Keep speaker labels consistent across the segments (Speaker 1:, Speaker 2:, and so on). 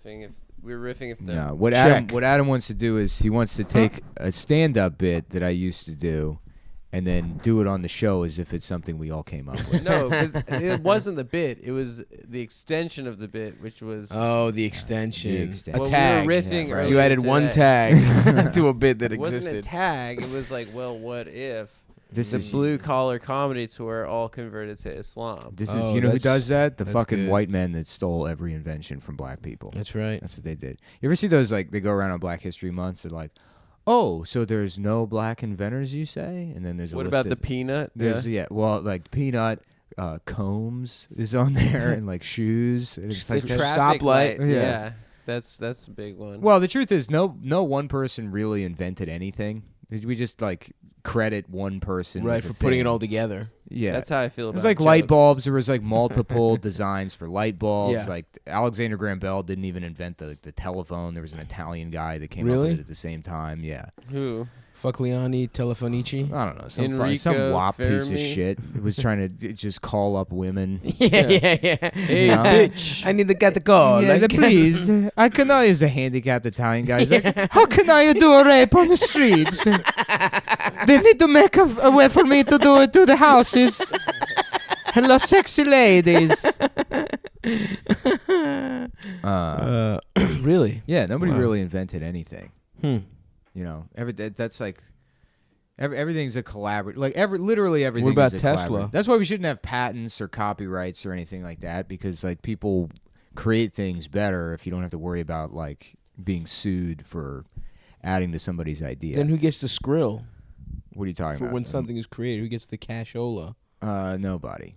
Speaker 1: riffing if the
Speaker 2: No, what Adam wants to do is he wants to take a stand-up bit that I used to do, and then do it on the show as if it's something we all came up with.
Speaker 1: No, it wasn't the bit. It was the extension of the bit, which was
Speaker 3: the extension.
Speaker 2: The
Speaker 3: A
Speaker 1: well,
Speaker 3: tag.
Speaker 1: We were riffing
Speaker 2: Yeah, right.
Speaker 3: You added
Speaker 1: today.
Speaker 3: one tag to a bit that
Speaker 1: It wasn't a
Speaker 3: existed.
Speaker 1: tag. It was like, well, what if
Speaker 2: This
Speaker 1: the
Speaker 2: is
Speaker 1: blue collar comedy tour all converted to Islam?
Speaker 2: This is
Speaker 3: Oh,
Speaker 2: you know who
Speaker 3: that's-
Speaker 2: does that? The
Speaker 3: that's
Speaker 2: fucking
Speaker 3: good.
Speaker 2: white men that stole every invention from black people.
Speaker 3: That's right.
Speaker 2: That's what they did. You ever see those like they go around on Black History Months? They're like, oh, so there's no black inventors, you say? And then there's a
Speaker 1: What
Speaker 2: list
Speaker 1: about
Speaker 2: of-
Speaker 1: the peanut?
Speaker 2: There's well, like Peanut, Combs is on there, and like shoes. And it's
Speaker 1: The
Speaker 2: like,
Speaker 1: traffic
Speaker 3: stoplight.
Speaker 1: light.
Speaker 2: Yeah.
Speaker 1: Yeah, that's a big one.
Speaker 2: well, the truth is, no one person really invented anything. We just like credit one person,
Speaker 3: Right,
Speaker 2: with
Speaker 3: for
Speaker 2: a
Speaker 3: putting
Speaker 2: thing.
Speaker 3: it all together.
Speaker 2: Yeah,
Speaker 1: That's how I feel
Speaker 2: It
Speaker 1: about
Speaker 2: was like light
Speaker 1: jokes.
Speaker 2: bulbs. There was like multiple designs for light bulbs.
Speaker 3: Yeah.
Speaker 2: Like Alexander Graham Bell didn't even invent the telephone. There was an Italian guy that came up
Speaker 3: Really?
Speaker 2: with it at the same time. Yeah,
Speaker 1: Who?
Speaker 3: Fuckliani, Telefonici.
Speaker 2: I don't know, some
Speaker 1: Enrico
Speaker 2: wop piece of
Speaker 1: Fermi?
Speaker 2: shit. It was trying to just call up women.
Speaker 3: Yeah.
Speaker 1: Hey,
Speaker 2: Yeah.
Speaker 1: bitch.
Speaker 3: I need to get the call.
Speaker 2: Yeah,
Speaker 3: Like-
Speaker 2: please. I cannot use a handicapped Italian guy. He's like, how can I do a rape on the streets? They need to make a way for me to do it to the houses. Hello, sexy ladies.
Speaker 3: Really?
Speaker 2: Yeah, nobody
Speaker 3: Wow.
Speaker 2: really invented anything.
Speaker 3: Hmm.
Speaker 2: You know, that's like everything's a collaborative. Like literally everything.
Speaker 3: What about
Speaker 2: is a
Speaker 3: Tesla?
Speaker 2: collaborative. That's why we shouldn't have patents or copyrights or anything like that, because like people create things better if you don't have to worry about like being sued for adding to somebody's idea.
Speaker 3: Then who gets the skrill
Speaker 2: What are you talking
Speaker 3: for
Speaker 2: about?
Speaker 3: when something is created? Who gets the cashola?
Speaker 2: Nobody.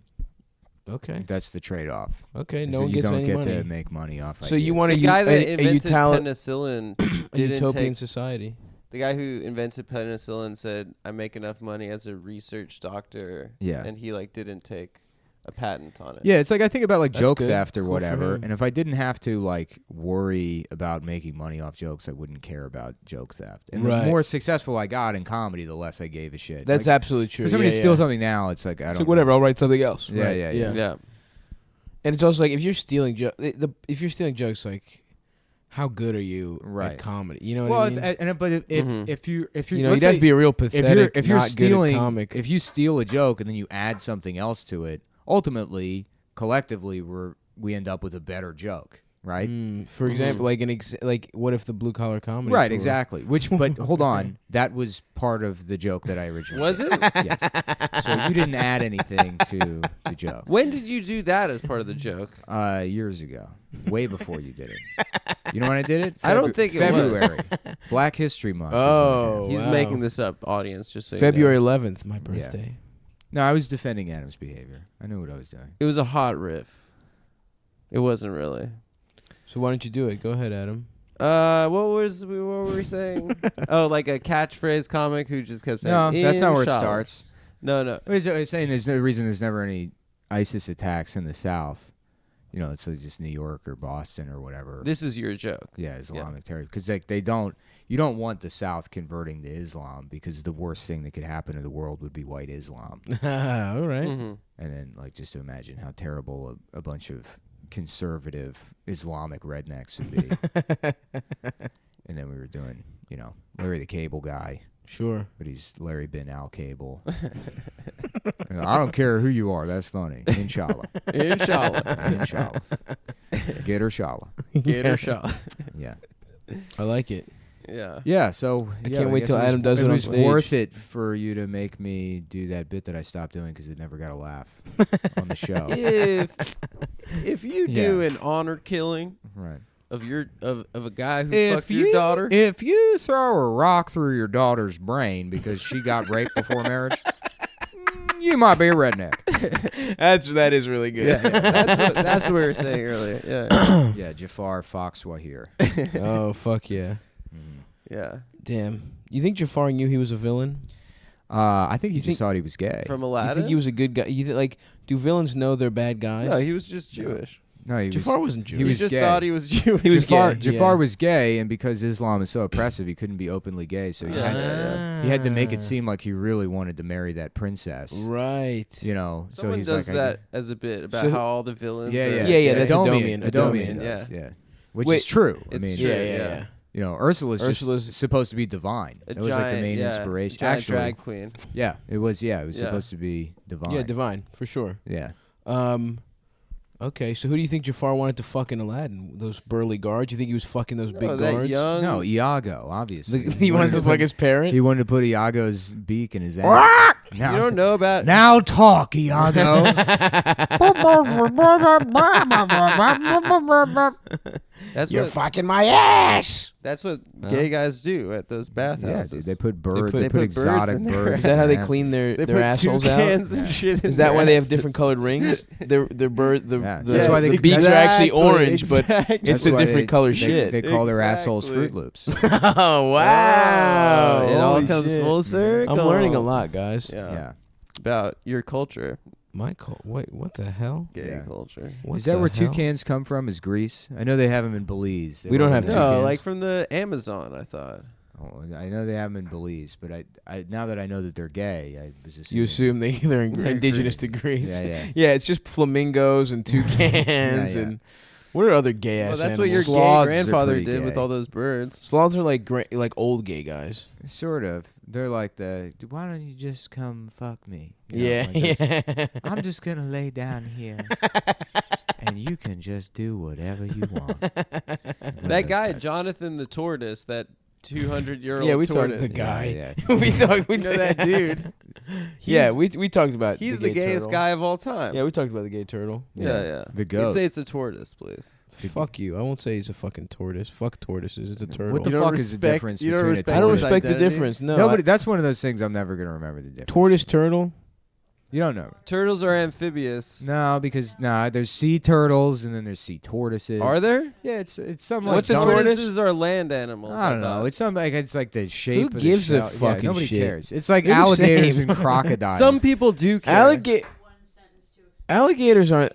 Speaker 3: Okay.
Speaker 2: That's the trade-off.
Speaker 3: Okay.
Speaker 2: Is
Speaker 3: No
Speaker 2: that
Speaker 3: one
Speaker 2: you
Speaker 3: gets
Speaker 2: don't
Speaker 3: any
Speaker 2: get
Speaker 3: money.
Speaker 2: to make money off.
Speaker 3: So you
Speaker 2: ideas.
Speaker 3: want
Speaker 1: The
Speaker 3: to
Speaker 1: guy that
Speaker 3: a
Speaker 1: invented
Speaker 3: utility
Speaker 1: penicillin
Speaker 3: a
Speaker 1: didn't
Speaker 3: utopian
Speaker 1: take.
Speaker 3: society.
Speaker 1: The guy who invented penicillin said, "I make enough money as a research doctor."
Speaker 2: Yeah.
Speaker 1: and he like didn't take a patent on it.
Speaker 2: Yeah, it's like I think about like
Speaker 3: That's
Speaker 2: joke
Speaker 3: good.
Speaker 2: theft or
Speaker 3: Cool for
Speaker 2: whatever,
Speaker 3: him.
Speaker 2: and if I didn't have to like worry about making money off jokes, I wouldn't care about joke theft. And
Speaker 3: Right.
Speaker 2: the more successful I got in comedy, the less I gave a shit.
Speaker 3: That's
Speaker 2: like,
Speaker 3: absolutely true.
Speaker 2: if somebody
Speaker 3: yeah,
Speaker 2: steals
Speaker 3: yeah.
Speaker 2: something now, it's like I
Speaker 3: It's
Speaker 2: don't.
Speaker 3: like whatever. I'll write something else.
Speaker 2: Yeah,
Speaker 3: Right,
Speaker 2: yeah, yeah.
Speaker 1: yeah.
Speaker 3: And it's also like if you're stealing if you're stealing jokes, like how good are you
Speaker 2: Right.
Speaker 3: at comedy? You know
Speaker 2: Well,
Speaker 3: what I mean?
Speaker 2: it's, but
Speaker 1: Mhm.
Speaker 2: if you
Speaker 3: You know,
Speaker 2: let's
Speaker 3: you'd have
Speaker 2: say
Speaker 3: to be a real pathetic,
Speaker 2: if you're
Speaker 3: not
Speaker 2: stealing
Speaker 3: good at comic.
Speaker 2: if you steal a joke and then you add something else to it, ultimately collectively we end up with a better joke, right?
Speaker 3: For example, like like what if the blue collar comedy?
Speaker 2: Right,
Speaker 3: tour-
Speaker 2: exactly. Which, but hold on, that was part of the joke that I originally
Speaker 1: Was
Speaker 2: did.
Speaker 1: it?
Speaker 2: Yes. So you didn't add anything to the joke.
Speaker 1: When did you do that as part of the joke?
Speaker 2: Years ago, way before you did it. You know when I did it?
Speaker 1: I don't think it was.
Speaker 2: February. Black History Month. is when I
Speaker 3: Oh,
Speaker 2: did it.
Speaker 1: He's
Speaker 3: wow.
Speaker 1: making this up, audience. Just so you
Speaker 3: February
Speaker 1: know.
Speaker 3: 11th, my birthday.
Speaker 2: No, I was defending Adam's behavior. I knew what I was doing.
Speaker 1: It was a hot riff. It wasn't really.
Speaker 3: So why don't you do it? Go ahead, Adam.
Speaker 1: What were we saying? Oh, like a catchphrase comic who just kept saying.
Speaker 2: No, that's not where it
Speaker 1: "Inshallah."
Speaker 2: starts.
Speaker 1: No.
Speaker 2: I was saying there's no reason there's never any ISIS attacks in the South. You know, it's just New York or Boston or whatever.
Speaker 1: This is your joke.
Speaker 2: Yeah, Islamic terror. Because like you don't want the South converting to Islam, because the worst thing that could happen to the world would be white Islam.
Speaker 3: All right.
Speaker 1: Mm-hmm.
Speaker 2: And then like just to imagine how terrible a bunch of conservative Islamic rednecks would be. And then we were doing, you know, Larry the Cable Guy,
Speaker 3: Sure.
Speaker 2: but he's Larry bin Al Cable. You know, I don't care who you are. That's funny. Inshallah.
Speaker 1: Inshallah.
Speaker 2: Inshallah. Get her shallah.
Speaker 1: Get her shot.
Speaker 2: Yeah.
Speaker 3: I like it.
Speaker 1: Yeah.
Speaker 2: Yeah, so
Speaker 3: I
Speaker 2: yeah,
Speaker 3: can't wait
Speaker 2: guess
Speaker 3: till
Speaker 2: it was-
Speaker 3: Adam does it on
Speaker 2: was
Speaker 3: stage.
Speaker 2: worth it for you to make me do that bit that I stopped doing because it never got a laugh on the show.
Speaker 1: If you do an honor killing
Speaker 2: Right.
Speaker 1: of a guy who fucked your daughter,
Speaker 2: If you throw a rock through your daughter's brain because she got raped before marriage, you might be a redneck.
Speaker 3: That is really good.
Speaker 1: yeah, that's what we were saying earlier. Yeah.
Speaker 2: Yeah, Jafar Foxwahir.
Speaker 3: Oh fuck yeah.
Speaker 1: Yeah.
Speaker 3: Damn. You think Jafar knew he was a villain?
Speaker 2: I think he
Speaker 3: think-
Speaker 2: just thought he was gay.
Speaker 1: From
Speaker 3: You
Speaker 1: Aladdin.
Speaker 3: think he was a good guy? Like, do villains know they're bad guys?
Speaker 1: No, he was just Jewish.
Speaker 2: No, he
Speaker 3: Jafar
Speaker 2: was.
Speaker 3: wasn't Jewish.
Speaker 1: He
Speaker 2: was
Speaker 1: just
Speaker 2: gay.
Speaker 1: thought he was Jewish.
Speaker 3: He was
Speaker 2: Jafar,
Speaker 3: gay,
Speaker 2: Jafar
Speaker 3: yeah.
Speaker 2: was gay, and because Islam is so oppressive, he couldn't be openly gay. So he had to make it seem like he really wanted to marry that princess.
Speaker 3: Right.
Speaker 2: You know, so
Speaker 1: Someone
Speaker 2: he's
Speaker 1: does
Speaker 2: like,
Speaker 1: that as a bit about
Speaker 3: So-
Speaker 1: how all the villains.
Speaker 2: Yeah,
Speaker 1: are
Speaker 2: yeah,
Speaker 3: Yeah, that's
Speaker 2: Adomian
Speaker 3: Adomian.
Speaker 2: does, yeah. which
Speaker 3: Wait,
Speaker 2: is true. I
Speaker 1: it's
Speaker 2: mean,
Speaker 1: true.
Speaker 3: yeah.
Speaker 2: you know, Ursula's
Speaker 3: Ursula's-
Speaker 2: just supposed to be divine.
Speaker 1: A
Speaker 2: That was like the main
Speaker 1: giant
Speaker 2: inspiration.
Speaker 1: giant
Speaker 2: Actually,
Speaker 1: drag queen.
Speaker 2: yeah, it was. Yeah, it was
Speaker 1: Yeah.
Speaker 2: supposed to be divine.
Speaker 3: Yeah, divine for sure.
Speaker 2: Yeah.
Speaker 3: Okay, so who do you think Jafar wanted to fuck in Aladdin? Those burly guards? You think he was fucking those big
Speaker 1: Oh, that
Speaker 3: guards?
Speaker 1: young.
Speaker 2: No, Iago, obviously.
Speaker 3: He wanted to fuck his parent.
Speaker 2: He wanted to put Iago's beak in his ass.
Speaker 1: You don't know about.
Speaker 2: Now talk, Iago.
Speaker 1: That's
Speaker 3: You're
Speaker 1: what.
Speaker 3: fucking my ass.
Speaker 1: That's what gay guys do at those
Speaker 2: Yeah,
Speaker 1: bathhouses.
Speaker 2: dude, they put birds.
Speaker 3: put-
Speaker 2: They
Speaker 3: they
Speaker 2: put
Speaker 1: put birds
Speaker 2: exotic
Speaker 1: in there.
Speaker 2: birds.
Speaker 3: Is that how they
Speaker 2: in their
Speaker 3: clean their
Speaker 1: They put
Speaker 3: assholes out?
Speaker 1: toucans and shit.
Speaker 3: Is
Speaker 1: in
Speaker 3: that
Speaker 1: their
Speaker 3: why they have
Speaker 1: asses.
Speaker 3: different colored rings? Their bird the
Speaker 2: Yeah,
Speaker 3: the,
Speaker 2: that's why they-
Speaker 3: the beaks are actually
Speaker 1: Exactly,
Speaker 3: orange, but
Speaker 1: exactly.
Speaker 3: it's
Speaker 2: That's
Speaker 3: a
Speaker 2: why
Speaker 3: different
Speaker 2: they-
Speaker 3: color
Speaker 2: they-
Speaker 3: shit.
Speaker 2: They call their assholes
Speaker 1: Exactly.
Speaker 2: Fruit Loops.
Speaker 3: Oh wow!
Speaker 1: It all
Speaker 3: Holy
Speaker 1: comes
Speaker 3: shit.
Speaker 1: full circle.
Speaker 3: I'm learning a lot, guys.
Speaker 1: Yeah.
Speaker 2: Yeah.
Speaker 1: About your culture,
Speaker 3: Wait, what the hell?
Speaker 1: gay
Speaker 2: Yeah.
Speaker 1: culture.
Speaker 3: What
Speaker 2: Is that
Speaker 3: the
Speaker 2: where
Speaker 3: hell?
Speaker 2: toucans come from? Is Greece? I know they have them in Belize. They
Speaker 3: We don't
Speaker 2: love
Speaker 3: have
Speaker 2: them there.
Speaker 1: No,
Speaker 3: toucans.
Speaker 1: like from the Amazon. I thought.
Speaker 2: Oh, I know they have them in Belize, but I now that I know that they're gay, I was just
Speaker 3: You assume they're
Speaker 1: They're
Speaker 3: indigenous to Greece.
Speaker 2: Yeah, yeah.
Speaker 3: Yeah, it's just flamingos and toucans
Speaker 2: Yeah.
Speaker 3: and what are other gay ass
Speaker 1: Well, that's
Speaker 3: animals?
Speaker 1: what your
Speaker 2: Sloths are
Speaker 1: gay grandfather
Speaker 2: pretty
Speaker 1: did with
Speaker 2: gay.
Speaker 1: all those birds.
Speaker 3: Sloths are like like old gay guys.
Speaker 2: Sort of. They're like why don't you just come fuck me? You know,
Speaker 3: Yeah,
Speaker 2: like this.
Speaker 3: yeah.
Speaker 2: I'm just going to lay down here. And you can just do whatever you want.
Speaker 1: That guy, Jonathan the tortoise, that 200-year-old
Speaker 3: Yeah, we talked
Speaker 1: tortoise.
Speaker 3: the guy.
Speaker 2: Yeah.
Speaker 3: we
Speaker 1: You know that dude?
Speaker 3: Yeah,
Speaker 1: He's-
Speaker 3: we talked about.
Speaker 1: He's the
Speaker 3: gay
Speaker 1: gayest
Speaker 3: turtle.
Speaker 1: guy of all time.
Speaker 3: Yeah, we talked about the gay turtle.
Speaker 1: Yeah.
Speaker 2: The
Speaker 1: You
Speaker 2: goat.
Speaker 1: can say it's a tortoise, please.
Speaker 3: Fuck you. I won't say he's a fucking tortoise. Fuck tortoises. It's a turtle.
Speaker 2: What the
Speaker 1: You don't
Speaker 2: fuck is the
Speaker 1: respect-
Speaker 2: difference
Speaker 1: you don't
Speaker 2: between
Speaker 1: respect
Speaker 2: a
Speaker 3: I don't
Speaker 1: his
Speaker 2: tortoise?
Speaker 3: respect the
Speaker 1: identity?
Speaker 3: difference. No,
Speaker 2: Nobody. That's one of those things I'm never gonna remember the difference.
Speaker 3: tortoise turtle.
Speaker 2: You don't know.
Speaker 1: Turtles are amphibious.
Speaker 2: No, because there's sea turtles and then there's sea tortoises.
Speaker 1: Are there?
Speaker 2: Yeah, it's some like
Speaker 3: What's a
Speaker 2: dumb-
Speaker 3: tortoise?
Speaker 1: Tortoises are land animals.
Speaker 2: I don't know.
Speaker 1: thought.
Speaker 2: It's some like it's like the shape.
Speaker 3: Who
Speaker 2: of
Speaker 3: gives
Speaker 2: the
Speaker 3: a
Speaker 2: shell. Yeah,
Speaker 3: fucking
Speaker 2: nobody
Speaker 3: shit?
Speaker 2: cares. It's like
Speaker 3: They're the
Speaker 2: alligators
Speaker 3: same.
Speaker 2: and crocodiles.
Speaker 1: Some people do care.
Speaker 3: Alligators aren't.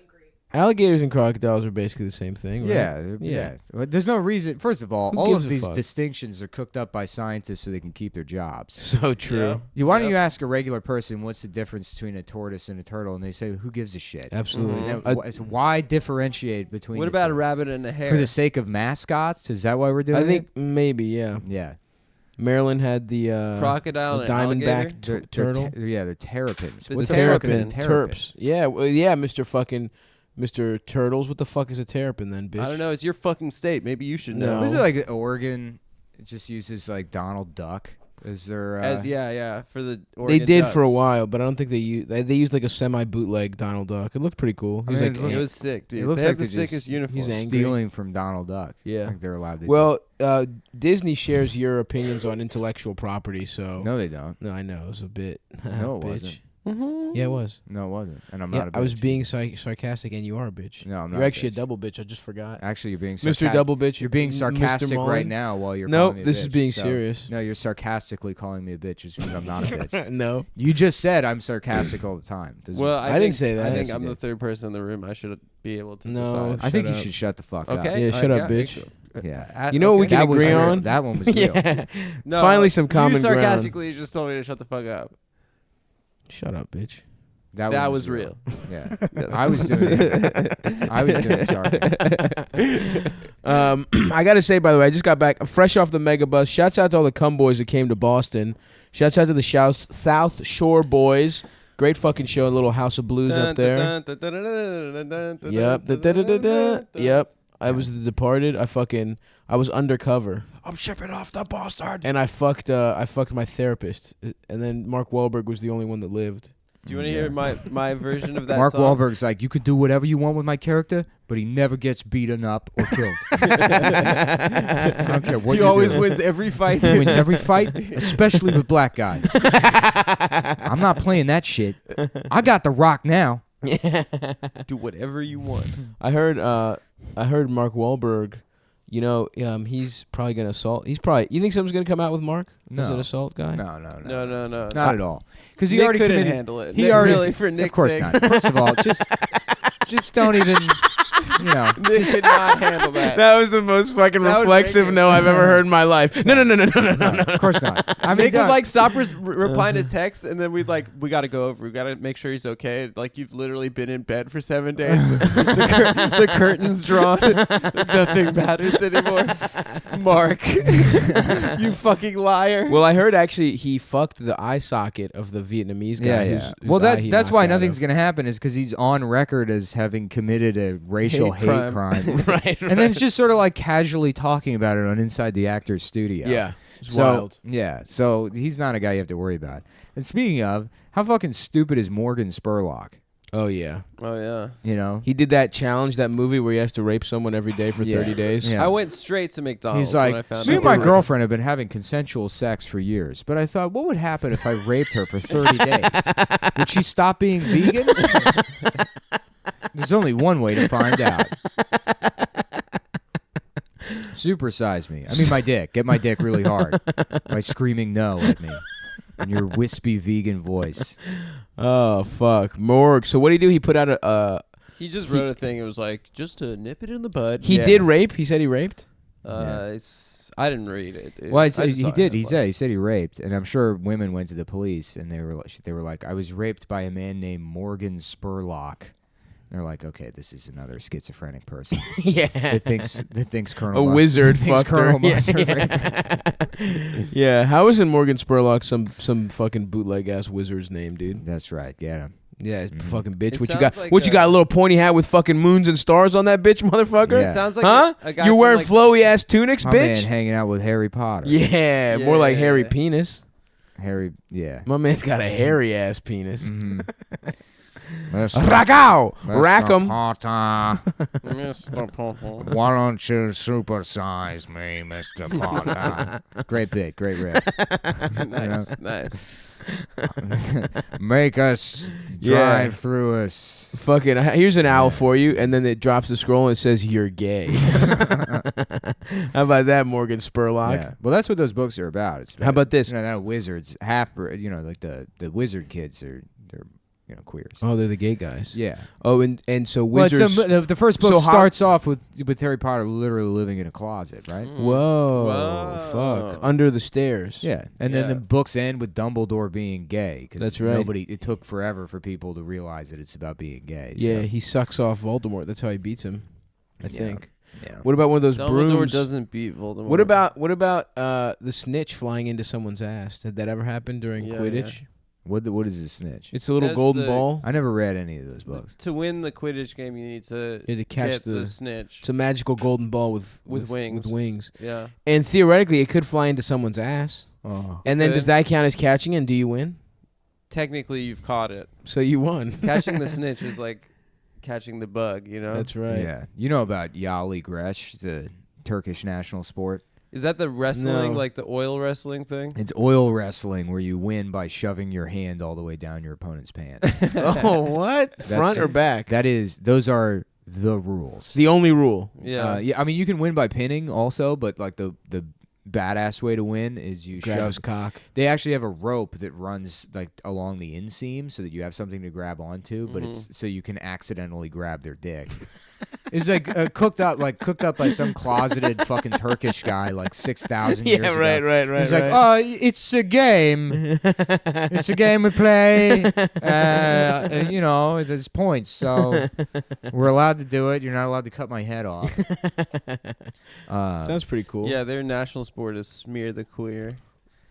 Speaker 3: Alligators and crocodiles are basically the same thing, right?
Speaker 2: Yeah.
Speaker 3: Yeah.
Speaker 2: Well, there's no reason. First of all,
Speaker 3: Who
Speaker 2: all
Speaker 3: gives
Speaker 2: of
Speaker 3: a
Speaker 2: these
Speaker 3: fuck?
Speaker 2: distinctions are cooked up by scientists so they can keep their jobs.
Speaker 3: So true.
Speaker 2: Why don't
Speaker 1: Yep.
Speaker 2: you ask a regular person what's the difference between a tortoise and a turtle, and they say, "Who gives a shit?"
Speaker 3: Absolutely.
Speaker 1: Mhm.
Speaker 2: And so why differentiate between?
Speaker 1: What
Speaker 2: the
Speaker 1: about
Speaker 2: two?
Speaker 1: a rabbit and a hare?
Speaker 2: For the sake of mascots? Is that why we're doing
Speaker 3: I
Speaker 2: it?
Speaker 3: think maybe yeah.
Speaker 2: Yeah.
Speaker 3: Maryland had the
Speaker 1: crocodile
Speaker 3: the
Speaker 1: and
Speaker 3: diamondback
Speaker 1: alligator?
Speaker 2: They're
Speaker 3: turtle.
Speaker 2: the terrapins.
Speaker 1: The
Speaker 2: What's
Speaker 3: The
Speaker 2: the fuck is a
Speaker 3: terrapin, terps. Yeah, well, yeah, Mr. Turtles. What the fuck is a terrapin then, bitch?
Speaker 1: I don't know. It's your fucking state. Maybe you should know.
Speaker 3: No.
Speaker 2: Was it like Oregon? It just uses like Donald Duck as their.
Speaker 1: As for the
Speaker 3: They
Speaker 1: Oregon
Speaker 3: did for a
Speaker 1: Ducks.
Speaker 3: while, but I don't think they used like a semi bootleg Donald Duck. It looked pretty cool. He was
Speaker 2: mean,
Speaker 3: like,
Speaker 2: it looks-
Speaker 1: It was sick, dude.
Speaker 2: It looks
Speaker 1: they
Speaker 2: like
Speaker 1: have the
Speaker 2: they're
Speaker 1: sickest
Speaker 2: just-
Speaker 1: uniform.
Speaker 3: He's angry.
Speaker 2: stealing from Donald Duck.
Speaker 3: Yeah.
Speaker 2: Like they're allowed to.
Speaker 3: well, Disney shares your opinions on intellectual property, so
Speaker 2: no, they don't.
Speaker 3: No, I know it was a bit.
Speaker 2: No, it
Speaker 3: bitch.
Speaker 2: wasn't.
Speaker 1: Mm-hmm.
Speaker 3: Yeah, it was.
Speaker 2: No, it wasn't. And I'm
Speaker 3: Yeah,
Speaker 2: not a bitch.
Speaker 3: I was being sarcastic, and you are a bitch.
Speaker 2: No, I'm not.
Speaker 3: You're
Speaker 2: a
Speaker 3: actually a
Speaker 2: bitch.
Speaker 3: double bitch. I just forgot.
Speaker 2: Actually, you're being
Speaker 3: Mr.
Speaker 2: sarcastic.
Speaker 3: Double Bitch.
Speaker 2: You're being
Speaker 3: Mr.
Speaker 2: sarcastic right
Speaker 3: Mullen.
Speaker 2: now while you're.
Speaker 3: Nope,
Speaker 2: calling me a
Speaker 3: this is
Speaker 2: bitch,
Speaker 3: being
Speaker 2: so-
Speaker 3: serious.
Speaker 2: No, you're sarcastically calling me a bitch just because I'm not a bitch.
Speaker 3: No,
Speaker 2: You just said I'm sarcastic all the time. Does-
Speaker 1: Well,
Speaker 3: I didn't say that.
Speaker 1: I think
Speaker 2: Yes,
Speaker 1: I'm
Speaker 2: you
Speaker 1: the
Speaker 2: did.
Speaker 1: third person in the room. I should be able to
Speaker 3: No,
Speaker 1: decide.
Speaker 2: I think
Speaker 3: shut
Speaker 2: you
Speaker 3: up.
Speaker 2: should shut the fuck up.
Speaker 1: Okay.
Speaker 3: Yeah, shut
Speaker 1: I
Speaker 3: up,
Speaker 1: got-
Speaker 3: bitch.
Speaker 2: Yeah.
Speaker 3: You know what we
Speaker 1: okay.
Speaker 3: can
Speaker 2: That was
Speaker 3: agree
Speaker 2: real.
Speaker 3: on?
Speaker 2: That one was real.
Speaker 3: yeah.
Speaker 1: No,
Speaker 3: Finally, some common
Speaker 1: you
Speaker 3: ground.
Speaker 1: sarcastically just told me to shut the fuck up.
Speaker 3: Shut up, bitch.
Speaker 2: That
Speaker 1: That
Speaker 2: one
Speaker 1: was real.
Speaker 2: Yeah.
Speaker 1: Yes.
Speaker 2: I was doing it. I was doing sarcasm.
Speaker 3: I gotta say, by the way, I just got back. I'm fresh off the mega bus. Shouts out to all the cum boys that came to Boston. Shouts out to the South Shore boys. Great fucking show, Little House of Blues up there. Yep. Yep. I was The Departed. I was undercover. I'm shipping off the bastard. And I fucked my therapist. And then Mark Wahlberg was the only one that lived.
Speaker 1: Do you want to hear my version of that
Speaker 2: Mark
Speaker 1: song?
Speaker 2: Wahlberg's like, you could do whatever you want with my character, but he never gets beaten up or killed. I don't care what
Speaker 1: He
Speaker 2: you
Speaker 1: always
Speaker 2: do.
Speaker 1: wins every fight.
Speaker 2: He wins every fight, especially with black guys. I'm not playing that shit. I got The Rock now.
Speaker 1: Do whatever you want.
Speaker 3: I heard Mark Wahlberg. You know, he's probably gonna assault. You think something's gonna come out with Mark as
Speaker 2: No.
Speaker 3: an assault guy?
Speaker 2: No.
Speaker 1: No.
Speaker 2: Not at all. Because he
Speaker 1: Nick
Speaker 2: already
Speaker 1: couldn't
Speaker 2: committed.
Speaker 1: handle it.
Speaker 2: He
Speaker 1: Nick
Speaker 2: already
Speaker 1: really for Nick's
Speaker 2: Of course
Speaker 1: sake.
Speaker 2: not. First of all, just don't even. You know,
Speaker 1: Nick could not handle that.
Speaker 3: That was the most fucking
Speaker 1: That would
Speaker 3: reflexive
Speaker 1: make it-
Speaker 3: no I've ever heard in my life. No.
Speaker 2: of course not. I mean,
Speaker 1: Nick would
Speaker 2: Doug,
Speaker 1: like stop replying to texts, and then we got to go over. We got to make sure he's okay. Like you've literally been in bed for 7 days. The curtains drawn. Nothing matters anymore. Mark, you fucking liar.
Speaker 3: Well, I heard actually he fucked the eye socket of the Vietnamese guy.
Speaker 2: yeah.
Speaker 3: whose
Speaker 2: Well,
Speaker 3: eye he
Speaker 2: that's why
Speaker 3: knocked out
Speaker 2: nothing's
Speaker 3: of.
Speaker 2: gonna happen is because he's on record as having committed a racial
Speaker 1: Hate
Speaker 2: hate
Speaker 1: crime.
Speaker 2: crime.
Speaker 3: right.
Speaker 2: And then it's just sort of like casually talking about it on Inside the Actor's Studio.
Speaker 3: Yeah. It's
Speaker 2: So
Speaker 3: wild.
Speaker 2: yeah, so he's not a guy you have to worry about. And speaking of, how fucking stupid is Morgan Spurlock?
Speaker 3: Oh yeah.
Speaker 1: Oh yeah.
Speaker 2: You know,
Speaker 3: He did that challenge, that movie where he has to rape someone every day for 30 days.
Speaker 2: Yeah.
Speaker 1: I went straight to McDonald's
Speaker 2: he's
Speaker 1: when I
Speaker 2: like,
Speaker 1: found
Speaker 2: me
Speaker 1: out.
Speaker 2: and my
Speaker 3: Super-
Speaker 2: girlfriend have been having consensual sex for years, but I thought, what would happen if I raped her for 30 days? Would she stop being vegan? There's only one way to find out. Supersize me. I mean, my dick. Get my dick really hard by screaming no at me in your wispy vegan voice.
Speaker 3: Oh fuck, Morg. So what did he do? He put out a.
Speaker 1: He just wrote a thing. It was like just to nip it in the bud.
Speaker 3: He did rape. He said he raped.
Speaker 1: I didn't read it.
Speaker 2: Well,
Speaker 1: I just
Speaker 2: he
Speaker 1: saw a
Speaker 2: did. He
Speaker 1: headline.
Speaker 2: said he raped, and I'm sure women went to the police and they were like, I was raped by a man named Morgan Spurlock. And they're like, okay, this is another schizophrenic person
Speaker 3: Yeah.
Speaker 2: that thinks Colonel
Speaker 3: A
Speaker 2: Mustard,
Speaker 3: wizard
Speaker 2: thinks
Speaker 3: fucked her.
Speaker 2: Colonel
Speaker 3: Yeah,
Speaker 2: Mustard
Speaker 3: yeah.
Speaker 2: raped him.
Speaker 3: Yeah. How isn't Morgan Spurlock some fucking bootleg ass wizard's name, dude?
Speaker 2: That's right. Get him.
Speaker 3: Yeah, fucking bitch.
Speaker 1: It
Speaker 3: What you
Speaker 1: sounds
Speaker 3: got?
Speaker 1: like
Speaker 3: What you got? A little pointy hat with fucking moons and stars on that bitch, motherfucker.
Speaker 2: Yeah.
Speaker 1: It sounds like
Speaker 3: Huh?
Speaker 1: a guy
Speaker 3: You're
Speaker 1: from,
Speaker 3: wearing
Speaker 1: like,
Speaker 3: flowy ass tunics,
Speaker 2: My man
Speaker 3: bitch.
Speaker 2: hanging out with Harry Potter.
Speaker 3: Yeah, more like
Speaker 1: Yeah.
Speaker 3: hairy penis.
Speaker 2: Harry. Yeah.
Speaker 3: My man's got a hairy ass penis.
Speaker 2: Mhm.
Speaker 3: Ragao, rack 'em.
Speaker 2: Potter,
Speaker 1: Mr. Popo.
Speaker 2: why don't you supersize me, Mr. Potter? Great bit. Great rip.
Speaker 1: Nice, nice.
Speaker 2: Make us
Speaker 3: Yeah.
Speaker 2: drive through us.
Speaker 3: Fucking, here's an owl for you, and then it drops the scroll and it says you're gay. How about that, Morgan Spurlock?
Speaker 2: Yeah. Well, that's what those books are about. It's
Speaker 3: How about this?
Speaker 2: You know, that wizards, like the wizard kids they're queers.
Speaker 3: Oh, they're the gay guys.
Speaker 2: Yeah.
Speaker 3: Oh, and so
Speaker 2: Well,
Speaker 3: wizards.
Speaker 2: the first book
Speaker 3: So how-
Speaker 2: starts off with Harry Potter literally living in a closet, right?
Speaker 3: Whoa, fuck! Under the stairs.
Speaker 2: Yeah, and then
Speaker 1: Yeah.
Speaker 2: the books end with Dumbledore being gay. 'Cause
Speaker 3: That's right.
Speaker 2: It took forever for people to realize that it's about being gay.
Speaker 3: Yeah,
Speaker 2: so.
Speaker 3: he sucks off Voldemort. That's how he beats him. I think.
Speaker 2: Yeah.
Speaker 3: What about one of those
Speaker 1: Dumbledore
Speaker 3: brooms?
Speaker 1: doesn't beat Voldemort.
Speaker 3: What about the snitch flying into someone's ass? Did that ever happen during
Speaker 1: Yeah,
Speaker 3: Quidditch?
Speaker 2: What is a snitch?
Speaker 3: It's a little
Speaker 1: That's
Speaker 3: golden
Speaker 1: the-
Speaker 3: ball.
Speaker 2: I never read any of those books.
Speaker 1: To win the Quidditch game, you need to
Speaker 3: You had to catch
Speaker 1: get
Speaker 3: the.
Speaker 1: the snitch.
Speaker 3: It's a magical golden ball with
Speaker 1: wings.
Speaker 3: With wings,
Speaker 1: Yeah.
Speaker 3: and theoretically, it could fly into someone's ass.
Speaker 2: Oh.
Speaker 3: And then
Speaker 1: Could.
Speaker 3: does that count as catching? And do you win?
Speaker 1: Technically, you've caught it.
Speaker 3: So you won.
Speaker 1: Catching the snitch is like catching the bug, you know?
Speaker 3: That's right.
Speaker 2: Yeah. You know about Yali Gresh, the Turkish national sport?
Speaker 1: Is that the wrestling,
Speaker 3: No.
Speaker 1: like the oil wrestling thing?
Speaker 2: It's oil wrestling where you win by shoving your hand all the way down your opponent's pants.
Speaker 3: Oh, what? Front or back?
Speaker 2: Those are the rules.
Speaker 3: The only rule.
Speaker 1: Yeah.
Speaker 2: Yeah, I mean you can win by pinning also, but like the badass way to win is you
Speaker 3: Grab
Speaker 2: shove.
Speaker 3: his cock.
Speaker 2: They actually have a rope that runs like along the inseam so that you have something to grab onto, but
Speaker 3: Mm-hmm.
Speaker 2: it's so you can accidentally grab their dick. It's like cooked up by some closeted fucking Turkish guy like 6,000 years ago.
Speaker 3: right.
Speaker 2: He's like, oh, it's a game. It's a game we play. There's points, so we're allowed to do it. You're not allowed to cut my head off.
Speaker 3: Sounds pretty cool.
Speaker 1: Yeah, their national sport is smear the queer.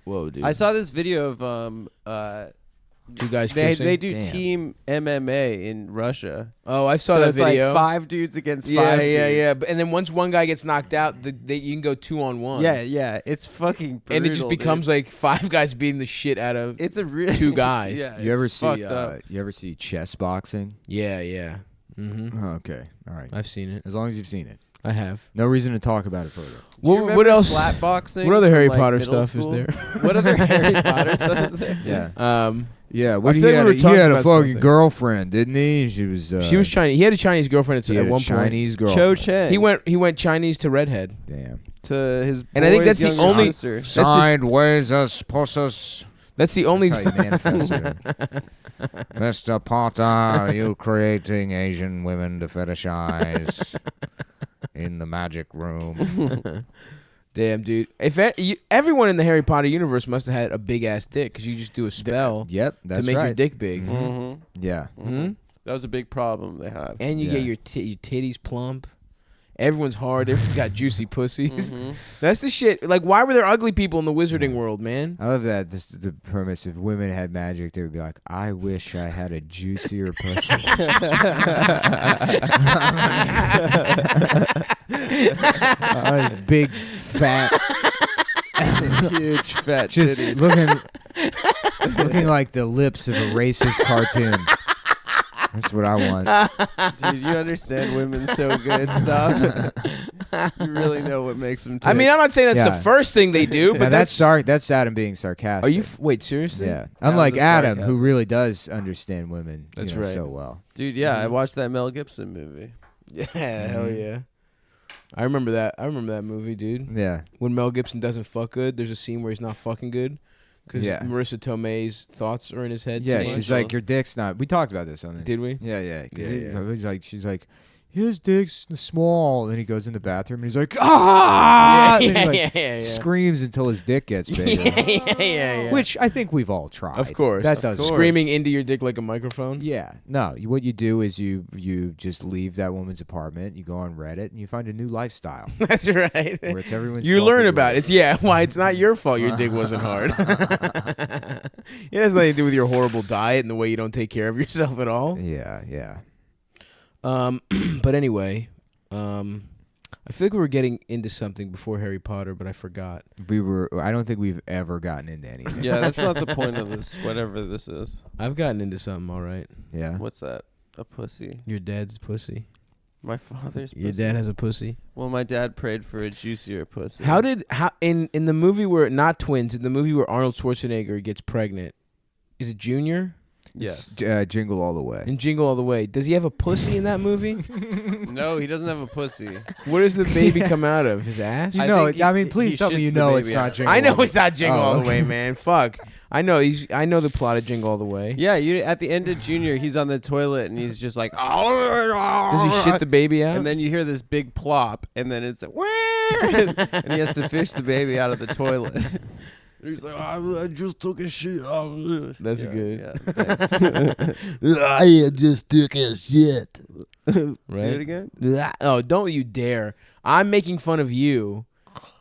Speaker 3: Whoa, dude.
Speaker 1: I saw this video of
Speaker 3: Two guys
Speaker 1: they
Speaker 3: kissing.
Speaker 1: do
Speaker 2: Damn.
Speaker 1: team MMA in Russia.
Speaker 3: Oh, I saw
Speaker 1: So
Speaker 3: that
Speaker 1: it's
Speaker 3: video.
Speaker 1: like 5 dudes against
Speaker 3: yeah,
Speaker 1: 5
Speaker 3: yeah,
Speaker 1: dudes.
Speaker 3: yeah. And then once one guy gets knocked out, you can go 2-on-1.
Speaker 1: Yeah, it's fucking brutal,
Speaker 3: And it just becomes
Speaker 1: dude.
Speaker 3: like 5 guys beating the shit out of.
Speaker 1: It's a real
Speaker 3: 2 guys.
Speaker 1: Yeah,
Speaker 2: You ever
Speaker 1: it's
Speaker 2: see?
Speaker 1: fucked up.
Speaker 2: You ever see chess boxing?
Speaker 3: Yeah. Mm-hmm.
Speaker 2: Oh, okay, all right.
Speaker 3: I've seen it.
Speaker 2: As long as you've seen it,
Speaker 3: I have.
Speaker 2: no reason to talk about it further.
Speaker 1: Do you
Speaker 3: What
Speaker 1: remember
Speaker 3: else?
Speaker 1: Slap boxing.
Speaker 3: What other
Speaker 1: from,
Speaker 3: Harry
Speaker 1: like,
Speaker 3: Potter
Speaker 1: middle
Speaker 3: stuff is
Speaker 1: school?
Speaker 3: there?
Speaker 1: What other Harry Potter stuff is there?
Speaker 2: Yeah,
Speaker 3: I
Speaker 2: yeah. What
Speaker 3: feel
Speaker 2: he
Speaker 3: like
Speaker 2: had?
Speaker 3: we were
Speaker 2: He
Speaker 3: talking
Speaker 2: had a
Speaker 3: about
Speaker 2: fucking
Speaker 3: something.
Speaker 2: girlfriend, didn't he? She was.
Speaker 3: She was Chinese. He had a Chinese girlfriend
Speaker 2: He
Speaker 3: at
Speaker 2: had
Speaker 3: one
Speaker 2: a Chinese girl.
Speaker 1: Cho Chang.
Speaker 3: He went Chinese to redhead.
Speaker 2: Damn.
Speaker 1: to his
Speaker 3: And I think
Speaker 1: boy's
Speaker 3: that's the
Speaker 1: younger
Speaker 3: only-
Speaker 1: sister.
Speaker 2: Sideways us pussas.
Speaker 3: That's the only.
Speaker 2: That's how he manifested it. Mr. Potter, are you creating Asian women to fetishize in the magic room?
Speaker 3: Damn, dude. Everyone in the Harry Potter universe must have had a big ass dick because you just do a spell
Speaker 2: Yep, that's
Speaker 3: to make
Speaker 2: right.
Speaker 3: your dick big.
Speaker 1: Mm-hmm.
Speaker 2: Yeah.
Speaker 3: Mm-hmm.
Speaker 1: That was a big problem they had.
Speaker 3: And you get your titties plump. Everyone's hard. Everyone's got juicy pussies.
Speaker 1: Mm-hmm.
Speaker 3: That's the shit. Like, why were there ugly people in the wizarding world, man?
Speaker 2: I love that. This is the premise. If women had magic, they would be like, I wish I had a juicier pussy. Big, fat,
Speaker 1: Huge fat
Speaker 2: just
Speaker 1: titties.
Speaker 2: looking like the lips of a racist cartoon. That's what I want.
Speaker 1: Dude, you understand women so good, so you really know what makes them tick.
Speaker 3: I mean, I'm not saying that's
Speaker 2: Yeah.
Speaker 3: the first thing they do,
Speaker 2: Now
Speaker 3: but
Speaker 2: that's Adam being sarcastic.
Speaker 3: Are you? Wait, seriously?
Speaker 2: Yeah.
Speaker 1: That
Speaker 2: Unlike
Speaker 1: was a
Speaker 2: Adam, who
Speaker 1: sarcasm.
Speaker 2: really does understand women
Speaker 3: That's
Speaker 2: right.
Speaker 3: right.
Speaker 2: so well.
Speaker 1: Dude, yeah, I watched that Mel Gibson movie.
Speaker 3: Yeah, hell yeah. I remember that. I remember that movie, dude.
Speaker 2: Yeah.
Speaker 3: When Mel Gibson doesn't fuck good, there's a scene where he's not fucking good because
Speaker 2: Yeah.
Speaker 3: Marissa Tomei's thoughts are in his head.
Speaker 2: Yeah,
Speaker 3: too
Speaker 2: she's
Speaker 3: much.
Speaker 2: like, your dick's not. We talked about this on the.
Speaker 3: Did we?
Speaker 2: Yeah, yeah. 'Cause
Speaker 3: Yeah,
Speaker 2: he's like, she's like, his dick's small. And he goes in the bathroom and he's like, ah! And then he, like, screams until his dick gets bigger.
Speaker 3: yeah.
Speaker 2: Which I think we've all tried.
Speaker 3: Of course.
Speaker 2: That
Speaker 3: Of
Speaker 2: does.
Speaker 1: course.
Speaker 3: Screaming into your dick like a microphone.
Speaker 2: Yeah. No, what you do is you just leave that woman's apartment, you go on Reddit, and you find a new lifestyle
Speaker 3: That's right.
Speaker 2: where it's everyone's
Speaker 3: You
Speaker 2: fault
Speaker 3: learn
Speaker 2: that
Speaker 3: about
Speaker 2: you're-
Speaker 3: it. It's why it's not your fault your dick wasn't hard. It has nothing to do with your horrible diet and the way you don't take care of yourself at all.
Speaker 2: Yeah, yeah.
Speaker 3: But anyway, I feel like we were getting into something before Harry Potter, but I forgot.
Speaker 2: I don't think we've ever gotten into anything.
Speaker 1: Yeah, that's not the point of this, whatever this is.
Speaker 3: I've gotten into something, all right.
Speaker 2: Yeah.
Speaker 1: What's that? A pussy.
Speaker 3: Your dad's pussy.
Speaker 1: My father's pussy.
Speaker 3: Your dad has a pussy.
Speaker 1: Well, my dad prayed for a juicier pussy.
Speaker 3: How in the movie where not twins, in the movie where Arnold Schwarzenegger gets pregnant, is it Junior?
Speaker 1: Yes.
Speaker 2: Jingle All the Way.
Speaker 3: In Jingle All the Way, does he have a pussy in that movie?
Speaker 1: No, he doesn't have a pussy.
Speaker 3: Where does the baby come out of? His ass?
Speaker 2: You
Speaker 1: I
Speaker 2: know,
Speaker 1: think he-
Speaker 2: I mean,
Speaker 1: he
Speaker 2: please tell me
Speaker 1: shits
Speaker 2: you
Speaker 1: the
Speaker 2: know it's
Speaker 1: baby
Speaker 2: not
Speaker 1: out.
Speaker 2: Jingle.
Speaker 3: I know
Speaker 2: All the
Speaker 3: it's not Jingle
Speaker 2: Oh,
Speaker 3: All the
Speaker 2: okay.
Speaker 3: Way, man. Fuck. I know the plot of Jingle All the Way.
Speaker 1: Yeah, at the end of Junior, he's on the toilet and he's just like,
Speaker 3: Does he shit the baby out?
Speaker 1: and then you hear this big plop, and then it's and he has to fish the baby out of the toilet. He's like, I just took a shit.
Speaker 3: That's
Speaker 1: Yeah,
Speaker 3: good.
Speaker 1: Yeah, thanks.
Speaker 4: I just took a shit.
Speaker 3: Right?
Speaker 1: Do it again.
Speaker 3: Oh, don't you dare. I'm making fun of you,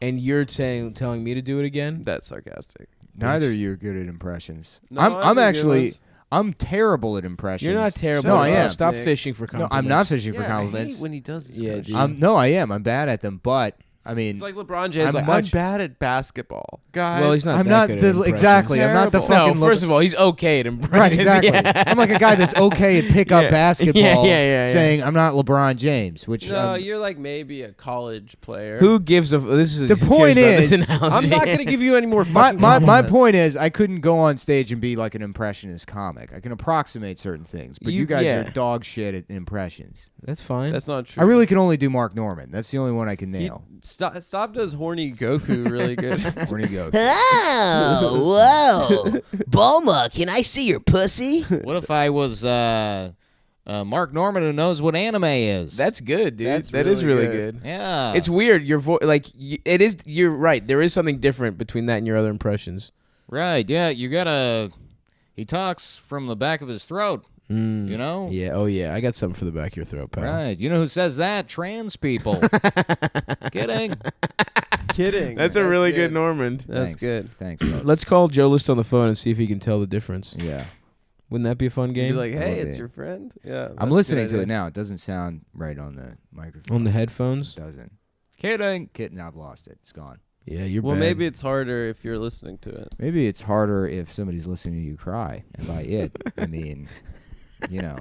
Speaker 3: and you're telling me to do it again?
Speaker 1: That's sarcastic.
Speaker 2: Neither of you are good at impressions.
Speaker 1: No,
Speaker 2: I'm
Speaker 1: I do good
Speaker 2: actually
Speaker 1: ones.
Speaker 2: I'm terrible at impressions.
Speaker 3: You're not terrible.
Speaker 2: No,
Speaker 3: at
Speaker 2: I
Speaker 3: all.
Speaker 2: am.
Speaker 3: Stop
Speaker 1: Nick.
Speaker 3: fishing for
Speaker 2: No,
Speaker 3: compliments.
Speaker 2: I'm not fishing for
Speaker 1: Yeah, I hate
Speaker 2: compliments.
Speaker 1: when he does this
Speaker 3: Yeah,
Speaker 1: kind of
Speaker 3: dude.
Speaker 1: shit.
Speaker 2: No, I am. I'm bad at them, but I mean,
Speaker 1: It's like LeBron James.
Speaker 2: I'm
Speaker 1: I'm
Speaker 2: much-
Speaker 1: bad at basketball, guys.
Speaker 3: Well, he's not.
Speaker 2: I'm
Speaker 3: that
Speaker 2: not
Speaker 3: good at
Speaker 2: the
Speaker 3: impressions.
Speaker 2: exactly. I'm not the
Speaker 1: Terrible.
Speaker 2: fucking.
Speaker 3: No, first of all, he's okay at impressions.
Speaker 2: right, exactly.
Speaker 3: Yeah.
Speaker 2: I'm like a guy that's okay at pickup
Speaker 3: Yeah.
Speaker 2: basketball,
Speaker 3: Yeah.
Speaker 2: saying I'm not LeBron James, which
Speaker 1: No, you're like maybe a college player.
Speaker 3: Who gives a? This is
Speaker 2: The
Speaker 3: who
Speaker 2: point
Speaker 3: cares about
Speaker 2: is,
Speaker 3: this analogy?
Speaker 1: I'm not gonna give you any more
Speaker 2: my
Speaker 1: fucking.
Speaker 2: my point is I couldn't go on stage and be like an impressionist comic. I can approximate certain things, but you guys
Speaker 3: yeah.
Speaker 2: are dog shit at impressions.
Speaker 3: That's fine.
Speaker 1: That's not true.
Speaker 2: I really can only do Mark Norman. That's the only one I can
Speaker 1: He,
Speaker 2: nail.
Speaker 1: Stop does horny Goku really good.
Speaker 2: Where do you go?
Speaker 4: Oh, whoa. Bulma, can I see your pussy?
Speaker 5: What if I was Mark Norman who knows what anime is?
Speaker 3: That's good, dude.
Speaker 1: That's
Speaker 3: That is
Speaker 1: really
Speaker 3: really
Speaker 1: good.
Speaker 3: good.
Speaker 5: yeah.
Speaker 3: It's weird. Your voice, it is. You're right. There is something different between that and your other impressions.
Speaker 5: right. Yeah, you gotta. He talks from the back of his throat. You know.
Speaker 3: Yeah. Oh yeah. I got something for the back of your throat, pal.
Speaker 5: Right. You know who says that? Trans people. Kidding.
Speaker 1: Kidding.
Speaker 3: That's a really good Normand.
Speaker 1: That's
Speaker 2: Thanks.
Speaker 1: good.
Speaker 2: Thanks, folks.
Speaker 3: Let's call Joe List on the phone and see if he can tell the difference.
Speaker 2: Yeah.
Speaker 3: Wouldn't that be a fun
Speaker 1: You'd
Speaker 3: game?
Speaker 1: be like, hey,
Speaker 2: love
Speaker 1: it's
Speaker 2: it.
Speaker 1: your friend. Yeah.
Speaker 2: I'm listening to it now. It doesn't sound right on the microphone.
Speaker 3: On the headphones?
Speaker 2: It doesn't. Kidding. Kitten, I've lost it. It's gone.
Speaker 3: Yeah, you're
Speaker 1: Well,
Speaker 3: bad.
Speaker 1: maybe it's harder if you're listening to it.
Speaker 2: Maybe it's harder if somebody's listening to you cry. And by it, I mean, you know.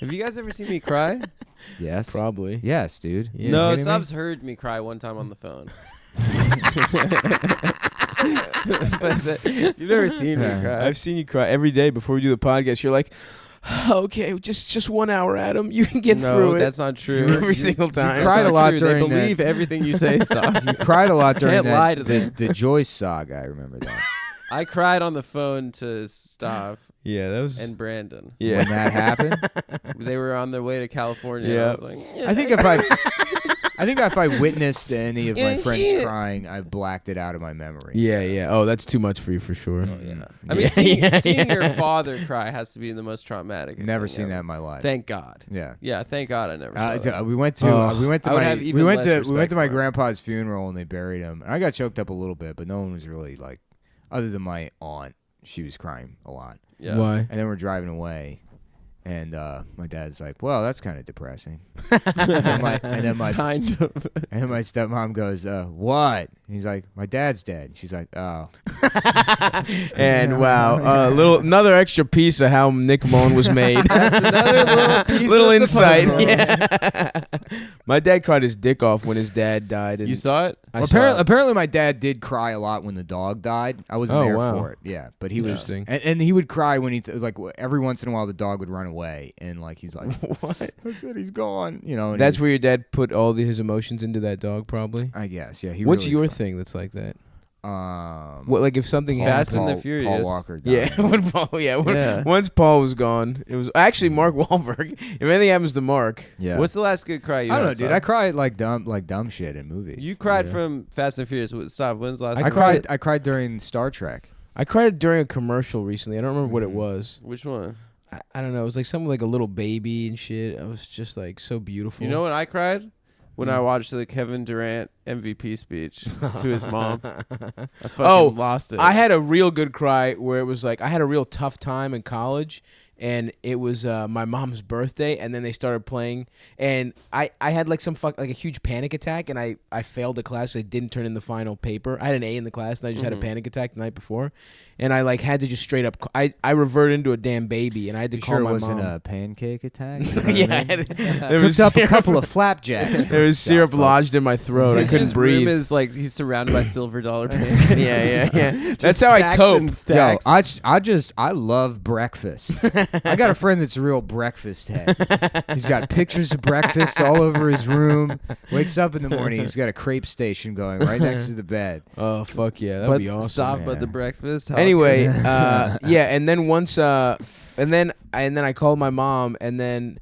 Speaker 1: Have you guys ever seen me cry?
Speaker 2: Yes.
Speaker 3: Probably.
Speaker 2: Yes, dude.
Speaker 3: Yeah.
Speaker 1: No,
Speaker 2: kidding me?
Speaker 1: Stubbs heard me cry one time on the phone. You've never seen me
Speaker 2: Yeah.
Speaker 1: cry.
Speaker 3: I've seen you cry every day before we do the podcast. You're like, okay, just 1 hour, Adam. You can get
Speaker 1: no,
Speaker 3: through it.
Speaker 1: that's not true.
Speaker 3: Every single time.
Speaker 2: cried
Speaker 1: That's
Speaker 2: a
Speaker 1: not
Speaker 2: lot
Speaker 1: true.
Speaker 2: during
Speaker 1: They believe
Speaker 2: that.
Speaker 1: everything you say. Stop.
Speaker 2: You cried a lot during
Speaker 1: Can't lie to
Speaker 2: the
Speaker 1: them.
Speaker 2: Joyce saga. I remember that.
Speaker 1: I cried on the phone to Stav
Speaker 3: Yeah, that was.
Speaker 1: and Brandon.
Speaker 3: yeah.
Speaker 2: When that happened,
Speaker 1: They were on their way to California.
Speaker 3: Yeah.
Speaker 1: I was like,
Speaker 2: I think if I witnessed any of my friends crying, I blacked it out of my memory.
Speaker 3: Yeah. Oh, that's too much for you for sure.
Speaker 1: I mean, seeing your father cry has to be the most traumatic.
Speaker 2: Never
Speaker 1: thing
Speaker 2: seen
Speaker 1: ever.
Speaker 2: that in my life.
Speaker 1: Thank God.
Speaker 2: Yeah.
Speaker 1: Yeah, thank God I never saw that.
Speaker 2: We went to
Speaker 3: Oh.
Speaker 2: we went to
Speaker 1: I would
Speaker 2: my
Speaker 1: have
Speaker 2: we
Speaker 1: even
Speaker 2: went
Speaker 1: less
Speaker 2: to we
Speaker 1: respect
Speaker 2: went to my
Speaker 1: for him.
Speaker 2: grandpa's funeral and they buried him. And I got choked up a little bit, but no one was really like, other than my aunt, she was crying a lot.
Speaker 1: Yeah.
Speaker 3: Why?
Speaker 2: And then we're driving away, and my dad's like, "Well, that's kind of depressing." and then my
Speaker 1: Kind of.
Speaker 2: and then my stepmom goes, "What?" And he's like, "My dad's dead." She's like, "Oh."
Speaker 3: And wow, another extra piece of how Nick Moan was made.
Speaker 1: Another little piece
Speaker 3: Little
Speaker 1: of the
Speaker 3: insight.
Speaker 1: puzzle.
Speaker 3: Yeah. My dad cried his dick off when his dad died. And
Speaker 1: You saw it?
Speaker 3: I
Speaker 2: Well,
Speaker 3: saw it.
Speaker 2: apparently, my dad did cry a lot when the dog died. I wasn't
Speaker 3: Oh,
Speaker 2: there
Speaker 3: wow.
Speaker 2: for it. Yeah, but he was,
Speaker 3: Interesting.
Speaker 2: and he would cry when every once in a while the dog would run away, and like he's like,
Speaker 3: What?
Speaker 2: I said he's gone. You know, and
Speaker 3: That's
Speaker 2: he-
Speaker 3: where your dad put all his emotions into that dog, probably.
Speaker 2: I guess. Yeah.
Speaker 3: What's
Speaker 2: really
Speaker 3: your
Speaker 2: cried.
Speaker 3: thing that's like that?
Speaker 2: What?
Speaker 3: What, like if something
Speaker 1: Fast
Speaker 3: happened?
Speaker 1: and the Furious.
Speaker 2: Paul Walker. Died.
Speaker 3: Yeah, when Paul. Yeah,
Speaker 1: Yeah.
Speaker 3: once Paul was gone, it was actually Mark Wahlberg. If anything happens to Mark,
Speaker 2: Yeah.
Speaker 1: What's the last good cry you
Speaker 2: I don't know,
Speaker 1: had,
Speaker 2: dude.
Speaker 1: Saab?
Speaker 2: I cried like dumb shit in movies.
Speaker 1: You cried
Speaker 3: Yeah.
Speaker 1: from Fast and Furious. Stop. When's the last
Speaker 2: I
Speaker 1: time?
Speaker 2: cried. I cried during Star Trek.
Speaker 3: I cried during a commercial recently. I don't remember what it
Speaker 2: Mhm.
Speaker 3: was.
Speaker 1: Which one?
Speaker 3: I don't know. It was like something like a little baby and shit. I was just like so beautiful.
Speaker 1: You know when I cried? When
Speaker 3: Hmm.
Speaker 1: I watched the Kevin Durant MVP speech to his mom. I fucking
Speaker 3: Oh,
Speaker 1: lost it.
Speaker 3: I had a real good cry where it was like I had a real tough time in college, and it was my mom's birthday, and then they started playing, and I had like like a huge panic attack, and I failed a class. I didn't turn in the final paper. I had an A in the class, and I just had a panic attack the night before, and I like had to just straight up. I reverted into a damn baby, and I had to
Speaker 2: You
Speaker 3: call
Speaker 2: sure it
Speaker 3: my
Speaker 2: wasn't
Speaker 3: mom.
Speaker 2: a pancake attack? You know what I
Speaker 3: Yeah,
Speaker 2: mean?
Speaker 3: there was
Speaker 2: Cooked up a
Speaker 3: syrup-
Speaker 2: couple of flapjacks.
Speaker 3: There was syrup lodged in my throat. I
Speaker 1: His
Speaker 3: couldn't
Speaker 1: just room
Speaker 3: breathe.
Speaker 1: is like he's surrounded by silver dollar pancakes.
Speaker 3: Yeah. That's
Speaker 1: Just
Speaker 3: how I
Speaker 1: stacks
Speaker 3: cope.
Speaker 1: and
Speaker 2: Yo,
Speaker 1: stacks.
Speaker 2: I love breakfast. I got a friend that's a real breakfast head. He's got pictures of breakfast all over his room. Wakes up in the morning, he's got a crepe station going right next to the bed.
Speaker 3: Oh fuck yeah, that'd
Speaker 1: But
Speaker 3: be awesome.
Speaker 1: stop.
Speaker 2: Yeah.
Speaker 1: But the breakfast. how
Speaker 3: Anyway,
Speaker 1: good.
Speaker 3: yeah, and then once, and then I called my mom, and then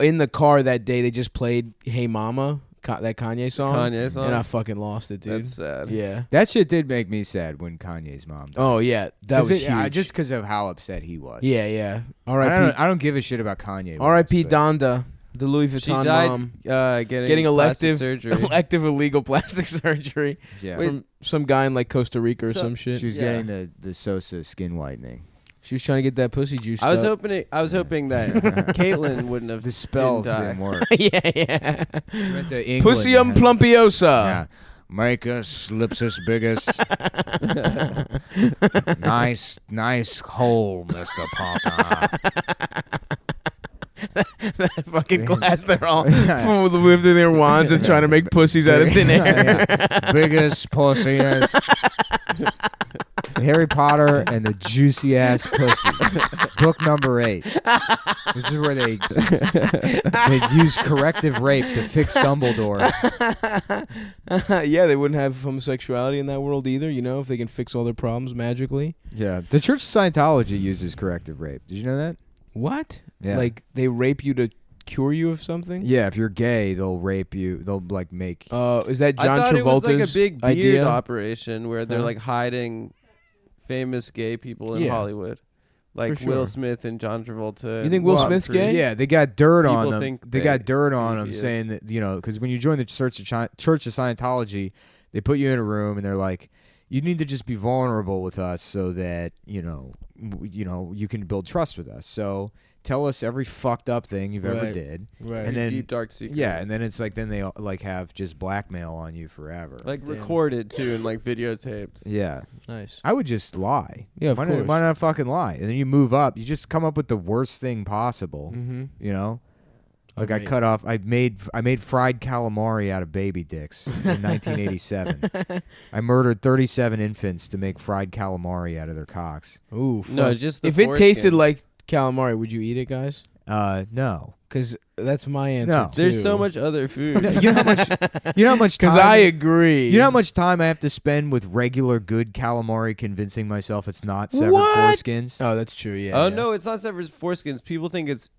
Speaker 3: in the car that day they just played "Hey Mama," that Kanye song,
Speaker 1: Kanye song?
Speaker 3: and I fucking lost it, dude.
Speaker 1: That's sad.
Speaker 3: Yeah.
Speaker 2: That shit did make me sad when Kanye's mom died.
Speaker 3: Oh yeah, that was huge.
Speaker 2: just because of how upset he was.
Speaker 3: yeah.
Speaker 2: I
Speaker 3: R.I.P.
Speaker 2: don't give a shit about Kanye.
Speaker 3: R.I.P.
Speaker 2: West, but-
Speaker 3: Donda, the Louis
Speaker 1: She
Speaker 3: Vuitton
Speaker 1: died
Speaker 3: mom,
Speaker 1: getting
Speaker 3: elective
Speaker 1: plastic surgery.
Speaker 3: elective illegal plastic surgery
Speaker 2: Yeah.
Speaker 3: from some guy in like Costa Rica or
Speaker 1: So-
Speaker 3: some shit.
Speaker 2: She was
Speaker 1: Yeah.
Speaker 2: getting the Sosa skin whitening.
Speaker 3: She was trying to get that pussy juice.
Speaker 1: I was hoping that Caitlyn wouldn't have
Speaker 2: The spells
Speaker 1: didn't die.
Speaker 2: didn't work.
Speaker 3: yeah.
Speaker 2: She went to England
Speaker 3: Pussium
Speaker 2: and-
Speaker 3: plumpiosa.
Speaker 2: Yeah. Make us lips us biggest. nice hole, Mr. Potter.
Speaker 3: That fucking class, they're all
Speaker 2: Yeah.
Speaker 3: waving their wands and trying to make pussies out of thin air.
Speaker 2: Yeah. Biggest pussiest. Harry Potter and the juicy ass pussy. Book number 8. This is where they use corrective rape to fix Dumbledore.
Speaker 3: Yeah, they wouldn't have homosexuality in that world either, you know, if they can fix all their problems magically.
Speaker 2: Yeah, the Church of Scientology uses corrective rape. Did you know that?
Speaker 3: What?
Speaker 2: Yeah.
Speaker 3: Like they rape you to cure you of something?
Speaker 2: Yeah, if you're gay, they'll rape you. They'll like make.
Speaker 3: Is that John
Speaker 1: I thought
Speaker 3: Travolta's
Speaker 1: it was like a big beard
Speaker 3: idea?
Speaker 1: operation where they're
Speaker 3: Huh?
Speaker 1: like hiding famous gay people in
Speaker 3: Yeah.
Speaker 1: Hollywood, like
Speaker 3: For sure.
Speaker 1: Will Smith and John Travolta.
Speaker 3: You think
Speaker 1: and
Speaker 3: Will
Speaker 1: Tom
Speaker 3: Smith's
Speaker 1: Cruise.
Speaker 3: gay?
Speaker 2: Yeah, they got dirt on
Speaker 1: People
Speaker 2: them.
Speaker 1: think
Speaker 2: They got dirt on
Speaker 1: think
Speaker 2: them
Speaker 1: he is.
Speaker 2: saying that, you know, because when you join the Church of Scientology, they put you in a room and they're like, you need to just be vulnerable with us so that, you know, you can build trust with us. So tell us every fucked up thing you've ever
Speaker 3: Right.
Speaker 2: did.
Speaker 3: Right.
Speaker 2: And then-
Speaker 1: deep dark secret.
Speaker 2: Yeah, and then it's like then they like have just blackmail on you forever.
Speaker 1: like
Speaker 3: Damn.
Speaker 1: recorded too and like videotaped.
Speaker 2: Yeah.
Speaker 3: Nice.
Speaker 2: I would just lie.
Speaker 3: Yeah, of
Speaker 2: why
Speaker 3: course.
Speaker 2: Not, why not fucking lie? And then you move up. You just come up with the worst thing possible.
Speaker 3: Mm-hmm.
Speaker 2: You know, like I
Speaker 3: Agreed.
Speaker 2: cut off. I made fried calamari out of baby dicks in 1987. I murdered 37 infants to make fried calamari out of their cocks.
Speaker 3: Ooh,
Speaker 1: No,
Speaker 3: fuck.
Speaker 1: just the
Speaker 3: if it tasted
Speaker 1: foreskins.
Speaker 3: like calamari, would you eat it, guys?
Speaker 2: No.
Speaker 3: Because that's my answer.
Speaker 2: No.
Speaker 3: too.
Speaker 1: There's so much other food.
Speaker 2: You know how much? You know how much time?
Speaker 3: Because I agree.
Speaker 2: You know how much time I have to spend with regular good calamari, convincing myself it's not severed
Speaker 3: What?
Speaker 2: foreskins.
Speaker 3: Oh, that's true. Yeah.
Speaker 1: Oh
Speaker 3: yeah.
Speaker 1: no, it's not severed foreskins. People think it's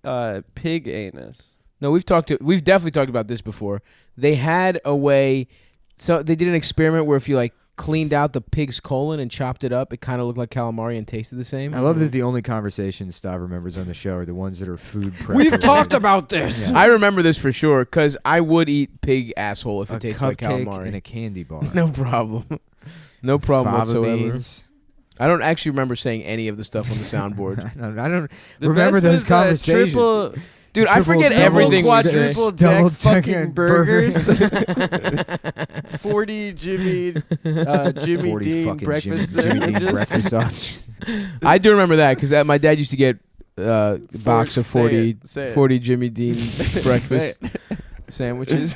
Speaker 1: pig anus.
Speaker 3: No, we've definitely talked about this before. They had a way, so they did an experiment where if you like cleaned out the pig's colon and chopped it up, it kind of looked like calamari and tasted the same.
Speaker 2: I love that the only conversations Stav remembers on the show are the ones that are food prep.
Speaker 1: We've talked about this.
Speaker 3: I remember this for sure because I would eat pig asshole if
Speaker 2: a
Speaker 3: it tasted like
Speaker 2: cupcake
Speaker 3: calamari.
Speaker 2: and a candy bar.
Speaker 3: No problem. No problem
Speaker 2: Fava
Speaker 3: whatsoever.
Speaker 2: beans.
Speaker 3: I don't actually remember saying any of the stuff on the soundboard.
Speaker 2: I don't
Speaker 1: The
Speaker 2: remember
Speaker 1: best
Speaker 2: those
Speaker 1: was,
Speaker 2: conversations.
Speaker 1: Triple,
Speaker 3: Dude, I forget
Speaker 2: Double,
Speaker 3: everything we say.
Speaker 1: quadruple
Speaker 2: Double
Speaker 1: deck
Speaker 2: decker
Speaker 1: fucking
Speaker 2: burgers.
Speaker 1: burgers. 40 Jimmy
Speaker 2: 40
Speaker 1: Dean
Speaker 2: fucking
Speaker 1: breakfast
Speaker 2: Jimmy Dean
Speaker 1: sandwiches.
Speaker 2: breakfast sausages.
Speaker 3: I do remember that because my dad used to get a box of
Speaker 1: Say
Speaker 3: 40,
Speaker 1: it, say it.
Speaker 3: 40 Jimmy Dean
Speaker 1: Say
Speaker 3: breakfast
Speaker 1: it.
Speaker 3: sandwiches.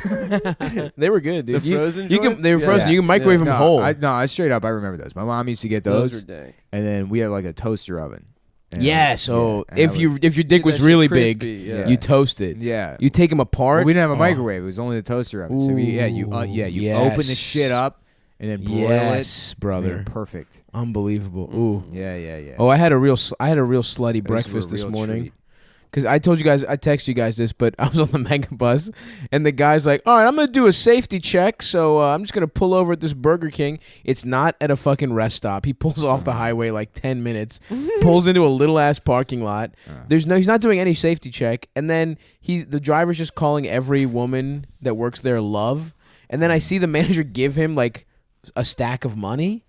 Speaker 3: They were good, dude.
Speaker 1: The frozen
Speaker 3: you can,
Speaker 1: joints?
Speaker 3: they were frozen.
Speaker 1: Yeah.
Speaker 3: You can microwave them whole.
Speaker 2: I straight up, I remember those. My mom used to get
Speaker 1: Those
Speaker 2: those,
Speaker 1: were dank.
Speaker 2: and then we had like a toaster oven. And-
Speaker 3: yeah, so
Speaker 2: and
Speaker 3: if
Speaker 2: that
Speaker 3: you if your dick
Speaker 1: Get
Speaker 3: was
Speaker 1: that shit
Speaker 3: really
Speaker 1: crispy,
Speaker 3: big,
Speaker 1: yeah.
Speaker 3: you toast it.
Speaker 2: yeah.
Speaker 3: You take them apart.
Speaker 2: Well, we didn't have a
Speaker 3: Oh.
Speaker 2: microwave. It was only the toaster oven. So you
Speaker 3: Ooh,
Speaker 2: open the
Speaker 3: yes.
Speaker 2: shit up and then boil
Speaker 3: Yes,
Speaker 2: it.
Speaker 3: brother.
Speaker 2: Man, perfect.
Speaker 3: Unbelievable. Ooh.
Speaker 2: Yeah.
Speaker 3: Oh, I had a real slutty
Speaker 2: Those were a
Speaker 3: breakfast this
Speaker 2: real
Speaker 3: morning.
Speaker 2: treat.
Speaker 3: Because I told you guys, I texted you guys this, but I was on the mega bus, and the guy's like, all right, I'm going to do a safety check, so I'm just going to pull over at this Burger King. It's not at a fucking rest stop. He pulls off the highway like 10 minutes, pulls into a little-ass parking lot. He's not doing any safety check, and then the driver's just calling every woman that works there love, and then I see the manager give him like a stack of money.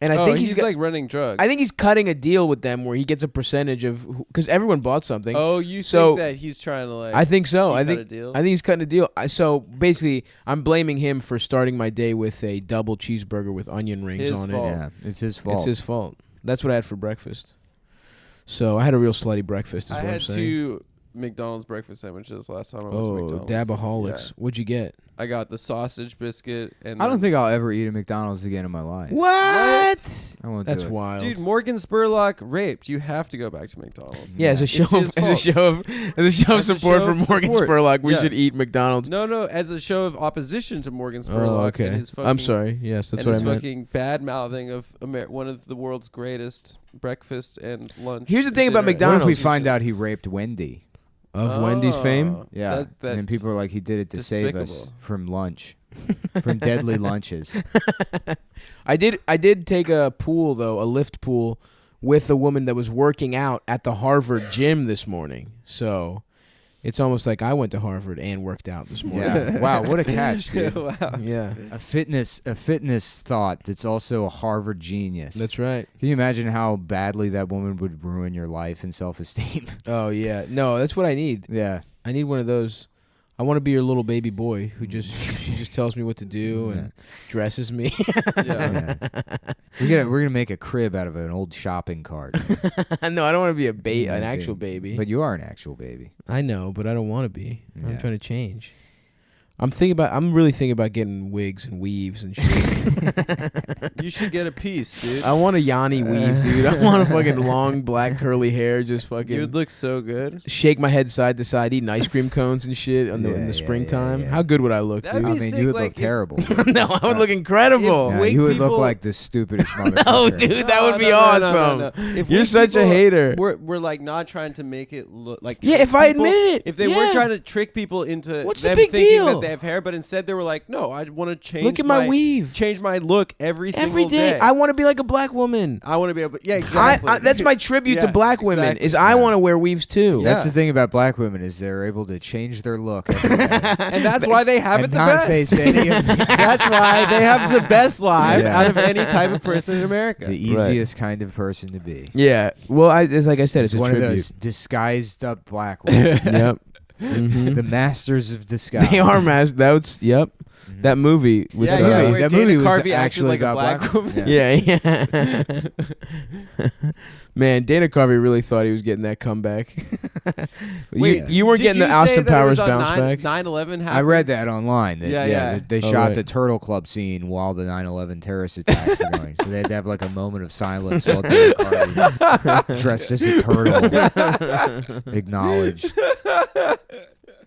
Speaker 3: And I think
Speaker 1: he's like running drugs.
Speaker 3: I think he's cutting a deal with them where he gets a percentage of because everyone bought something.
Speaker 1: Oh, you
Speaker 3: So-
Speaker 1: think that he's trying to like?
Speaker 3: I think so.
Speaker 1: he
Speaker 3: I
Speaker 1: cut
Speaker 3: think
Speaker 1: a deal?
Speaker 3: I think he's cutting a deal. So basically, I'm blaming him for starting my day with a double cheeseburger with onion rings
Speaker 1: His
Speaker 3: on
Speaker 1: fault.
Speaker 3: it.
Speaker 2: Yeah, it's his fault.
Speaker 3: It's his fault. That's what I had for breakfast. So I had a real slutty breakfast. Is
Speaker 1: I
Speaker 3: what I'm
Speaker 1: had
Speaker 3: saying.
Speaker 1: 2 McDonald's breakfast sandwiches last time I went to
Speaker 3: Oh,
Speaker 1: McDonald's.
Speaker 3: Dabaholics.
Speaker 1: Yeah.
Speaker 3: What'd you get?
Speaker 1: I got the sausage biscuit and
Speaker 2: I don't
Speaker 1: then-
Speaker 2: think I'll ever eat a McDonald's again in my life.
Speaker 3: What?
Speaker 2: I won't
Speaker 3: That's
Speaker 2: do it.
Speaker 3: wild.
Speaker 1: Dude, Morgan Spurlock raped. You have to go back to McDonald's.
Speaker 3: Yeah, as a
Speaker 1: It's
Speaker 3: show
Speaker 1: his
Speaker 3: of as a
Speaker 1: fault.
Speaker 3: show of
Speaker 1: As a
Speaker 3: support
Speaker 1: show
Speaker 3: for
Speaker 1: of
Speaker 3: Morgan
Speaker 1: support.
Speaker 3: Spurlock, we
Speaker 1: Yeah.
Speaker 3: should eat McDonald's.
Speaker 1: No, as a show of opposition to Morgan
Speaker 3: Oh,
Speaker 1: Spurlock.
Speaker 3: okay.
Speaker 1: And his fucking,
Speaker 3: I'm sorry. Yes, that's
Speaker 1: and
Speaker 3: what I
Speaker 1: his
Speaker 3: meant.
Speaker 1: fucking bad mouthing of one of the world's greatest breakfast and lunch.
Speaker 3: Here's the thing about
Speaker 1: dinner
Speaker 2: What
Speaker 3: McDonald's.
Speaker 2: if we
Speaker 1: institutions.
Speaker 2: find out he raped Wendy?
Speaker 3: Of Wendy's fame.
Speaker 2: Yeah,
Speaker 1: That-
Speaker 2: and then people are like, he did it to save us
Speaker 1: despicable.
Speaker 2: from lunch, from deadly lunches.
Speaker 3: I did take a pool though, a lift pool, with a woman that was working out at the Harvard gym this morning. So it's almost like I went to Harvard and worked out this morning.
Speaker 2: Yeah. Wow, what a catch, dude.
Speaker 1: Wow.
Speaker 3: Yeah,
Speaker 2: A fitness thought that's also a Harvard genius.
Speaker 3: that's right.
Speaker 2: Can you imagine how badly that woman would ruin your life and self-esteem?
Speaker 3: Oh yeah, no, that's what I need.
Speaker 2: Yeah.
Speaker 3: I need one of those. I want to be your little baby boy who she just tells me what to do and dresses me.
Speaker 1: Yeah.
Speaker 2: Yeah. We're gonna make a crib out of an old shopping cart.
Speaker 3: No, I don't want to be
Speaker 2: Yeah,
Speaker 3: an
Speaker 2: baby.
Speaker 3: actual baby.
Speaker 2: But you are an actual baby.
Speaker 3: I know, but I don't want to be. I'm
Speaker 2: Yeah.
Speaker 3: trying to change. I'm really thinking about getting wigs and weaves and shit.
Speaker 1: You should get a piece, dude.
Speaker 3: I want a Yanni weave, dude. I want a fucking long black curly hair, just
Speaker 1: You
Speaker 3: fucking
Speaker 1: would look so good.
Speaker 3: shake my head side to side, eating ice cream cones and shit in
Speaker 2: Yeah,
Speaker 3: the
Speaker 2: yeah,
Speaker 3: springtime.
Speaker 2: yeah.
Speaker 3: How good would I look,
Speaker 1: That'd
Speaker 3: dude?
Speaker 1: be
Speaker 2: I mean,
Speaker 1: sick,
Speaker 2: you would
Speaker 1: like,
Speaker 2: look
Speaker 1: if-
Speaker 2: terrible.
Speaker 3: No, I would look incredible.
Speaker 2: Yeah,
Speaker 1: Wake
Speaker 2: you would
Speaker 1: people-
Speaker 2: look like the stupidest motherfucker.
Speaker 3: No, dude, that would be
Speaker 1: No,
Speaker 3: awesome.
Speaker 1: no. If
Speaker 3: You're
Speaker 1: we
Speaker 3: such a
Speaker 1: people-
Speaker 3: hater.
Speaker 1: We're like not trying to make it look like
Speaker 3: Yeah,
Speaker 1: trick
Speaker 3: if I
Speaker 1: people.
Speaker 3: admitted it,
Speaker 1: If they
Speaker 3: yeah.
Speaker 1: weren't trying to trick people into
Speaker 3: What's the
Speaker 1: them
Speaker 3: big
Speaker 1: thinking
Speaker 3: deal?
Speaker 1: that they have hair, but instead they were like, no, I want to change.
Speaker 3: Look at my weave.
Speaker 1: Change my look every single
Speaker 3: Every day,
Speaker 1: day.
Speaker 3: I want to be like a black woman.
Speaker 1: I want to be able. Yeah, exactly.
Speaker 3: That's my tribute to
Speaker 1: Yeah,
Speaker 3: black women.
Speaker 1: exactly.
Speaker 3: Is I want to wear weaves too.
Speaker 1: Yeah.
Speaker 2: That's the thing about black women is they're able to change their look every day.
Speaker 1: and that's why they have
Speaker 2: and
Speaker 1: it the
Speaker 2: not
Speaker 1: best.
Speaker 2: face any of the,
Speaker 1: That's why they have the best life
Speaker 2: Yeah.
Speaker 1: out of any type of person in America.
Speaker 2: the easiest kind of person to be.
Speaker 3: Yeah. Well, it's like I said, it's a
Speaker 2: one
Speaker 3: tribute.
Speaker 2: of those disguised up black women.
Speaker 3: Yep. Mhm.
Speaker 2: The masters of disguise.
Speaker 3: They are masked. That's yep. That movie with
Speaker 1: Yeah,
Speaker 2: yeah,
Speaker 1: where
Speaker 2: that
Speaker 1: Dana
Speaker 2: movie was
Speaker 1: Carvey acted
Speaker 2: actually
Speaker 1: like a
Speaker 2: about
Speaker 1: black woman.
Speaker 3: yeah. Man, Dana Carvey really thought he was getting that comeback. you weren't
Speaker 1: did
Speaker 3: getting
Speaker 1: you
Speaker 3: the
Speaker 1: say
Speaker 3: Austin
Speaker 1: that it
Speaker 3: Powers
Speaker 1: was on
Speaker 3: bounce back.
Speaker 1: 9/11 happened?
Speaker 2: I read that online. That,
Speaker 1: Yeah.
Speaker 2: They
Speaker 3: Oh,
Speaker 2: shot
Speaker 3: right.
Speaker 2: the Turtle Club scene while the 9/11 terrorist attacks were going. So they had to have like a moment of silence while Dana Carvey, dressed as a turtle, acknowledged the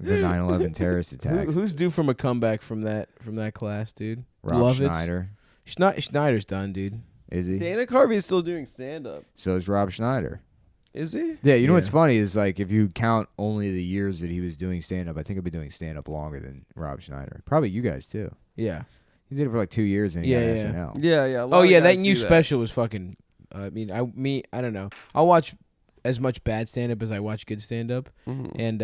Speaker 2: 9/11 terrorist attacks.
Speaker 3: Who's due from a comeback from that class, dude?
Speaker 2: Rob
Speaker 3: Lovitz?
Speaker 2: Schneider.
Speaker 3: Schneider's done, dude.
Speaker 2: Is he?
Speaker 1: Dana Carvey's still doing stand-up.
Speaker 2: So is Rob Schneider.
Speaker 1: Is he?
Speaker 2: Yeah, you know what's
Speaker 3: Yeah.
Speaker 2: funny is like if you count only the years that he was doing stand up, I think I've been doing stand up longer than Rob Schneider. Probably you guys too.
Speaker 3: Yeah.
Speaker 2: He did it for like 2 years and he
Speaker 3: Yeah,
Speaker 2: got
Speaker 3: yeah.
Speaker 2: SNL.
Speaker 1: Yeah. a lot
Speaker 3: Oh
Speaker 1: of
Speaker 3: yeah,
Speaker 1: guys
Speaker 3: that new
Speaker 1: do
Speaker 3: special was fucking. I mean, I don't know. I'll watch as much bad stand up as I watch good stand up,
Speaker 1: Mhm.
Speaker 3: and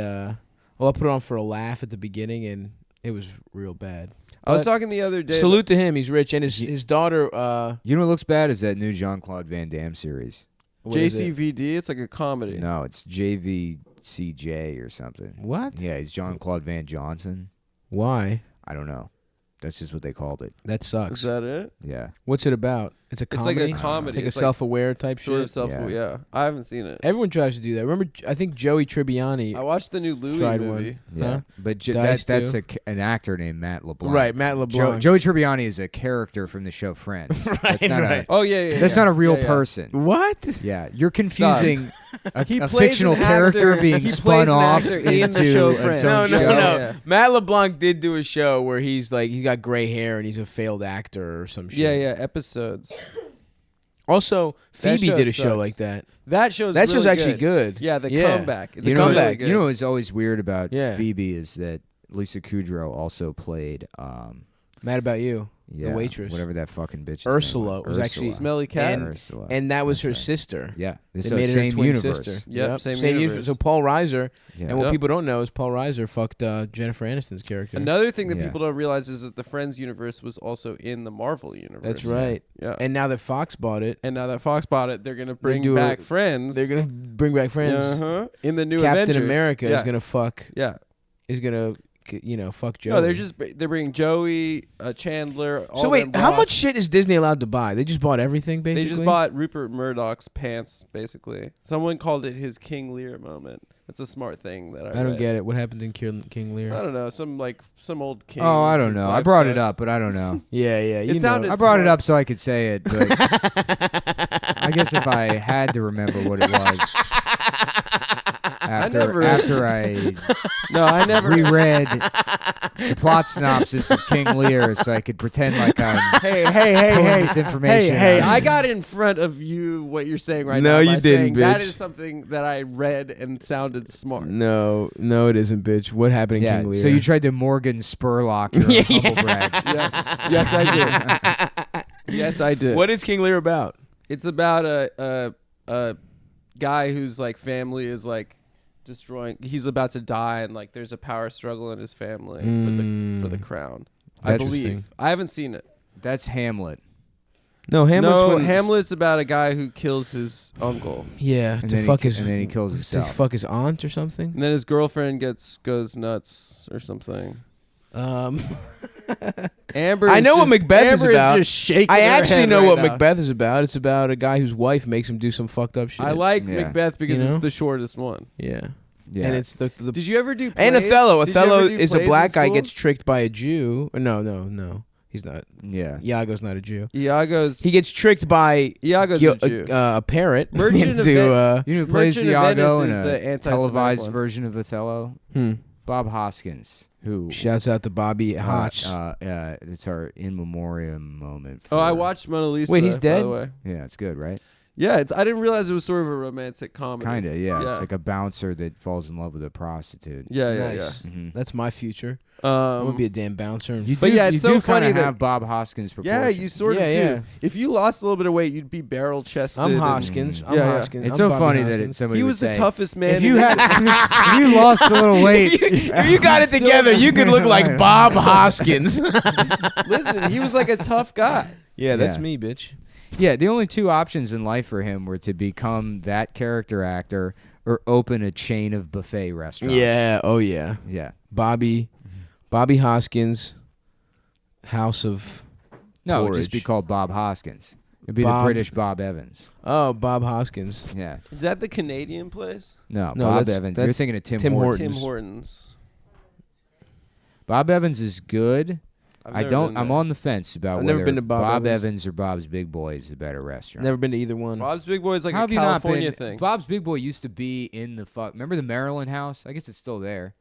Speaker 3: I'll put it on for a laugh at the beginning, and it was real bad.
Speaker 1: I was
Speaker 3: But
Speaker 1: talking the other day.
Speaker 3: salute to him. He's rich, and his daughter.
Speaker 2: You know what looks bad is that new Jean-Claude Van Damme series.
Speaker 3: What is it?
Speaker 1: JCVD. It's like a comedy.
Speaker 2: No, it's JVCJ or something.
Speaker 3: What?
Speaker 2: Yeah, he's Jean-Claude Van Johnson.
Speaker 3: Why?
Speaker 2: I don't know. That's just what they called it.
Speaker 3: That sucks.
Speaker 1: Is that it?
Speaker 2: Yeah.
Speaker 3: What's it about? It's a
Speaker 1: It's like
Speaker 3: comedy.
Speaker 1: a comedy.
Speaker 3: It's like
Speaker 1: It's
Speaker 3: a self-aware type
Speaker 1: sort
Speaker 3: shit.
Speaker 1: of self.
Speaker 2: Yeah.
Speaker 1: Yeah. I haven't seen it.
Speaker 3: Everyone tries to do that. Remember, I think Joey Tribbiani.
Speaker 1: I watched the new Louis
Speaker 3: Tried
Speaker 1: movie.
Speaker 3: one.
Speaker 2: Yeah.
Speaker 3: Huh?
Speaker 2: But
Speaker 3: Dice
Speaker 2: that's
Speaker 3: too?
Speaker 2: an actor named Matt LeBlanc.
Speaker 3: Right, Matt LeBlanc.
Speaker 2: Joey Tribbiani is a character from the show Friends. That's not
Speaker 3: right.
Speaker 1: Oh yeah.
Speaker 2: that's
Speaker 1: yeah.
Speaker 2: not a real
Speaker 1: Yeah, yeah.
Speaker 2: person.
Speaker 3: What?
Speaker 2: Yeah, you're confusing a
Speaker 1: He plays
Speaker 2: fictional
Speaker 1: an
Speaker 2: character
Speaker 1: actor-
Speaker 2: being
Speaker 1: he
Speaker 2: spun
Speaker 1: plays an
Speaker 2: off
Speaker 1: actor
Speaker 2: into
Speaker 1: in the show
Speaker 2: its
Speaker 1: Friends.
Speaker 2: own
Speaker 3: No, no,
Speaker 2: show.
Speaker 3: no.
Speaker 1: Yeah.
Speaker 3: Matt LeBlanc did do a show where he's got gray hair and he's a failed actor or some shit.
Speaker 1: Yeah. Episodes.
Speaker 3: Also,
Speaker 1: That
Speaker 3: Phoebe
Speaker 1: show
Speaker 3: did a show
Speaker 1: sucks.
Speaker 3: like that.
Speaker 1: That show's
Speaker 3: That show's
Speaker 1: really
Speaker 3: actually good.
Speaker 1: Yeah, the
Speaker 3: Yeah.
Speaker 1: comeback. It's
Speaker 3: The
Speaker 2: You know,
Speaker 3: comeback.
Speaker 1: really good.
Speaker 2: you know what's always weird about
Speaker 3: Yeah.
Speaker 2: Phoebe is that Lisa Kudrow also played
Speaker 3: Mad About You.
Speaker 2: yeah,
Speaker 3: waitress.
Speaker 2: whatever that fucking bitch.
Speaker 3: Ursula was actually-
Speaker 1: Smelly cat.
Speaker 3: And-
Speaker 2: Ursula.
Speaker 3: And that was
Speaker 2: That's
Speaker 3: her
Speaker 2: right.
Speaker 3: sister.
Speaker 2: Yeah,
Speaker 3: They
Speaker 2: so
Speaker 3: made her
Speaker 2: same
Speaker 3: a twin
Speaker 2: universe.
Speaker 3: sister.
Speaker 1: Yep, same universe.
Speaker 3: So Paul Reiser,
Speaker 2: Yeah.
Speaker 3: and what
Speaker 1: Yep.
Speaker 3: people don't know is Paul Reiser fucked Jennifer Aniston's character.
Speaker 1: Another thing that
Speaker 2: Yeah.
Speaker 1: people don't realize is that the Friends universe was also in the Marvel universe.
Speaker 3: That's right.
Speaker 1: Yeah.
Speaker 3: And now that Fox bought it,
Speaker 1: And now that Fox bought it, they're gonna bring
Speaker 3: do
Speaker 1: back
Speaker 3: a-
Speaker 1: Friends.
Speaker 3: they're gonna bring back Friends.
Speaker 1: Uh-huh. In the new
Speaker 3: Captain
Speaker 1: Avengers.
Speaker 3: America
Speaker 1: yeah.
Speaker 3: is gonna fuck.
Speaker 1: Yeah.
Speaker 3: Is gonna fuck Joey.
Speaker 1: No, they're bringing Joey, Chandler. All
Speaker 3: So wait,
Speaker 1: them
Speaker 3: how
Speaker 1: boss.
Speaker 3: much shit is Disney allowed to buy? They just bought everything, basically.
Speaker 1: They just bought Rupert Murdoch's pants, basically. Someone called it his King Lear moment. That's a smart thing that
Speaker 3: I don't
Speaker 1: read.
Speaker 3: get it. What happened in King Lear?
Speaker 1: I don't know. Some old king.
Speaker 2: Oh, I don't
Speaker 1: his
Speaker 2: know. I
Speaker 1: life
Speaker 2: brought it
Speaker 1: sucks.
Speaker 2: up, but I don't know.
Speaker 3: Yeah.
Speaker 1: It
Speaker 3: You
Speaker 1: sounded-
Speaker 3: know.
Speaker 2: I brought it
Speaker 1: smart.
Speaker 2: up so I could say it, but I guess if I had to remember what it was
Speaker 1: never-
Speaker 2: after I
Speaker 1: No, I never.
Speaker 2: reread the plot synopsis of King Lear, so I could pretend like I'm
Speaker 1: hey,
Speaker 2: pulling this information.
Speaker 1: Hey,
Speaker 2: out.
Speaker 1: I got in front of you what you're saying right
Speaker 3: No,
Speaker 1: now.
Speaker 3: you
Speaker 1: by
Speaker 3: didn't,
Speaker 1: saying That
Speaker 3: bitch.
Speaker 1: is something that I read and sounded smart.
Speaker 3: No, it isn't, bitch. What happened in
Speaker 2: Yeah,
Speaker 3: King Lear?
Speaker 2: so you tried to Morgan Spurlock your humble brag.
Speaker 1: Yes, I did. Yes, I did.
Speaker 3: What is King Lear about?
Speaker 1: It's about a guy whose like family is like destroying. He's about to die, and like there's a power struggle in his family for the crown. I
Speaker 2: That's
Speaker 1: believe.
Speaker 3: interesting.
Speaker 1: I haven't seen it.
Speaker 2: That's Hamlet.
Speaker 3: No, Hamlet's
Speaker 1: No,
Speaker 3: when-
Speaker 1: Hamlet's about a guy who kills his uncle,
Speaker 3: Yeah,
Speaker 2: And
Speaker 3: to
Speaker 2: then,
Speaker 3: fuck
Speaker 2: he,
Speaker 3: his
Speaker 2: and then he kills
Speaker 3: to
Speaker 2: himself.
Speaker 3: fuck his aunt or something.
Speaker 1: and then his girlfriend goes nuts or something. Amber.
Speaker 3: I
Speaker 1: is
Speaker 3: know what
Speaker 1: just-
Speaker 3: Macbeth is
Speaker 1: Amber
Speaker 3: about.
Speaker 1: just shaking
Speaker 3: I
Speaker 1: her
Speaker 3: actually
Speaker 1: head
Speaker 3: know
Speaker 1: right
Speaker 3: what
Speaker 1: now.
Speaker 3: Macbeth is about. It's about a guy whose wife makes him do some fucked up shit.
Speaker 1: I like
Speaker 2: Yeah.
Speaker 1: Macbeth because
Speaker 3: You know?
Speaker 1: it's the shortest one.
Speaker 3: Yeah.
Speaker 2: Yeah.
Speaker 3: And it's the
Speaker 1: Did you ever do
Speaker 3: and
Speaker 1: plays?
Speaker 3: Othello.
Speaker 1: Did you ever
Speaker 3: Othello
Speaker 1: do
Speaker 3: is a
Speaker 1: plays
Speaker 3: black
Speaker 1: in
Speaker 3: guy
Speaker 1: school?
Speaker 3: gets tricked by a Jew. No. He's not.
Speaker 2: yeah.
Speaker 3: Iago's not a Jew.
Speaker 1: Iago's
Speaker 3: He gets tricked by
Speaker 1: Iago's a Jew.
Speaker 3: a parrot
Speaker 1: Merchant of
Speaker 3: into
Speaker 2: You know who plays
Speaker 1: Merchant of
Speaker 2: Iago in
Speaker 1: Venice is
Speaker 2: a
Speaker 1: the anti-Semitic
Speaker 2: televised
Speaker 1: one.
Speaker 2: version of Othello? Bob Hoskins, who
Speaker 3: Shouts out to Bobby Hotch.
Speaker 2: it's our in memoriam moment.
Speaker 1: Oh, I
Speaker 2: for-
Speaker 1: watched Mona Lisa.
Speaker 3: Wait, he's
Speaker 1: By
Speaker 3: dead?
Speaker 1: the way.
Speaker 2: Yeah, it's good, right?
Speaker 1: Yeah, I didn't realize it was sort of a romantic comedy.
Speaker 2: Kinda, yeah.
Speaker 1: Yeah.
Speaker 2: It's like a bouncer that falls in love with a prostitute.
Speaker 1: Yeah.
Speaker 3: Nice.
Speaker 2: Mhm.
Speaker 3: That's my future.
Speaker 1: Yeah.
Speaker 3: I'm gonna be a damn bouncer.
Speaker 2: You
Speaker 1: But
Speaker 2: do,
Speaker 1: yeah, it's
Speaker 2: you
Speaker 1: so
Speaker 2: do
Speaker 1: funny
Speaker 2: kinda
Speaker 1: that-
Speaker 2: have Bob Hoskins
Speaker 1: yeah,
Speaker 2: proportions.
Speaker 1: you sort
Speaker 3: Yeah,
Speaker 1: of do.
Speaker 3: yeah.
Speaker 1: If you lost a little bit of weight, you'd be barrel chested.
Speaker 3: I'm
Speaker 1: and-
Speaker 3: Hoskins. I'm
Speaker 1: Yeah, yeah.
Speaker 3: Hoskins.
Speaker 2: It's
Speaker 3: I'm
Speaker 2: so
Speaker 3: Bobby
Speaker 2: funny that
Speaker 3: Hoskins.
Speaker 2: somebody
Speaker 1: He
Speaker 2: would
Speaker 1: was the
Speaker 2: say,
Speaker 1: toughest man.
Speaker 2: If you
Speaker 1: in
Speaker 2: had, if you lost a little weight,
Speaker 3: If you got it together, you could look like Bob Hoskins.
Speaker 1: Listen, he was like a tough guy.
Speaker 3: Yeah, that's
Speaker 2: Yeah.
Speaker 3: me, bitch.
Speaker 2: yeah, the only two options in life for him were to become that character actor or open a chain of buffet restaurants.
Speaker 3: Yeah. Oh yeah.
Speaker 2: Yeah.
Speaker 3: Bobby Hoskins, House of
Speaker 2: No, it'd just be
Speaker 3: Porridge.
Speaker 2: called Bob Hoskins. It'd be
Speaker 3: Bob-
Speaker 2: the British Bob Evans.
Speaker 3: Oh, Bob Hoskins.
Speaker 2: Yeah.
Speaker 1: Is that the Canadian place?
Speaker 2: No,
Speaker 3: No,
Speaker 2: Bob
Speaker 3: that's-
Speaker 2: Evans. You're
Speaker 3: that's
Speaker 2: thinking of Tim
Speaker 3: Tim
Speaker 2: Hortons.
Speaker 3: Hortons.
Speaker 1: Tim Hortons.
Speaker 2: Bob Evans is good.
Speaker 1: I've
Speaker 2: I
Speaker 1: never
Speaker 2: don't.
Speaker 1: been
Speaker 2: I'm
Speaker 1: there.
Speaker 2: on the fence about
Speaker 3: I've
Speaker 2: whether
Speaker 3: never been to Bob Evans.
Speaker 2: Evans or Bob's Big Boy is the better restaurant.
Speaker 3: Never been to either one.
Speaker 1: Bob's Big Boy is like
Speaker 2: How
Speaker 1: a
Speaker 2: have you not
Speaker 1: California
Speaker 2: been?
Speaker 1: thing.
Speaker 2: Bob's Big Boy used to be in the Remember the Maryland House? I guess it's still there.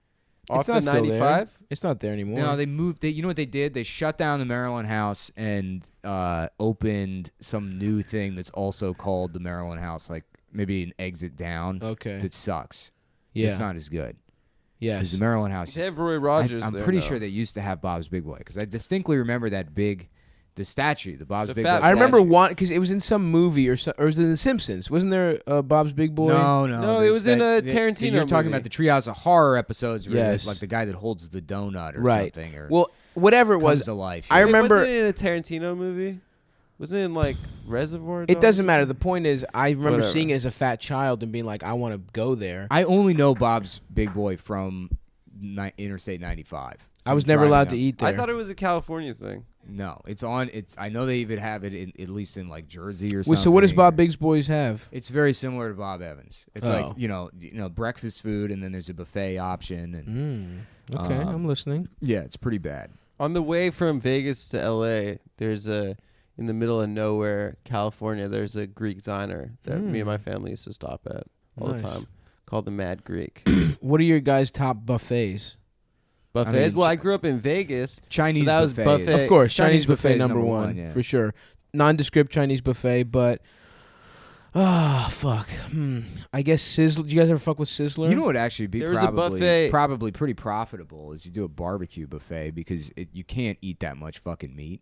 Speaker 1: Off
Speaker 3: It's not
Speaker 1: the
Speaker 3: still there.
Speaker 1: 95?
Speaker 3: It's not there anymore.
Speaker 2: No, they moved. You know what they did? They shut down the Maryland House and opened some new thing that's also called the Maryland House, like maybe an exit down.
Speaker 3: Okay.
Speaker 2: That sucks.
Speaker 3: Yeah.
Speaker 2: It's not as good.
Speaker 3: Yes.
Speaker 2: 'Cause the Maryland House.
Speaker 1: They have Roy Rogers
Speaker 2: I'm
Speaker 1: there
Speaker 2: pretty
Speaker 1: now.
Speaker 2: sure they used to have Bob's Big Boy because I distinctly remember the statue, the Bob's
Speaker 1: The
Speaker 2: Big
Speaker 1: fat
Speaker 2: Boy.
Speaker 3: I remember
Speaker 1: statue.
Speaker 3: one because it was in some movie or was it in The Simpsons? Wasn't there Bob's Big Boy?
Speaker 2: No,
Speaker 1: No, it
Speaker 2: there's
Speaker 1: was in
Speaker 2: that-
Speaker 1: a Tarantino
Speaker 2: You're talking
Speaker 1: movie.
Speaker 2: about the Treehouse of Horror episodes where
Speaker 3: Yes.
Speaker 2: there's like the guy that holds the donut or
Speaker 3: Right.
Speaker 2: something. Or
Speaker 3: Well, whatever it
Speaker 2: comes
Speaker 3: was,
Speaker 2: to life.
Speaker 3: I
Speaker 2: yeah.
Speaker 3: remember-
Speaker 1: Wasn't it in a Tarantino movie? Wasn't it in like Reservoir
Speaker 3: it
Speaker 1: Dogs
Speaker 3: doesn't
Speaker 1: or
Speaker 3: matter.
Speaker 1: something?
Speaker 3: The point is, I remember
Speaker 1: Whatever.
Speaker 3: seeing it as a fat child and being like, I want to go there.
Speaker 2: I only know Bob's Big Boy from Interstate 95.
Speaker 3: I was
Speaker 2: From
Speaker 3: never
Speaker 2: driving
Speaker 3: allowed
Speaker 2: down.
Speaker 3: to eat there.
Speaker 1: I thought it was a California thing.
Speaker 2: No, it's on. It's. I know they even have it in, at least in like Jersey or
Speaker 3: Wait,
Speaker 2: something.
Speaker 3: so what does Bob
Speaker 2: or-
Speaker 3: Big's Boys have?
Speaker 2: It's very similar to Bob Evans. It's
Speaker 3: Oh.
Speaker 2: like you know breakfast food, and then there's a buffet option, and
Speaker 3: Okay,
Speaker 2: Um,
Speaker 3: I'm listening.
Speaker 2: yeah, it's pretty bad.
Speaker 1: On the way from Vegas to LA, there's in the middle of nowhere, California, there's a Greek diner that me and my family used to stop at all
Speaker 3: Nice.
Speaker 1: the time called the Mad Greek.
Speaker 3: What are your guys' top buffets?
Speaker 1: Buffets.
Speaker 2: mean,
Speaker 1: Well, I grew up in Vegas.
Speaker 2: Chinese
Speaker 1: that was
Speaker 2: buffet. is-
Speaker 1: buffet.
Speaker 3: Of course,
Speaker 2: Chinese
Speaker 3: Chinese buffet
Speaker 2: is
Speaker 3: number one
Speaker 2: yeah.
Speaker 3: for sure. Nondescript Chinese buffet, but fuck. I guess Sizzler. Do you guys ever fuck with Sizzler?
Speaker 2: You know what actually be
Speaker 1: There was a
Speaker 2: probably
Speaker 1: buffet-
Speaker 2: probably pretty profitable is you do a barbecue buffet because you can't eat that much fucking meat.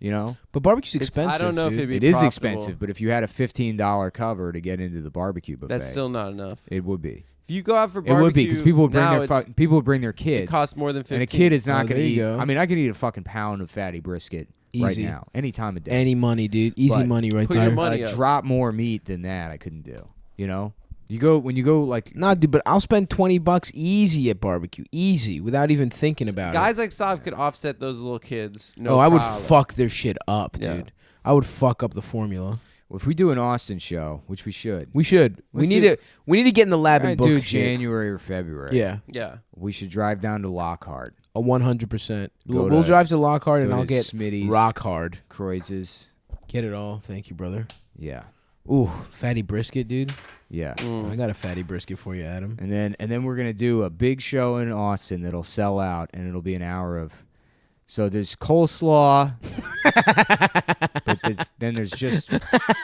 Speaker 2: You know,
Speaker 3: but barbecue's
Speaker 1: It's-
Speaker 3: expensive.
Speaker 1: I don't know if
Speaker 3: dude.
Speaker 1: it'd be
Speaker 2: it is
Speaker 1: profitable.
Speaker 2: expensive, but if you had a $15 cover to get into the barbecue buffet,
Speaker 1: That's still not enough.
Speaker 2: it would be.
Speaker 1: If you go out for
Speaker 2: It
Speaker 1: barbecue,
Speaker 2: would be because people would bring
Speaker 1: now
Speaker 2: their
Speaker 1: it's-
Speaker 2: people would bring their kids.
Speaker 1: It costs more than 15.
Speaker 2: and a kid is not
Speaker 3: Oh,
Speaker 2: going to
Speaker 3: there you
Speaker 2: eat.
Speaker 3: go.
Speaker 2: I mean, I can eat a fucking pound of fatty brisket right
Speaker 3: Easy.
Speaker 2: now, any time of day.
Speaker 3: Any money, dude. Easy
Speaker 2: But
Speaker 3: money right
Speaker 1: put
Speaker 3: there.
Speaker 1: your money up.
Speaker 2: Drop more meat than that, I couldn't do. You know, when you go like
Speaker 3: Nah, dude, but I'll spend $20 easy at barbecue, easy, without even thinking about
Speaker 1: Guys like Sav could offset those little kids.
Speaker 3: it.
Speaker 1: No
Speaker 3: I would
Speaker 1: problem.
Speaker 3: fuck their shit up,
Speaker 1: Yeah.
Speaker 3: dude. I would fuck up the formula.
Speaker 2: if we do an Austin show, which we should.
Speaker 3: We should. We
Speaker 2: Let's
Speaker 3: need
Speaker 2: do-
Speaker 3: to. We need to get in the lab
Speaker 2: I
Speaker 3: and book
Speaker 2: do
Speaker 3: shit.
Speaker 2: January or February.
Speaker 3: Yeah,
Speaker 1: Yeah.
Speaker 2: We should drive down to Lockhart.
Speaker 3: 100%.
Speaker 2: Go
Speaker 3: We'll
Speaker 2: to-
Speaker 3: drive to Lockhart and
Speaker 2: go
Speaker 3: I'll
Speaker 2: to
Speaker 3: get
Speaker 2: Smitty's.
Speaker 3: rock hard.
Speaker 2: Kreuz's.
Speaker 3: Get it all. Thank you, brother.
Speaker 2: Yeah.
Speaker 3: Ooh, fatty brisket, dude.
Speaker 2: Yeah.
Speaker 1: Mm.
Speaker 3: I got a fatty brisket for you, Adam.
Speaker 2: And then we're gonna do a big show in Austin that'll sell out, and it'll be an hour of. So there's coleslaw, but then there's just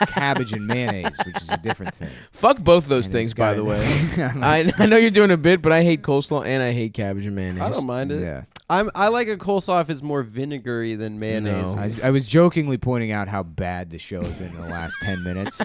Speaker 2: cabbage and mayonnaise, which is a different thing.
Speaker 3: Fuck both those
Speaker 2: And
Speaker 3: things,
Speaker 2: it's
Speaker 3: by
Speaker 2: got-
Speaker 3: the way. I know you're doing a bit, but I hate coleslaw and I hate cabbage and mayonnaise.
Speaker 1: I don't mind it.
Speaker 2: Yeah.
Speaker 1: I like a coleslaw if it's more vinegary than mayonnaise.
Speaker 3: No.
Speaker 2: I was jokingly pointing out how bad the show has been in the last 10 minutes.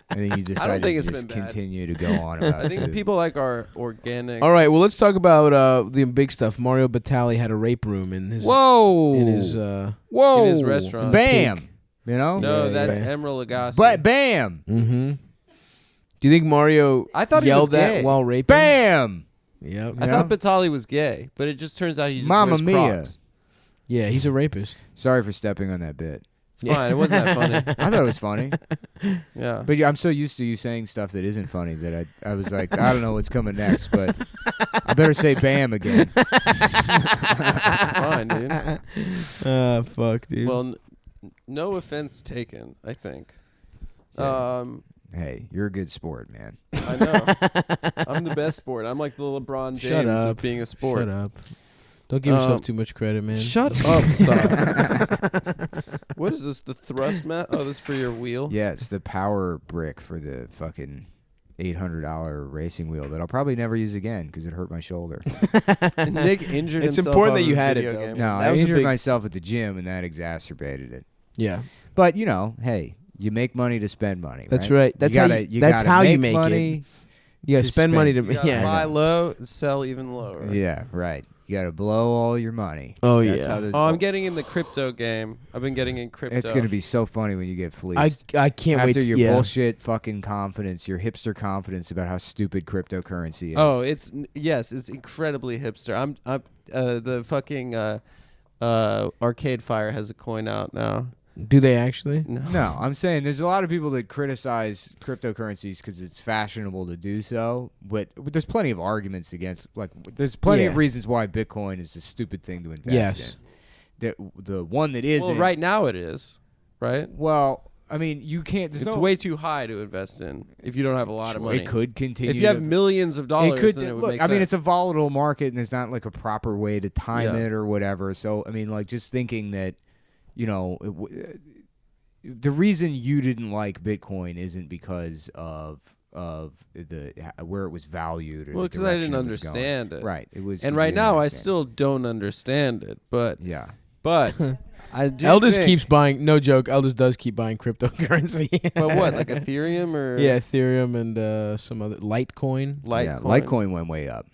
Speaker 2: And then you decided
Speaker 1: think
Speaker 2: to
Speaker 1: it's
Speaker 2: just
Speaker 1: been bad.
Speaker 2: continue to go on about
Speaker 1: I think
Speaker 2: food.
Speaker 1: people like our organic.
Speaker 3: All right, well, let's talk about the big stuff. Mario Batali had a rape room in his
Speaker 2: Whoa!
Speaker 3: in his
Speaker 2: Whoa!
Speaker 1: in his restaurant.
Speaker 2: Bam!
Speaker 3: Pink.
Speaker 2: You know?
Speaker 1: No,
Speaker 3: Yeah,
Speaker 1: that's
Speaker 3: yeah.
Speaker 1: Emerald Lagasse.
Speaker 2: But bam!
Speaker 3: Mm-hmm. Do you think Mario
Speaker 1: I thought he
Speaker 3: yelled
Speaker 1: was
Speaker 3: that
Speaker 1: gay.
Speaker 3: while raping?
Speaker 2: Bam!
Speaker 3: Yep.
Speaker 1: I thought Batali was gay, but it just turns out he just
Speaker 2: Mamma
Speaker 1: wears
Speaker 2: mia.
Speaker 1: Crocs.
Speaker 3: Yeah, he's a rapist.
Speaker 2: Sorry for stepping on that bit.
Speaker 1: It's fine. It wasn't that funny.
Speaker 2: I thought it was funny.
Speaker 1: Yeah.
Speaker 2: But yeah, I'm so used to you saying stuff that isn't funny that I was like, I don't know what's coming next, but I better say bam again.
Speaker 1: Fine, dude.
Speaker 3: Fuck, dude.
Speaker 1: Well, no offense taken, I think.
Speaker 2: Yeah. Hey, you're a good sport, man.
Speaker 1: I know. I'm the best sport. I'm like the LeBron
Speaker 3: Shut
Speaker 1: James
Speaker 3: up.
Speaker 1: of being a sport.
Speaker 3: Shut up. Don't give yourself
Speaker 1: Um,
Speaker 3: too much credit, man.
Speaker 1: Shut up, stop. What is this? The thrust mat? Oh, this for your wheel?
Speaker 2: Yeah, it's the power brick for the fucking $800 racing wheel that I'll probably never use again because it hurt my shoulder.
Speaker 1: Nick injured
Speaker 3: It's
Speaker 1: himself
Speaker 3: important
Speaker 1: on
Speaker 3: that you
Speaker 1: a
Speaker 3: had it,
Speaker 1: video
Speaker 3: though.
Speaker 1: game.
Speaker 2: No,
Speaker 3: That
Speaker 2: I
Speaker 3: was a
Speaker 2: injured
Speaker 3: big-
Speaker 2: myself at the gym and that exacerbated it.
Speaker 3: Yeah,
Speaker 2: But, you know, hey, you make money to spend money.
Speaker 3: that's right. That's how you, that's
Speaker 2: gotta
Speaker 3: how you
Speaker 2: make
Speaker 3: make
Speaker 2: money.
Speaker 3: it. You gotta
Speaker 2: to
Speaker 3: spend money to
Speaker 1: You gotta
Speaker 3: yeah.
Speaker 1: buy low, sell even lower.
Speaker 2: Yeah, right. You got to blow all your money.
Speaker 3: Oh
Speaker 2: That's
Speaker 3: yeah.
Speaker 2: how the-
Speaker 1: Oh, I'm getting in the crypto game. I've been getting in crypto.
Speaker 2: It's going to be so funny when you get fleeced.
Speaker 3: I can't wait.
Speaker 2: After your
Speaker 3: yeah.
Speaker 2: bullshit fucking confidence, your hipster confidence about how stupid cryptocurrency is.
Speaker 1: Oh, it's incredibly hipster. I'm the fucking Arcade Fire has a coin out now.
Speaker 3: Do they actually?
Speaker 2: No, I'm saying there's a lot of people that criticize cryptocurrencies because it's fashionable to do so, but there's plenty of arguments against. Like, there's plenty of reasons why Bitcoin is a stupid thing to invest in. The one that isn't.
Speaker 1: Well, right now it is, right?
Speaker 2: Well, I mean, you can't.
Speaker 1: It's way too high to invest in if you don't have a lot of money.
Speaker 2: It could continue.
Speaker 1: If you have millions of dollars,
Speaker 2: it could.
Speaker 1: then it would
Speaker 2: Look,
Speaker 1: make
Speaker 2: I mean,
Speaker 1: sense.
Speaker 2: it's a volatile market, and there's not like a proper way to time
Speaker 1: Yeah.
Speaker 2: it or whatever. So, I mean, like, just thinking that, you know, the reason you didn't like Bitcoin isn't because of the where it was valued. Or
Speaker 1: Well,
Speaker 2: because
Speaker 1: I didn't understand it.
Speaker 2: Right. It was.
Speaker 1: And
Speaker 2: 'cause
Speaker 1: right
Speaker 2: you didn't
Speaker 1: now, I
Speaker 2: understand
Speaker 1: still don't understand it. But
Speaker 2: Yeah.
Speaker 1: I do.
Speaker 3: Eldest
Speaker 1: think-
Speaker 3: keeps buying. No joke. Eldest does keep buying cryptocurrency.
Speaker 1: But what, like Ethereum or
Speaker 3: Yeah, Ethereum and some other Litecoin.
Speaker 1: Litecoin?
Speaker 2: Yeah, Litecoin went way up.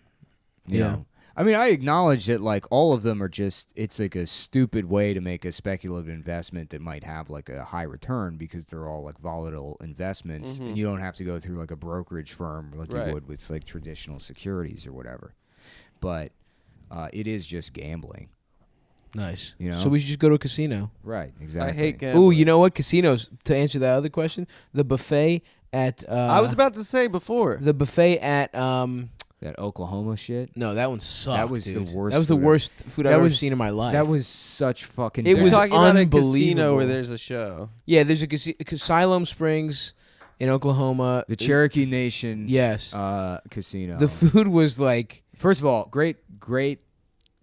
Speaker 2: You
Speaker 3: Yeah.
Speaker 2: know? I mean, I acknowledge that, like, all of them are just, it's like a stupid way to make a speculative investment that might have, like, a high return because they're all, like, volatile investments. And you don't have to go through, like, a brokerage firm like
Speaker 1: Right.
Speaker 2: you would with, like, traditional securities or whatever. But it is just gambling.
Speaker 3: Nice.
Speaker 2: You know?
Speaker 3: So we should just go to a casino.
Speaker 2: Right, exactly.
Speaker 1: I hate gambling.
Speaker 3: Ooh, you know what? Casinos. To answer that other question, the buffet at.
Speaker 1: I was about to say before.
Speaker 3: the buffet at.
Speaker 2: That Oklahoma shit.
Speaker 3: No, that one sucked.
Speaker 2: That was the
Speaker 3: dude.
Speaker 2: worst
Speaker 3: That was the
Speaker 2: food
Speaker 3: worst food I've
Speaker 2: That
Speaker 3: ever
Speaker 2: was-
Speaker 3: seen in my life.
Speaker 2: That was such fucking
Speaker 3: It
Speaker 2: bad.
Speaker 3: was
Speaker 1: We're talking about a
Speaker 3: unbelievable.
Speaker 1: casino where there's a show.
Speaker 3: Yeah, there's a Siloam Springs in Oklahoma.
Speaker 2: the Cherokee Nation
Speaker 3: Yes.
Speaker 2: casino.
Speaker 3: The food was like.
Speaker 2: First of all, great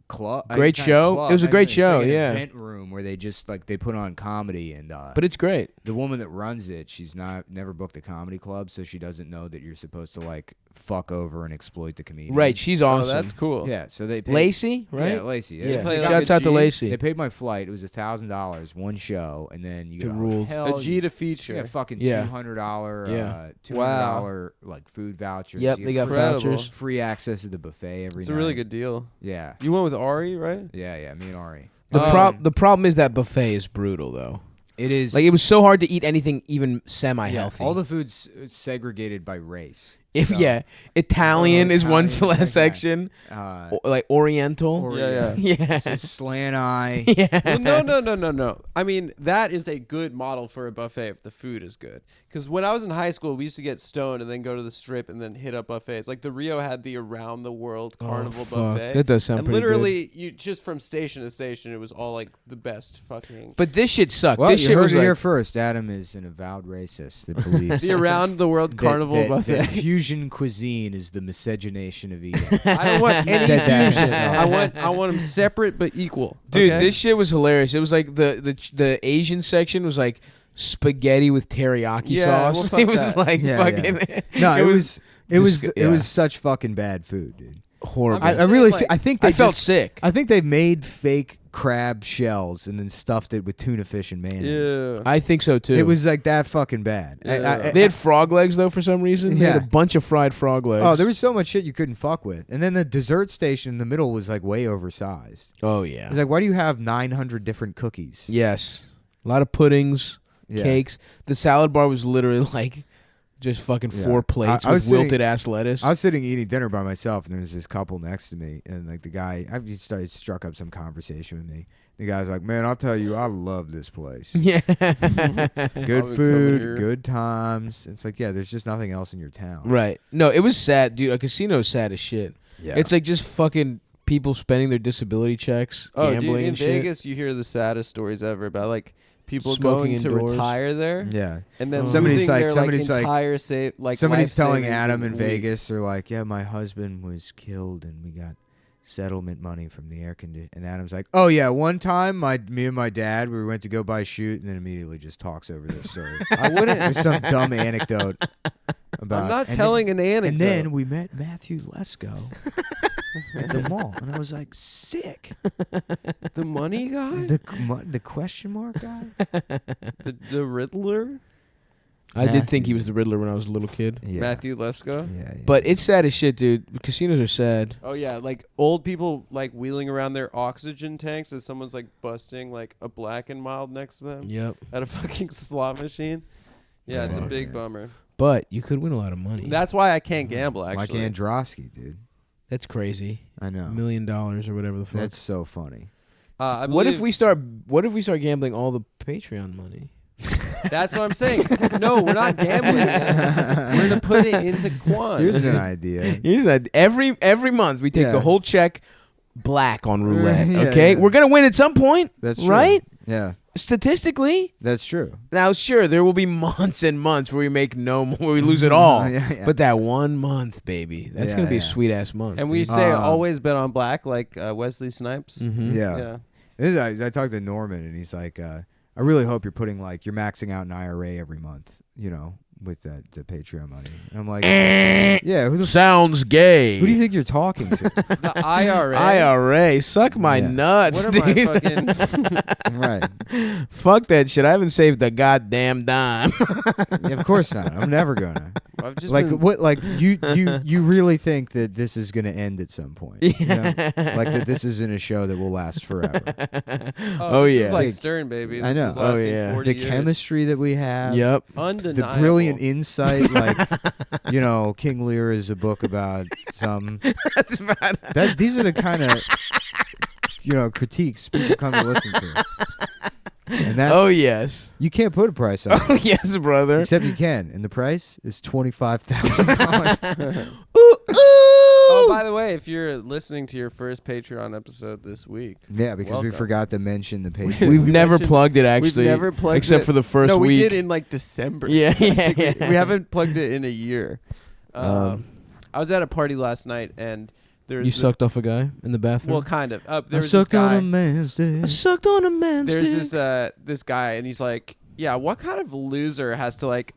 Speaker 2: club.
Speaker 3: Great
Speaker 2: it's not
Speaker 3: show.
Speaker 2: club,
Speaker 3: It was a
Speaker 2: not
Speaker 3: great
Speaker 2: even-
Speaker 3: show,
Speaker 2: It's like
Speaker 3: yeah.
Speaker 2: an event room where they just like they put on comedy and.
Speaker 3: But it's great.
Speaker 2: the woman that runs it, she's never booked a comedy club, so she doesn't know that you're supposed to like fuck over and exploit the comedian.
Speaker 3: Right. She's awesome.
Speaker 1: Oh, that's cool.
Speaker 2: Yeah. So they paid,
Speaker 3: Lacey, right?
Speaker 2: Yeah, Lacey.
Speaker 3: Yeah.
Speaker 1: play
Speaker 3: Shouts
Speaker 1: like a
Speaker 3: out to
Speaker 1: G.
Speaker 3: Lacey.
Speaker 2: They paid my flight. It was $1,000 one show, and then you
Speaker 3: It
Speaker 2: get a
Speaker 3: ruled.
Speaker 2: hotel,
Speaker 1: A G to feature.
Speaker 2: Yeah, fucking
Speaker 3: Yeah.
Speaker 2: $200,
Speaker 3: Yeah.
Speaker 2: $200 like food vouchers.
Speaker 3: Yep,
Speaker 2: You
Speaker 3: they
Speaker 2: get
Speaker 3: got
Speaker 2: free-
Speaker 1: Incredible.
Speaker 3: vouchers.
Speaker 2: free access to the buffet every
Speaker 1: It's
Speaker 2: night.
Speaker 1: a really good deal.
Speaker 2: Yeah,
Speaker 1: You went with Ari, right?
Speaker 2: yeah, me and Ari.
Speaker 3: The problem is that buffet is brutal though.
Speaker 2: It is
Speaker 3: Like it was so hard to eat anything even semi-healthy.
Speaker 2: all the food's segregated by race.
Speaker 3: Yeah, Italian is one
Speaker 2: Italian,
Speaker 3: section,
Speaker 2: Uh,
Speaker 3: like Oriental.
Speaker 2: or-
Speaker 1: Yeah,
Speaker 3: yeah,
Speaker 2: slant eye.
Speaker 3: yeah.
Speaker 1: Well, no. I mean, that is a good model for a buffet if the food is good. Because when I was in high school, we used to get stoned and then go to the strip and then hit up buffets. Like the Rio had the around the world carnival
Speaker 3: fuck.
Speaker 1: buffet.
Speaker 3: That does sound
Speaker 1: and
Speaker 3: pretty
Speaker 1: literally, you just from station to station, it was all like the best fucking.
Speaker 3: But this shit sucked.
Speaker 2: Well,
Speaker 3: this
Speaker 2: you
Speaker 3: shit
Speaker 2: heard
Speaker 3: was
Speaker 2: it here
Speaker 3: like,
Speaker 2: first. Adam is an avowed racist that believes
Speaker 1: The around the world carnival
Speaker 2: that
Speaker 1: buffet.
Speaker 2: fusion cuisine is the miscegenation of eating.
Speaker 1: I don't want any
Speaker 2: said that
Speaker 1: fusion.
Speaker 2: yourself.
Speaker 1: I want them separate but equal.
Speaker 3: dude,
Speaker 1: okay?
Speaker 3: this shit was hilarious. It was like the Asian section was like spaghetti with teriyaki
Speaker 1: Yeah,
Speaker 3: sauce.
Speaker 1: well,
Speaker 3: it
Speaker 1: fuck
Speaker 3: was
Speaker 1: that.
Speaker 3: like
Speaker 2: Yeah,
Speaker 3: fucking.
Speaker 2: No, it was
Speaker 3: just-
Speaker 2: it was such fucking bad food, dude.
Speaker 3: horrible.
Speaker 1: I'm
Speaker 2: I really
Speaker 1: saying, like,
Speaker 2: I think they
Speaker 3: I felt
Speaker 2: just-
Speaker 3: sick.
Speaker 2: I think they made fake crab shells and then stuffed it with tuna fish and mayonnaise.
Speaker 1: Ew.
Speaker 3: I think so too.
Speaker 2: It was like that fucking bad.
Speaker 1: Yeah.
Speaker 3: They had frog legs though for some reason. They had a
Speaker 2: Yeah.
Speaker 3: bunch of fried frog legs.
Speaker 2: Oh, there was so much shit you couldn't fuck with. And then the dessert station in the middle was like way oversized.
Speaker 3: Oh
Speaker 2: It
Speaker 3: yeah.
Speaker 2: was like, why do you have 900 different cookies?
Speaker 3: Yes. A lot of puddings,
Speaker 2: Yeah.
Speaker 3: cakes. The salad bar was literally like just fucking
Speaker 2: Yeah.
Speaker 3: 4 plates
Speaker 2: I was
Speaker 3: with
Speaker 2: sitting-
Speaker 3: wilted ass lettuce.
Speaker 2: I was sitting eating dinner by myself, and there was this couple next to me, and like the guy, struck up some conversation with me. The guy's like, "Man, I'll tell you, I love this place.
Speaker 3: yeah.
Speaker 2: Good
Speaker 1: I'll be coming
Speaker 2: food,
Speaker 1: here."
Speaker 2: good times." It's like, yeah, there's just nothing else in your town.
Speaker 3: Right. No, it was sad, dude. A casino is sad as shit.
Speaker 2: Yeah.
Speaker 3: It's like just fucking people spending their disability checks,
Speaker 1: Oh,
Speaker 3: gambling
Speaker 1: dude, in
Speaker 3: and shit.
Speaker 1: Vegas, you hear the saddest stories ever about like people
Speaker 3: Smoking
Speaker 1: going to
Speaker 3: indoors.
Speaker 1: retire there
Speaker 2: yeah.
Speaker 1: and then
Speaker 2: Somebody's
Speaker 1: losing
Speaker 2: like-
Speaker 1: their
Speaker 2: somebody's like-
Speaker 1: entire
Speaker 2: Somebody's
Speaker 1: life
Speaker 2: telling
Speaker 1: savings
Speaker 2: Adam in
Speaker 1: a week.
Speaker 2: Vegas, they're like, "Yeah, my husband was killed, and we got settlement money from the air conditioner." And Adam's like, "Oh yeah, one time, me and my dad, we went to go buy shoot," and then immediately just talks over their story.
Speaker 1: I wouldn't.
Speaker 2: There's some dumb anecdote about.
Speaker 1: I'm not
Speaker 2: and
Speaker 1: telling an
Speaker 2: Then,
Speaker 1: anecdote.
Speaker 2: and then we met Matthew Lesko at the mall, and I was like, "Sick."
Speaker 1: the money guy,
Speaker 2: The question mark guy.
Speaker 1: the Riddler,
Speaker 3: I did think he was the Riddler when I was a little kid.
Speaker 2: Yeah.
Speaker 1: Matthew Lesko.
Speaker 2: Yeah, yeah.
Speaker 3: But it's sad as shit, dude. Casinos are sad.
Speaker 1: Oh yeah, like old people like wheeling around their oxygen tanks as someone's like busting like a Black and Mild next to them
Speaker 3: Yep.
Speaker 1: at a fucking slot machine. Yeah, it's a
Speaker 2: Fuck,
Speaker 1: big
Speaker 2: yeah.
Speaker 1: bummer.
Speaker 3: But you could win a lot of money.
Speaker 1: That's why I can't gamble.
Speaker 2: Mike
Speaker 1: Actually,
Speaker 2: Androsky, dude.
Speaker 3: That's crazy.
Speaker 2: I know.
Speaker 3: $1 million or whatever the fuck.
Speaker 2: That's so funny.
Speaker 1: I
Speaker 3: What if
Speaker 1: believe-
Speaker 3: What if we start gambling all the Patreon money?
Speaker 1: That's what I'm saying. No, we're not gambling. We're gonna put it into Quan.
Speaker 2: Here's an idea.
Speaker 3: Here's that every month we take
Speaker 2: Yeah.
Speaker 3: the whole check black on roulette.
Speaker 2: Yeah,
Speaker 3: Okay,
Speaker 2: yeah.
Speaker 3: we're gonna win at some point.
Speaker 2: That's true.
Speaker 3: right.
Speaker 2: Yeah,
Speaker 3: Statistically,
Speaker 2: that's true.
Speaker 3: now sure there will be months and months where we make no more, where we lose it all.
Speaker 2: Yeah.
Speaker 3: But that 1 month, baby, that's
Speaker 2: Yeah,
Speaker 3: gonna be a
Speaker 2: yeah.
Speaker 3: sweet ass month.
Speaker 1: And we
Speaker 3: dude.
Speaker 1: say
Speaker 2: Um,
Speaker 1: always bet on black, like Wesley Snipes.
Speaker 3: Mhm.
Speaker 2: Yeah. I talked to Norman, and he's like, I really hope you're putting like you're maxing out an IRA every month, with the Patreon money. And I'm like, yeah,
Speaker 3: Sounds gay.
Speaker 2: who do you think you're talking to?
Speaker 1: The IRA.
Speaker 3: IRA, suck my
Speaker 2: Yeah.
Speaker 3: nuts,
Speaker 1: What am I
Speaker 3: dude.
Speaker 1: fucking?
Speaker 2: Right?
Speaker 3: Fuck that shit. I haven't saved a goddamn dime.
Speaker 2: Yeah, of course not. I'm never gonna.
Speaker 1: I've just
Speaker 2: Like
Speaker 1: been-
Speaker 2: what? Like you really think that this is gonna end at some point? You know? Like that this isn't a show that will last forever.
Speaker 3: Oh,
Speaker 1: this
Speaker 3: yeah.
Speaker 1: is like
Speaker 2: Like,
Speaker 1: Stern, baby.
Speaker 2: I
Speaker 1: This
Speaker 2: know.
Speaker 1: is
Speaker 3: Oh,
Speaker 1: lasting
Speaker 3: yeah.
Speaker 1: 40
Speaker 2: The
Speaker 1: years.
Speaker 2: chemistry that we have.
Speaker 3: Yep.
Speaker 1: Undeniable.
Speaker 2: The brilliant insight, like King Lear is a book about some.
Speaker 3: That's bad.
Speaker 2: These are the kind of critiques people come to listen to. And that's,
Speaker 3: Oh yes.
Speaker 2: you can't put a price on it.
Speaker 3: Oh yes, brother.
Speaker 2: Except you can, and the price is $25,000.
Speaker 1: Oh, by the way, if you're listening to your first Patreon episode this week,
Speaker 2: Yeah, because we
Speaker 1: Welcome.
Speaker 2: forgot to mention the page.
Speaker 3: We've
Speaker 1: We
Speaker 3: never
Speaker 1: mentioned-
Speaker 3: plugged it actually.
Speaker 1: we've never plugged
Speaker 3: except
Speaker 1: it.
Speaker 3: for the first
Speaker 1: no, we
Speaker 3: week.
Speaker 1: did in like December.
Speaker 3: Yeah, yeah,
Speaker 1: We
Speaker 3: yeah.
Speaker 1: haven't plugged it in a year. I was at a party last night, and there's
Speaker 3: You sucked off a guy in the bathroom.
Speaker 1: well, kind of.
Speaker 2: I
Speaker 1: There was this
Speaker 2: sucked on
Speaker 1: guy.
Speaker 2: a man's dick.
Speaker 3: sucked on a man's
Speaker 1: There's this guy, and he's like, yeah, what kind of loser has to like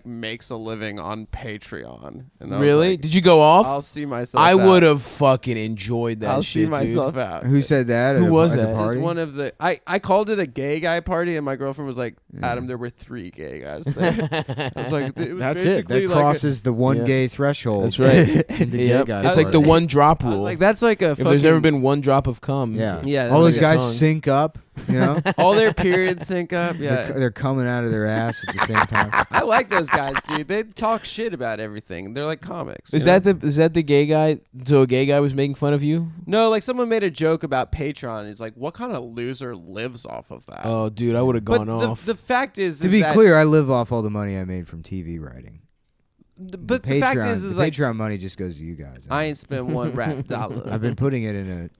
Speaker 1: makes a living on Patreon? And I was
Speaker 3: Really?
Speaker 1: like,
Speaker 3: Did you go off?
Speaker 1: I'll see myself.
Speaker 3: I
Speaker 1: out.
Speaker 3: would have fucking enjoyed that.
Speaker 1: I'll
Speaker 3: shit,
Speaker 1: see myself out.
Speaker 2: Who said that?
Speaker 3: Who
Speaker 2: at a,
Speaker 3: was
Speaker 2: at the
Speaker 3: that?
Speaker 1: It was
Speaker 2: party?
Speaker 1: one of the I called it a gay guy party, and my girlfriend was like,
Speaker 2: Yeah.
Speaker 1: Adam, there were 3 gay guys there. I was like, it was
Speaker 2: That's it.
Speaker 1: basically
Speaker 2: That
Speaker 1: like
Speaker 2: crosses the one
Speaker 3: Yeah.
Speaker 2: gay threshold.
Speaker 3: That's right.
Speaker 2: into gay
Speaker 3: Yep.
Speaker 2: guys
Speaker 3: It's like the
Speaker 2: party.
Speaker 3: one drop
Speaker 1: I was
Speaker 3: rule.
Speaker 1: like, that's like a
Speaker 3: if
Speaker 1: fucking,
Speaker 3: there's ever been one drop of cum,
Speaker 2: Yeah.
Speaker 1: Yeah,
Speaker 2: All
Speaker 1: that's
Speaker 2: those
Speaker 3: like a
Speaker 2: guys
Speaker 3: tongue.
Speaker 2: sync up.
Speaker 1: all their periods sync up. Yeah.
Speaker 2: They're coming out of their ass at the same time.
Speaker 1: I like those guys, dude. They talk shit about everything. They're like comics.
Speaker 3: Is
Speaker 1: you know?
Speaker 3: that the gay guy? So a gay guy was making fun of you?
Speaker 1: No, like someone made a joke about Patreon. He's like, what kind of loser lives off of that?
Speaker 3: Oh, dude, I would have
Speaker 1: but
Speaker 3: gone off.
Speaker 1: the fact is
Speaker 2: To
Speaker 1: is
Speaker 2: be
Speaker 1: that-
Speaker 2: clear, I live off all the money I made from TV writing.
Speaker 1: but the fact is
Speaker 2: the
Speaker 1: like,
Speaker 2: Patreon money just goes to you guys.
Speaker 1: I ain't spent one rap dollar.
Speaker 2: I've been putting it in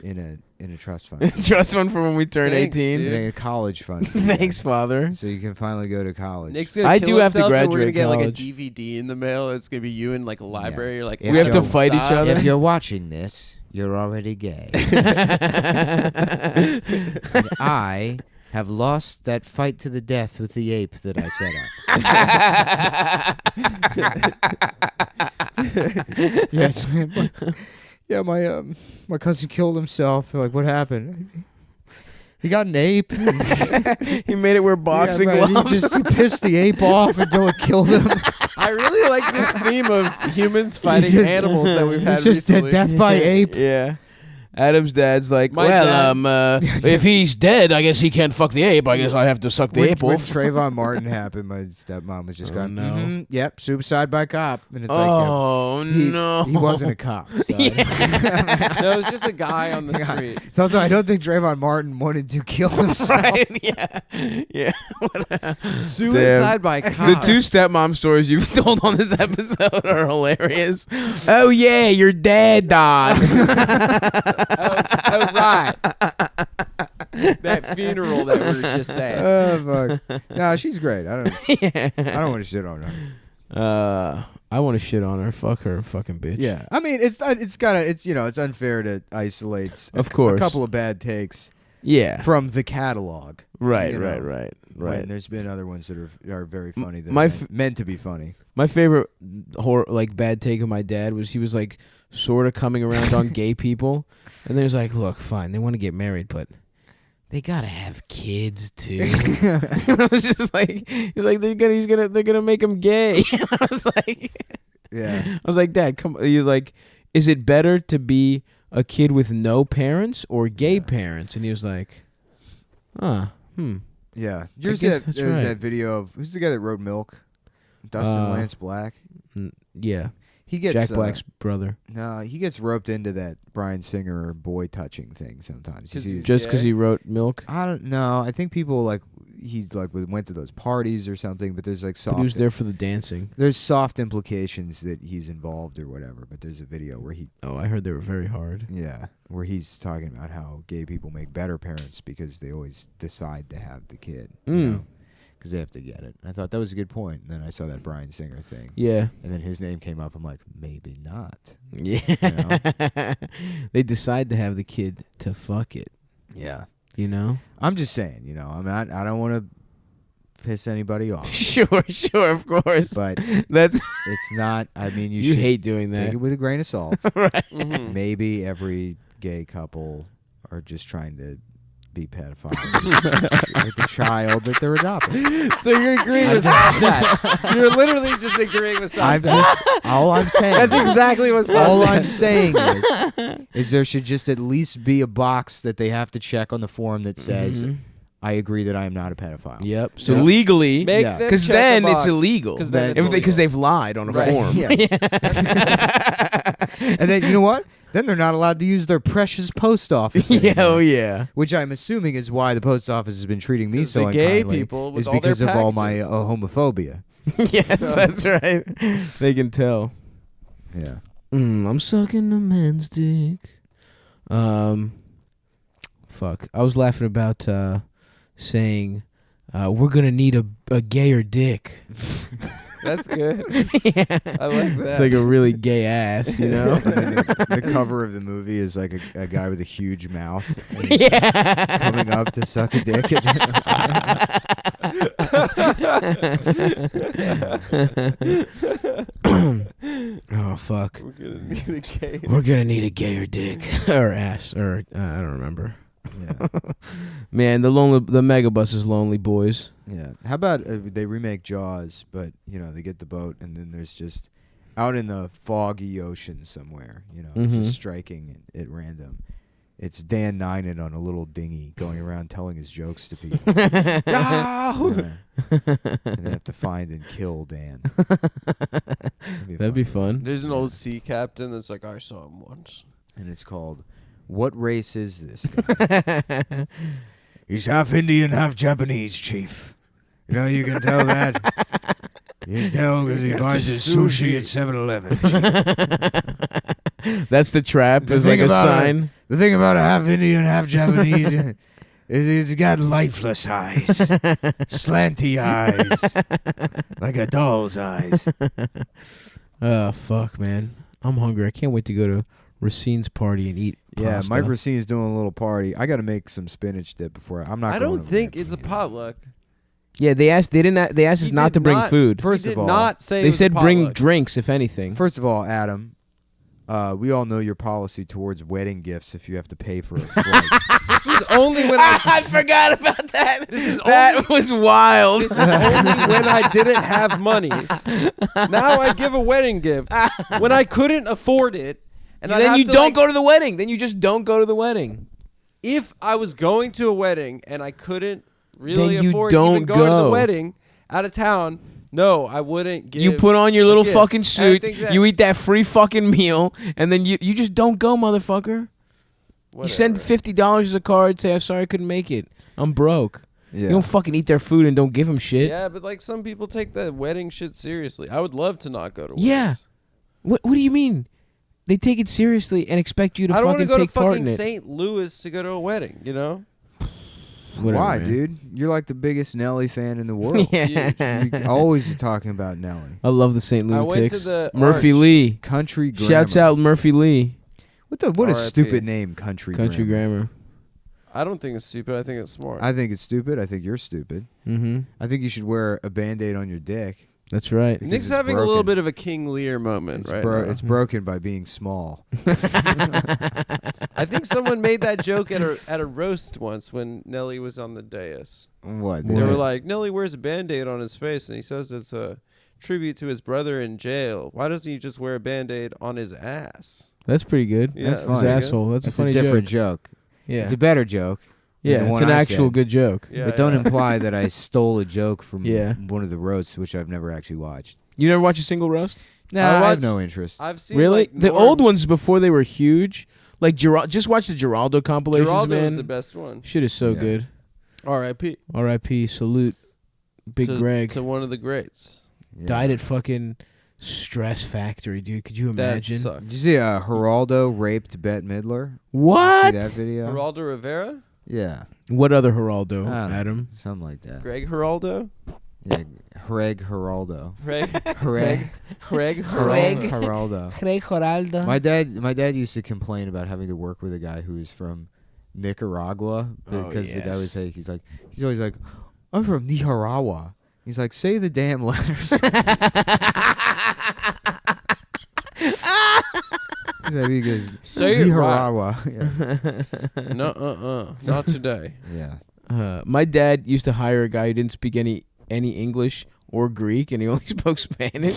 Speaker 2: a trust fund,
Speaker 3: Trust fund for when we turn
Speaker 1: Thanks,
Speaker 3: 18.
Speaker 1: dude.
Speaker 2: in a college fund.
Speaker 3: Thanks, Father.
Speaker 2: So you can finally go to college.
Speaker 1: Nick's gonna
Speaker 3: I
Speaker 1: kill
Speaker 3: do have to
Speaker 1: himself, and we're gonna
Speaker 3: graduate
Speaker 1: get
Speaker 3: college.
Speaker 1: like a DVD in the mail. It's gonna be you in like a library. You're like,
Speaker 2: If
Speaker 3: We have to
Speaker 2: you're-
Speaker 3: fight each
Speaker 1: stop.
Speaker 3: other.
Speaker 2: If you're watching this, you're already gay. And I have lost that fight to the death with the ape that I set up. Yes. Yeah, my cousin killed himself. They're like, what happened? He got an ape.
Speaker 3: He made it wear boxing
Speaker 2: Yeah, right.
Speaker 3: gloves.
Speaker 2: He pissed the ape off until it killed him.
Speaker 1: I really like this theme of humans fighting
Speaker 2: just-
Speaker 1: animals that we've had
Speaker 2: It's just
Speaker 1: recently.
Speaker 2: death by ape.
Speaker 3: Yeah. Adam's dad's like,
Speaker 1: My dad-
Speaker 3: if he's dead, I guess he can't fuck the ape. I guess I have to suck the ape
Speaker 2: When
Speaker 3: off.
Speaker 2: Trayvon Martin happened, my stepmom was just
Speaker 3: Oh,
Speaker 2: going,
Speaker 3: no.
Speaker 2: "Mhm, yep, suicide by cop." And it's
Speaker 3: Oh,
Speaker 2: like, yeah,
Speaker 3: no.
Speaker 2: he wasn't a cop. So,
Speaker 1: No, it was just a guy on the
Speaker 2: Yeah.
Speaker 1: street.
Speaker 2: so also, I don't think Trayvon Martin wanted to kill himself.
Speaker 3: Right? Yeah. Yeah.
Speaker 1: Suicide by cop.
Speaker 3: The 2 stepmom stories you've told on this episode are hilarious. Oh, yeah, your dad died.
Speaker 1: Oh, right. That funeral that we were just saying.
Speaker 2: Oh fuck! No, she's great. I don't want to shit on her.
Speaker 3: I want to shit on her. Fuck her, fucking bitch.
Speaker 2: Yeah, I mean, it's unfair to isolate
Speaker 3: Of course.
Speaker 2: a couple of bad takes
Speaker 3: Yeah.
Speaker 2: from the catalog.
Speaker 3: Right,
Speaker 2: you know,
Speaker 3: right.
Speaker 2: When there's been other ones that are very funny that
Speaker 3: my
Speaker 2: are
Speaker 3: f-
Speaker 2: meant to be funny.
Speaker 3: My favorite bad take of my dad was he was like sort of coming around on gay people, and there's like, look, fine, they want to get married, but they gotta have kids too. I was just like, he's like, they're gonna make him gay. I was like, Dad, come. You like, is it better to be a kid with no parents or gay parents? And he was like,
Speaker 2: Yeah. There's
Speaker 3: guess that's right.
Speaker 2: that video of who's the guy that wrote Milk? Dustin Lance Black.
Speaker 3: yeah.
Speaker 2: He gets
Speaker 3: Jack Black's brother.
Speaker 2: No, he gets roped into that Bryan Singer boy touching thing sometimes. You see,
Speaker 3: Just because he wrote Milk.
Speaker 2: I don't know. I think people like he's like went to those parties or something, but there's like
Speaker 3: But he was there for the dancing.
Speaker 2: There's soft implications that he's involved or whatever. But there's a video where
Speaker 3: Oh, I heard they were very hard.
Speaker 2: where he's talking about how gay people make better parents because they always decide to have the kid. Because they have to get it. And I thought that was a good point. And then I saw that Bryan Singer thing.
Speaker 3: Yeah.
Speaker 2: And then his name came up. I'm like, maybe not.
Speaker 3: Yeah. They decide to have the kid to fuck it.
Speaker 2: Yeah.
Speaker 3: You know?
Speaker 2: I'm just saying, I don't want to piss anybody off.
Speaker 3: Sure, of course.
Speaker 2: But
Speaker 3: That's
Speaker 2: it's not, I mean, you
Speaker 3: you
Speaker 2: should
Speaker 3: hate doing
Speaker 2: take
Speaker 3: that.
Speaker 2: it with a grain of salt.
Speaker 3: Right.
Speaker 2: Maybe every gay couple are just trying to be pedophiles with the child that they're adopting.
Speaker 1: So you're agreeing with Sunset. You're literally just agreeing with Sunset.
Speaker 2: All I'm saying.
Speaker 1: That's exactly what Sunset.
Speaker 2: All I'm saying is there should just at least be a box that they have to check on the form that says, I agree that I am not a pedophile.
Speaker 3: Yep. So legally,
Speaker 1: Make
Speaker 2: Yeah.
Speaker 1: them
Speaker 3: because
Speaker 1: check
Speaker 3: then
Speaker 1: the
Speaker 3: it's
Speaker 1: box.
Speaker 3: illegal.
Speaker 1: 'Cause then it's
Speaker 3: Because
Speaker 1: illegal.
Speaker 3: they've lied on a
Speaker 2: Right.
Speaker 3: form.
Speaker 2: Yeah. And then, you know what? Then they're not allowed to use their precious post office
Speaker 3: Yeah,
Speaker 2: anymore.
Speaker 3: oh yeah.
Speaker 2: Which I'm assuming is why the post office has been treating me
Speaker 1: 'Cause
Speaker 2: so
Speaker 1: the gay
Speaker 2: unkindly,
Speaker 1: people with
Speaker 2: is
Speaker 1: all their
Speaker 2: because of all my
Speaker 1: packages.
Speaker 2: homophobia.
Speaker 3: Yes, that's right. They can tell.
Speaker 2: Yeah.
Speaker 3: I'm sucking the man's dick. Fuck. I was laughing about saying we're gonna need a gayer dick.
Speaker 1: That's good.
Speaker 3: Yeah.
Speaker 1: I like that.
Speaker 3: It's like a really gay ass, you know?
Speaker 2: The cover of the movie is like a guy with a huge mouth and he's
Speaker 3: Yeah.
Speaker 2: coming up to suck a dick.
Speaker 3: Oh fuck.
Speaker 1: We're gonna need a gay.
Speaker 3: We're gonna need a gayer dick or ass or I don't remember.
Speaker 2: Yeah.
Speaker 3: Man, the Megabus is lonely, boys.
Speaker 2: Yeah. How about they remake Jaws, but they get the boat and then there's just out in the foggy ocean somewhere,
Speaker 3: Mhm.
Speaker 2: just striking at random. It's Dan Ninen on a little dinghy going around telling his jokes to people. Yeah. And they have to find and kill Dan.
Speaker 3: That'd be fun.
Speaker 1: There's an old sea captain that's like, I saw him once.
Speaker 2: And it's called What Race Is This Guy? He's half Indian, half Japanese, Chief. You can tell that. You can tell because he buys his sushi at 7-Eleven.
Speaker 3: That's the trap. There's like a sign.
Speaker 2: The thing about a half Indian, half Japanese is he's got lifeless eyes. Slanty eyes. Like a doll's eyes.
Speaker 3: Oh fuck, man. I'm hungry. I can't wait to go to Racine's party and eat
Speaker 2: Yeah,
Speaker 3: pasta.
Speaker 2: Mike Racine's doing a little party. I got to make some spinach dip before I'm not
Speaker 1: I
Speaker 2: going
Speaker 1: don't
Speaker 2: over
Speaker 1: think
Speaker 2: there
Speaker 1: it's a
Speaker 2: empty-handed.
Speaker 1: potluck.
Speaker 3: Yeah, they asked us
Speaker 1: He
Speaker 3: not
Speaker 1: did
Speaker 3: to bring
Speaker 1: not-
Speaker 3: food.
Speaker 2: First
Speaker 1: he
Speaker 2: of
Speaker 1: did
Speaker 2: all,
Speaker 1: not say it
Speaker 3: They
Speaker 1: was a
Speaker 3: said bring
Speaker 1: potluck.
Speaker 3: drinks if anything.
Speaker 2: First of all, Adam, we all know your policy towards wedding gifts if you have to pay for a flight.
Speaker 1: This was only when I.
Speaker 3: forgot about that.
Speaker 1: This is
Speaker 3: That was wild.
Speaker 1: This is only when I didn't have money. Now I give a wedding gift when I couldn't afford it, and I'd
Speaker 3: then
Speaker 1: have
Speaker 3: you
Speaker 1: to,
Speaker 3: don't
Speaker 1: like,
Speaker 3: go to the wedding. Then you just don't go to the wedding.
Speaker 1: If I was going to a wedding and I couldn't really
Speaker 3: Then you
Speaker 1: afford
Speaker 3: don't
Speaker 1: even going to
Speaker 3: go.
Speaker 1: the wedding out of town, no, I wouldn't give.
Speaker 3: You put on your
Speaker 1: a
Speaker 3: little
Speaker 1: gift.
Speaker 3: fucking
Speaker 1: And I
Speaker 3: suit.
Speaker 1: think that-
Speaker 3: You eat that free fucking meal, and then you just don't go, motherfucker. You send
Speaker 1: Whatever.
Speaker 3: $50 as a card. Say I'm sorry I couldn't make it. I'm broke.
Speaker 2: Yeah.
Speaker 3: You don't fucking eat their food and don't give them shit.
Speaker 1: Yeah, but like some people take the wedding shit seriously. I would love to not go to
Speaker 3: Yeah.
Speaker 1: weddings.
Speaker 3: What do you mean? They take it seriously and expect you to
Speaker 1: I don't want
Speaker 3: fucking
Speaker 1: to go to
Speaker 3: take part
Speaker 1: fucking
Speaker 3: in it.
Speaker 1: St. Louis to go to a wedding, you know?
Speaker 3: Whatever,
Speaker 2: Why,
Speaker 3: man.
Speaker 2: dude? You're like the biggest Nelly fan in the world.
Speaker 3: Yeah.
Speaker 2: You always are talking about Nelly.
Speaker 3: I love the St.
Speaker 1: I went to
Speaker 3: Lunatics.
Speaker 1: the
Speaker 3: Murphy
Speaker 1: Arch.
Speaker 3: Lee.
Speaker 2: Country Grammar.
Speaker 3: Shouts out Murphy Lee.
Speaker 2: What a
Speaker 1: R.I.P.
Speaker 2: stupid name, Country
Speaker 3: Country Grammar.
Speaker 1: I don't think it's stupid. I think it's smart.
Speaker 2: I think it's stupid. I think you're stupid.
Speaker 3: Mm-hmm.
Speaker 2: I think you should wear a Band-Aid on your dick.
Speaker 3: That's right.
Speaker 2: Because
Speaker 1: Nick's
Speaker 2: it's
Speaker 1: having a little
Speaker 2: broken.
Speaker 1: bit of a King Lear moment right now.
Speaker 2: It's broken by being small.
Speaker 1: I think someone made that joke at a roast once when Nelly was on the dais.
Speaker 2: What?
Speaker 3: What?
Speaker 1: They were
Speaker 3: Right.
Speaker 1: like, Nelly wears a Band-Aid on his face, and he says it's a tribute to his brother in jail. Why doesn't he just wear a Band-Aid on his ass?
Speaker 3: That's pretty good.
Speaker 1: Yeah,
Speaker 2: That's
Speaker 1: it
Speaker 3: His
Speaker 1: was
Speaker 2: funny.
Speaker 1: pretty good.
Speaker 3: asshole. That's
Speaker 2: It's
Speaker 3: a funny
Speaker 2: a different
Speaker 3: joke.
Speaker 2: joke.
Speaker 3: Yeah.
Speaker 2: It's a better joke. than
Speaker 3: Yeah,
Speaker 2: the
Speaker 3: it's
Speaker 2: one
Speaker 3: an
Speaker 2: I
Speaker 3: actual
Speaker 2: said.
Speaker 3: good joke.
Speaker 1: Yeah,
Speaker 2: But don't
Speaker 1: yeah.
Speaker 2: imply that I stole a joke from
Speaker 3: Yeah.
Speaker 2: one of the roasts, which I've never actually watched.
Speaker 3: You never watch a single roast?
Speaker 2: Nah,
Speaker 1: I
Speaker 2: I have
Speaker 1: watched-
Speaker 2: no interest.
Speaker 1: I've seen
Speaker 3: Really?
Speaker 1: like,
Speaker 3: The old
Speaker 1: Norm's-
Speaker 3: ones before they were huge. Like just watch the Geraldo compilations,
Speaker 1: Geraldo
Speaker 3: man.
Speaker 1: is the best one.
Speaker 3: Shit is so
Speaker 2: Yeah.
Speaker 3: good.
Speaker 1: R.I.P.
Speaker 3: R.I.P. Salute, Big
Speaker 1: to,
Speaker 3: Greg.
Speaker 1: to one of the greats.
Speaker 2: Yeah.
Speaker 3: Died at fucking Stress Factory, dude. Could you
Speaker 1: That
Speaker 3: imagine?
Speaker 2: Did
Speaker 1: sucks.
Speaker 2: you see Geraldo raped Bette Midler?
Speaker 3: What?
Speaker 2: See that video?
Speaker 1: Geraldo Rivera,
Speaker 2: Yeah,
Speaker 3: What other Geraldo,
Speaker 2: I don't know.
Speaker 3: Adam?
Speaker 2: something like that.
Speaker 1: Greg Geraldo,
Speaker 2: Yeah, Greg Geraldo.
Speaker 1: Greg
Speaker 2: Greg
Speaker 1: Greg
Speaker 2: Geraldo.
Speaker 3: Greg Geraldo.
Speaker 2: My dad used to complain about having to work with a guy who was from Nicaragua
Speaker 3: Oh,
Speaker 2: because the guy would
Speaker 3: yes.
Speaker 2: say he's always like, I'm from Nicaragua. He's like, say the damn letters. He goes,
Speaker 1: Say it
Speaker 2: Nicaragua. Yeah.
Speaker 1: No, not today.
Speaker 2: Yeah.
Speaker 3: My dad used to hire a guy who didn't speak any English or Greek, and he only spoke Spanish.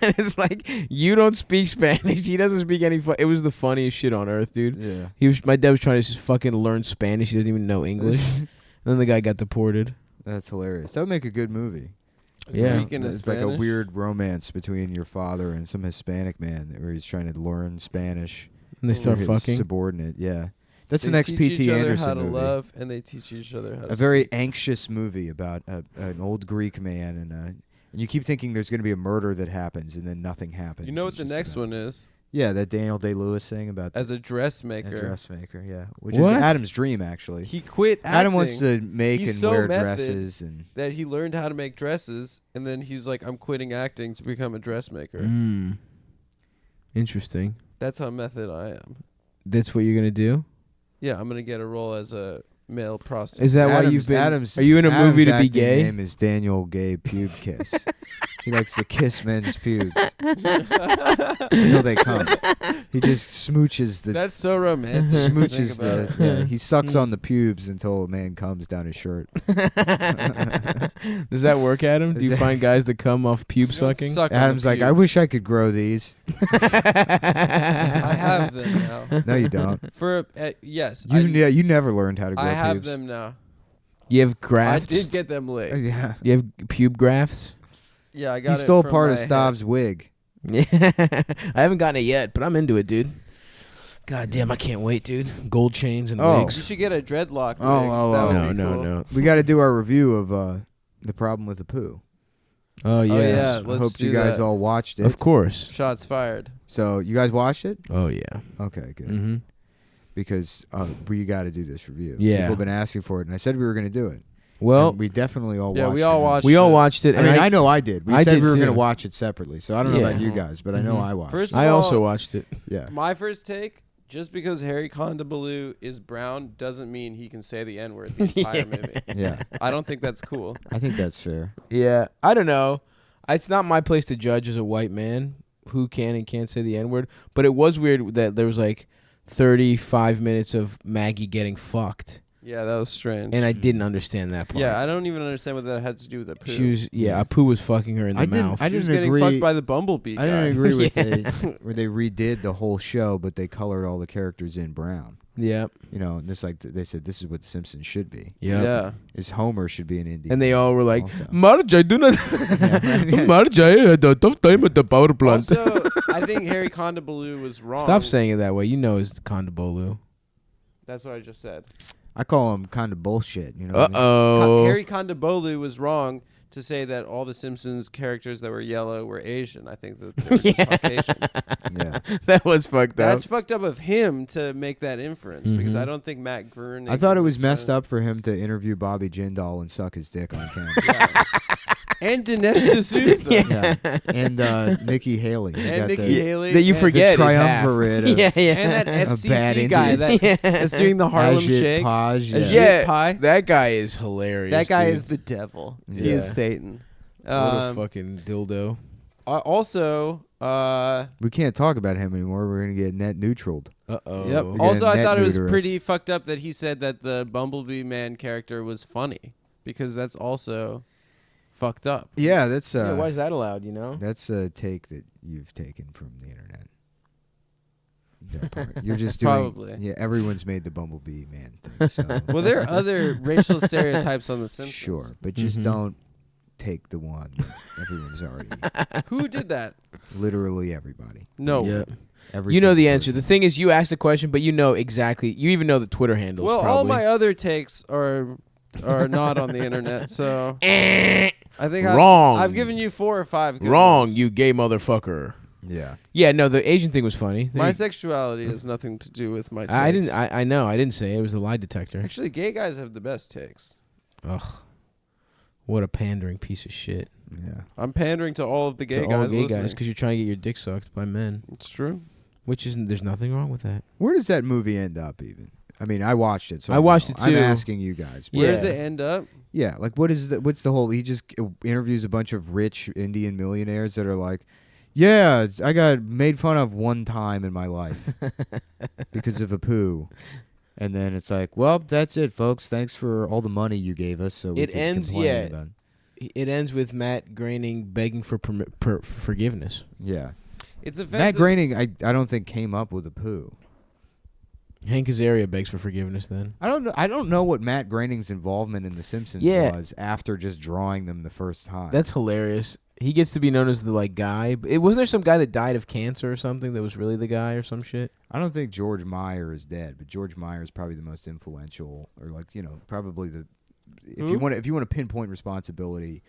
Speaker 3: And it's like, you don't speak Spanish. He doesn't speak any. It was the funniest shit on earth, dude.
Speaker 2: Yeah.
Speaker 3: My dad was trying to just fucking learn Spanish. He didn't even know English. And then the guy got deported.
Speaker 2: That's hilarious. That would make a good movie.
Speaker 3: Yeah.
Speaker 1: Speaking of
Speaker 2: It's like a
Speaker 1: Spanish.
Speaker 2: weird romance between your father and some Hispanic man where he's trying to learn Spanish.
Speaker 3: And they start
Speaker 2: for his
Speaker 3: fucking.
Speaker 2: subordinate. Yeah. That's
Speaker 1: They
Speaker 2: the next
Speaker 1: teach
Speaker 2: P.T.
Speaker 1: each other
Speaker 2: Anderson
Speaker 1: how to
Speaker 2: movie.
Speaker 1: love, and they teach each other how to
Speaker 2: A very anxious movie about an old Greek man and you keep thinking there's going to be a murder that happens and then nothing happens.
Speaker 1: You know what
Speaker 2: It's
Speaker 1: the
Speaker 2: just
Speaker 1: next
Speaker 2: about-
Speaker 1: one is?
Speaker 2: Yeah, that Daniel Day-Lewis thing about
Speaker 1: As a
Speaker 2: a
Speaker 1: dressmaker.
Speaker 2: dressmaker. Yeah, which
Speaker 3: What?
Speaker 2: is Adam's dream actually.
Speaker 1: He quit acting.
Speaker 2: Adam wants to make
Speaker 1: He's
Speaker 2: and
Speaker 1: so
Speaker 2: wear
Speaker 1: method
Speaker 2: dresses and
Speaker 1: that he learned how to make dresses, and then he's like, I'm quitting acting to become a dressmaker.
Speaker 3: Mm. Interesting.
Speaker 1: That's how method I am.
Speaker 3: That's what you're gonna do.
Speaker 1: Yeah, I'm gonna get a role as a male prostitute.
Speaker 3: Is that why
Speaker 2: Adam's-
Speaker 3: you've been?
Speaker 2: Adam's,
Speaker 3: Are you in a
Speaker 2: Adam's
Speaker 3: movie to be
Speaker 2: acting
Speaker 3: gay?
Speaker 2: name is Daniel Gay Pube Kiss. He likes to kiss men's pubes until they come. He just smooches the
Speaker 1: That's so romantic. to think
Speaker 2: smooches
Speaker 1: about
Speaker 2: the
Speaker 1: it.
Speaker 2: yeah. He sucks on the pubes until a man comes down his shirt.
Speaker 3: Does that work, Adam? Do you
Speaker 2: Is that-
Speaker 3: find guys that come off pube
Speaker 1: You don't
Speaker 3: sucking?
Speaker 1: suck on the
Speaker 2: Adam's like, I
Speaker 1: pubes.
Speaker 2: wish I could grow these.
Speaker 1: I have them now.
Speaker 2: No, you don't.
Speaker 1: For yes,
Speaker 2: You never learned how to grow
Speaker 1: I have
Speaker 2: pubes.
Speaker 1: them now.
Speaker 3: You have
Speaker 1: I
Speaker 3: grafts.
Speaker 1: did get them licked.
Speaker 2: Yeah.
Speaker 3: You have pube grafts.
Speaker 1: Yeah, I got
Speaker 2: He
Speaker 1: it
Speaker 2: stole
Speaker 1: from
Speaker 2: part of
Speaker 1: my head.
Speaker 2: Stav's wig.
Speaker 3: Yeah, I haven't gotten it yet, but I'm into it, dude. God damn, I can't wait, dude. Gold chains and
Speaker 2: Oh.
Speaker 1: You
Speaker 3: wigs.
Speaker 1: should get a dreadlock.
Speaker 2: Oh,
Speaker 1: wig.
Speaker 2: oh,
Speaker 1: That
Speaker 2: oh.
Speaker 1: would
Speaker 3: No,
Speaker 1: be
Speaker 3: no,
Speaker 1: cool.
Speaker 3: no.
Speaker 2: We got to do our review of The Problem with the Poo.
Speaker 3: Oh
Speaker 1: yeah.
Speaker 3: yes,
Speaker 2: I
Speaker 1: let's
Speaker 2: hope
Speaker 1: do
Speaker 2: you guys
Speaker 1: that.
Speaker 2: all watched it.
Speaker 3: of course.
Speaker 1: Shots fired.
Speaker 2: So you guys watched it?
Speaker 3: Oh yeah.
Speaker 2: Okay, good.
Speaker 3: Mm-hmm.
Speaker 2: Because we got to do this review.
Speaker 3: Yeah.
Speaker 2: People have been asking for it, and I said we were going to do it.
Speaker 3: Well,
Speaker 2: And we definitely all
Speaker 1: Yeah,
Speaker 2: watched
Speaker 1: we all
Speaker 2: it.
Speaker 1: watched
Speaker 3: we all
Speaker 1: it.
Speaker 3: watched it.
Speaker 2: I
Speaker 3: And
Speaker 2: mean, I know I did. We
Speaker 3: I
Speaker 2: said
Speaker 3: did
Speaker 2: we were going to
Speaker 3: too.
Speaker 2: watch it separately, so I don't know
Speaker 3: Yeah.
Speaker 2: about you guys, but I know
Speaker 3: Mhm.
Speaker 2: I watched
Speaker 1: First
Speaker 2: it.
Speaker 1: of
Speaker 3: I
Speaker 1: all,
Speaker 3: also watched it.
Speaker 2: Yeah.
Speaker 1: My first take, just because Harry Condobaloo is brown doesn't mean he can say the N-word the entire movie.
Speaker 2: Yeah.
Speaker 1: I don't think that's cool.
Speaker 2: I think that's fair.
Speaker 3: Yeah, I don't know. It's not my place to judge as a white man who can and can't say the N-word, but it was weird that there was like 35 minutes of Maggie getting fucked,
Speaker 1: Yeah, that was strange.
Speaker 3: and I didn't understand that part.
Speaker 1: Yeah, I don't even understand what that had to do with the poo.
Speaker 3: she was Apu was fucking her in the
Speaker 2: I didn't-
Speaker 3: mouth.
Speaker 2: I
Speaker 1: She was
Speaker 2: didn't
Speaker 1: getting
Speaker 2: agree-
Speaker 1: fucked by the bumblebee
Speaker 2: I
Speaker 1: guy.
Speaker 2: didn't agree with
Speaker 3: Yeah.
Speaker 2: where they redid the whole show, but they colored all the characters in brown.
Speaker 3: Yep.
Speaker 2: You know, and this like they said this is what The Simpsons should be.
Speaker 3: Yep.
Speaker 1: Yeah.
Speaker 2: Is Homer should be an Indian.
Speaker 3: And they all were like,
Speaker 2: Also.
Speaker 3: Marge, I do not.
Speaker 2: Yeah.
Speaker 3: Marge, I had a tough time at the power plant.
Speaker 1: Also, I think Harry Condobaloo was wrong.
Speaker 3: Stop saying it that way. You know it's Kondabolu.
Speaker 1: That's what I just said.
Speaker 2: I call him kind of bullshit. You know. what I mean?
Speaker 3: Uh-oh.
Speaker 1: Harry Condoboloo was wrong to say that all the Simpsons characters that were yellow were Asian. I think that they were just Caucasian.
Speaker 2: Yeah.
Speaker 3: That was fucked up.
Speaker 1: That's fucked up of him to make that inference because
Speaker 3: Mhm.
Speaker 1: I don't think Matt Groening.
Speaker 2: I thought it was messed up for him to interview Bobby Jindal and suck his dick on camera.
Speaker 1: Yeah. And Dinesh D'Souza.
Speaker 2: Yeah. And Nikki Haley. They
Speaker 1: And
Speaker 2: got
Speaker 1: Nikki
Speaker 2: the-
Speaker 1: Haley.
Speaker 3: that you
Speaker 1: and-
Speaker 3: forget
Speaker 2: the
Speaker 3: is half.
Speaker 2: triumvirate of-
Speaker 3: Yeah, yeah.
Speaker 1: And that
Speaker 2: bad
Speaker 1: FCC guy
Speaker 2: Indians.
Speaker 1: that's doing the Harlem
Speaker 2: Ajit
Speaker 1: Shake.
Speaker 2: Paj, yeah.
Speaker 1: Ajit
Speaker 3: Yeah,
Speaker 1: Pai.
Speaker 3: that guy is hilarious.
Speaker 1: That guy
Speaker 3: dude.
Speaker 1: is the devil. He
Speaker 2: Yeah.
Speaker 1: is Satan.
Speaker 3: What a fucking dildo.
Speaker 1: Also,
Speaker 2: We can't talk about him anymore. We're gonna get net neutraled.
Speaker 3: Uh-oh.
Speaker 1: yep.
Speaker 2: We
Speaker 1: Also,
Speaker 2: got
Speaker 1: I
Speaker 2: net
Speaker 1: thought it was
Speaker 2: neuter us.
Speaker 1: pretty fucked up that he said that the Bumblebee Man character was funny because that's also fucked up.
Speaker 2: Yeah, that's
Speaker 3: Yeah, why is that allowed, you know?
Speaker 2: that's a take that you've taken from the internet. That part. You're just doing.
Speaker 1: Probably.
Speaker 2: Yeah, everyone's made the Bumblebee Man thing. So.
Speaker 1: Well, there are other racial stereotypes on The Simpsons.
Speaker 2: Sure, but just
Speaker 3: Mhm.
Speaker 2: don't take the one that everyone's already.
Speaker 1: Who did that?
Speaker 2: Literally everybody.
Speaker 1: No.
Speaker 3: Yeah.
Speaker 2: Every
Speaker 3: You know the
Speaker 2: single
Speaker 3: answer.
Speaker 2: person.
Speaker 3: The thing is, you asked the question, but you know exactly. You even know the Twitter handles.
Speaker 1: Well,
Speaker 3: probably.
Speaker 1: all my other takes are not on the internet, so I think
Speaker 3: Wrong.
Speaker 1: I've given you 4 or 5. Good
Speaker 3: Wrong,
Speaker 1: ones.
Speaker 3: you gay motherfucker.
Speaker 2: Yeah.
Speaker 3: Yeah, no, the Asian thing was funny.
Speaker 1: My sexuality has nothing to do with my takes.
Speaker 3: I didn't. I know. I didn't say it. It was the lie detector.
Speaker 1: Actually, gay guys have the best takes.
Speaker 3: Ugh. What a pandering piece of shit.
Speaker 2: Yeah.
Speaker 1: I'm pandering to all of the gay
Speaker 3: To
Speaker 1: guys
Speaker 3: all gay
Speaker 1: listening.
Speaker 3: guys because you're trying to get your dick sucked by men,
Speaker 1: It's true.
Speaker 3: which isn't. There's nothing wrong with that.
Speaker 2: Where does that movie end up? Even. I mean, I watched it. So
Speaker 3: I watched
Speaker 2: know.
Speaker 3: it, too.
Speaker 2: I'm asking you guys.
Speaker 1: Where does
Speaker 3: Yeah.
Speaker 1: it end up?
Speaker 2: Yeah, like what's the whole? He just interviews a bunch of rich Indian millionaires that are like, yeah, I got made fun of one time in my life because of a poo, and then it's like, well, that's it, folks. Thanks for all the money you gave us. So we
Speaker 3: It
Speaker 2: could
Speaker 3: ends-
Speaker 2: complain
Speaker 3: yeah.
Speaker 2: about it.
Speaker 3: It ends with Matt Groening begging for forgiveness.
Speaker 2: Yeah.
Speaker 1: It's
Speaker 2: Matt
Speaker 1: offensive.
Speaker 2: Groening, I don't think came up with a poo.
Speaker 3: Hank Azaria begs for forgiveness. Then
Speaker 2: I don't know what Matt Groening's involvement in The Simpsons
Speaker 3: Yeah.
Speaker 2: was after just drawing them the first time.
Speaker 3: that's hilarious. He gets to be known as the like guy. It wasn't there some guy that died of cancer or something that was really the guy or some shit.
Speaker 2: I don't think George Meyer is dead, but George Meyer is probably the most influential, or like probably the. If
Speaker 1: Who?
Speaker 2: you want to pinpoint responsibility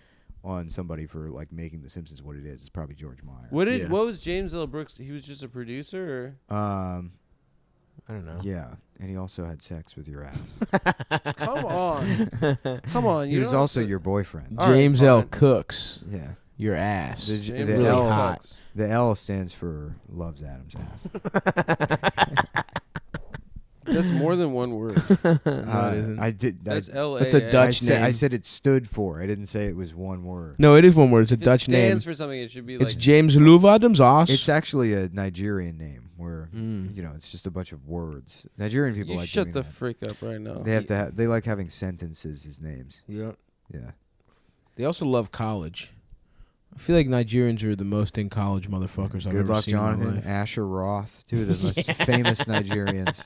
Speaker 2: on somebody for like making The Simpsons what it is, it's probably George Meyer.
Speaker 3: Yeah.
Speaker 1: What was James L. Brooks? He was just a producer,
Speaker 3: I don't know.
Speaker 2: Yeah, and he also had sex with your ass.
Speaker 1: or come on, come on.
Speaker 2: He
Speaker 1: You
Speaker 2: was
Speaker 1: don't have
Speaker 2: also
Speaker 1: to-
Speaker 2: your boyfriend.
Speaker 1: All right,
Speaker 3: James L.
Speaker 1: fine.
Speaker 3: Cooks
Speaker 2: Yeah,
Speaker 3: your ass.
Speaker 2: The-
Speaker 1: James
Speaker 2: the
Speaker 1: L.
Speaker 2: L-
Speaker 1: Hot.
Speaker 2: the L stands for loves Adam's ass.
Speaker 1: That's more than one word.
Speaker 3: No, it isn't.
Speaker 2: I did.
Speaker 1: That's L.
Speaker 3: That's a Dutch
Speaker 2: I
Speaker 3: name.
Speaker 2: said it stood for. I didn't say it was one word.
Speaker 3: No, it is one word. It's a
Speaker 1: If it
Speaker 3: Dutch name.
Speaker 1: stands for something. It should be
Speaker 3: It's
Speaker 1: like
Speaker 3: James Lou Adams ass.
Speaker 2: It's actually a Nigerian name where
Speaker 3: Mm.
Speaker 2: it's just a bunch of words. Nigerian people
Speaker 1: you
Speaker 2: like
Speaker 1: shut
Speaker 2: doing
Speaker 1: the
Speaker 2: that.
Speaker 1: freak up right now.
Speaker 2: They have to. They like having sentences as names.
Speaker 3: Yeah.
Speaker 2: Yeah.
Speaker 3: They also love college. I feel like Nigerians are the most in college motherfuckers I've
Speaker 2: Good
Speaker 3: ever
Speaker 2: luck,
Speaker 3: seen in my
Speaker 2: Jonathan.
Speaker 3: life.
Speaker 2: Asher Roth, two of the most famous Nigerians.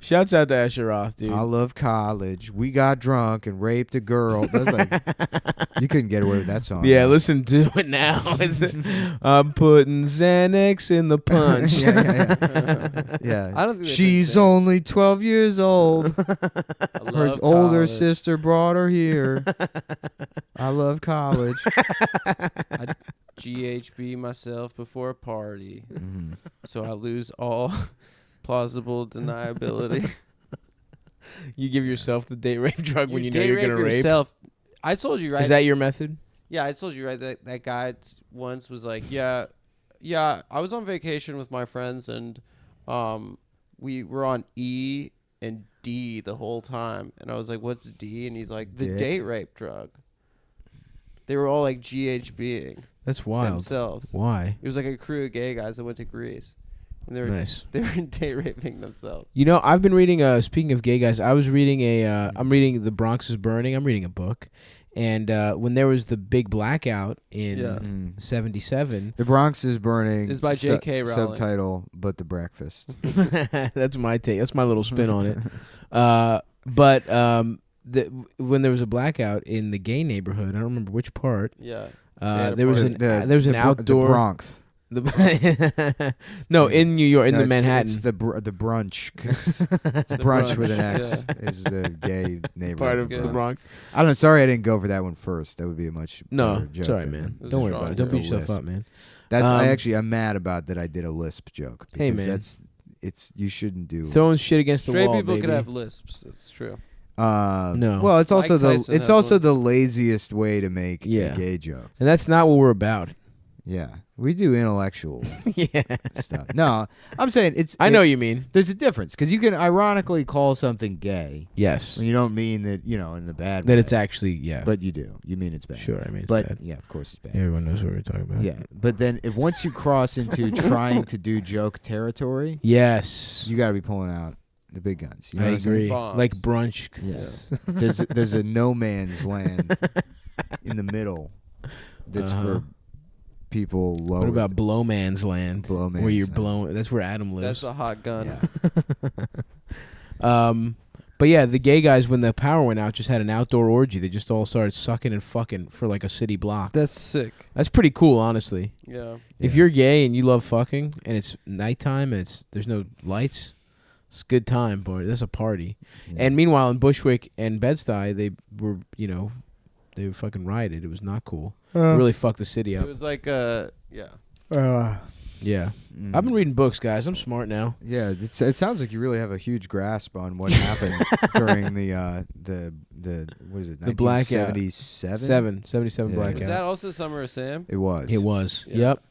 Speaker 3: Shouts out to Asher Roth, dude.
Speaker 2: I love college. We got drunk and raped a girl. That's like you couldn't get away with that song.
Speaker 3: Yeah, listen to it now. I'm putting Xanax in the punch.
Speaker 2: Yeah.
Speaker 1: I don't think they
Speaker 2: She's
Speaker 1: think that.
Speaker 2: only 12 years old.
Speaker 1: I
Speaker 2: Her
Speaker 1: love
Speaker 2: older
Speaker 1: college.
Speaker 2: sister brought her here. I love college.
Speaker 1: I GHB myself before a party,
Speaker 2: Mhm.
Speaker 1: so I lose all plausible deniability.
Speaker 3: You give yourself the date rape drug when you know
Speaker 1: date
Speaker 3: you're gonna rape.
Speaker 1: yourself. I told you right.
Speaker 3: Is that your method?
Speaker 1: Yeah, I told you right that guy once was like, yeah, I was on vacation with my friends and we were on E and D the whole time, and I was like, what's D? And he's like, the
Speaker 2: Dick.
Speaker 1: date rape drug. They were all like GHBing
Speaker 3: That's wild.
Speaker 1: themselves.
Speaker 3: Why?
Speaker 1: It was like a crew of gay guys that went to Greece, and they were
Speaker 3: Nice.
Speaker 1: they were date raping themselves.
Speaker 3: You know, I've been reading. Speaking of gay guys, I was reading I'm reading The Bronx is Burning. I'm reading a book, and when there was the big blackout in
Speaker 1: Yeah.
Speaker 2: Mm.
Speaker 3: '77,
Speaker 2: The Bronx is Burning.
Speaker 1: It's by J.K. Rowling.
Speaker 2: Subtitle, but the breakfast.
Speaker 3: that's my take. That's my little spin on it. When there was a blackout in the gay neighborhood, I don't remember which part.
Speaker 1: Yeah.
Speaker 3: There was an outdoor.
Speaker 2: The Bronx.
Speaker 3: No, in New York, in
Speaker 2: No,
Speaker 3: the
Speaker 2: it's-
Speaker 3: Manhattan.
Speaker 2: It's the brunch. 'Cause it's brunch with an X is the gay neighborhood.
Speaker 3: part of
Speaker 1: Good.
Speaker 3: the Bronx.
Speaker 2: I don't know. Sorry, I didn't go for that one first. That would be a much
Speaker 3: No,
Speaker 2: better joke
Speaker 3: sorry,
Speaker 2: than-
Speaker 3: man.
Speaker 1: It was
Speaker 3: Don't worry
Speaker 1: strong
Speaker 3: about it. Don't
Speaker 1: joke.
Speaker 3: beat yourself
Speaker 2: Lisp.
Speaker 3: up, man.
Speaker 2: That's
Speaker 3: Um,
Speaker 2: I'm mad about that. I did a lisp joke.
Speaker 3: Hey,
Speaker 2: because
Speaker 3: man.
Speaker 2: it's you shouldn't do.
Speaker 3: Throwing shit against the
Speaker 1: Straight
Speaker 3: wall,
Speaker 1: people
Speaker 3: baby.
Speaker 1: could have lisps. It's true.
Speaker 3: No.
Speaker 2: Well, it's also
Speaker 1: Mike Tyson
Speaker 2: it's
Speaker 1: has
Speaker 2: also
Speaker 1: one.
Speaker 2: the laziest way to make
Speaker 3: Yeah.
Speaker 2: a gay joke.
Speaker 3: And that's not what we're about.
Speaker 2: Yeah, we do intellectual
Speaker 3: Yeah.
Speaker 2: stuff. No, I'm saying it's.
Speaker 3: I know what you mean.
Speaker 2: There's a difference because you can ironically call something gay
Speaker 3: Yes.
Speaker 2: when you don't mean that in the bad
Speaker 3: That
Speaker 2: way.
Speaker 3: it's actually, yeah.
Speaker 2: But you do. You mean it's bad.
Speaker 3: Sure, I mean, it's
Speaker 2: But
Speaker 3: bad.
Speaker 2: yeah, of course it's bad.
Speaker 3: Everyone knows what we're talking about.
Speaker 2: Yeah, but then once you cross into trying to do joke territory,
Speaker 3: Yes.
Speaker 2: you got to be pulling out the big guns. You know
Speaker 3: I
Speaker 2: what I'm saying?
Speaker 3: agree.
Speaker 1: Bombs.
Speaker 3: Like brunch.
Speaker 2: Yeah. there's a no man's land in the middle that's
Speaker 3: Uh-huh.
Speaker 2: for people lower.
Speaker 3: What about Blowman's Land?
Speaker 2: Blow
Speaker 3: where you're
Speaker 2: Man's Land.
Speaker 3: blown. That's where Adam
Speaker 1: That's
Speaker 3: lives.
Speaker 1: a hot gun.
Speaker 2: Yeah.
Speaker 3: But yeah, the gay guys, when the power went out, just had an outdoor orgy. They just all started sucking and fucking for like a city block.
Speaker 1: That's sick.
Speaker 3: That's pretty cool, honestly.
Speaker 1: Yeah.
Speaker 3: If you're gay and you love fucking and it's nighttime and there's no lights, it's a good time, boy. That's a party.
Speaker 2: Yeah.
Speaker 3: And meanwhile, in Bushwick and Bed-Stuy, they were, they were fucking rioted. It was not cool. It really fucked the city
Speaker 1: It
Speaker 3: up.
Speaker 1: was like yeah.
Speaker 3: Yeah. I've been reading books, guys. I'm smart now.
Speaker 2: Yeah, it sounds like you really have a huge grasp on what happened during the what is it?
Speaker 3: The blackout.
Speaker 2: 1977.
Speaker 3: 77
Speaker 2: Yeah.
Speaker 3: blackout.
Speaker 1: Was that also Summer of Sam?
Speaker 2: It was.
Speaker 3: It was.
Speaker 1: Yeah.
Speaker 3: Yep.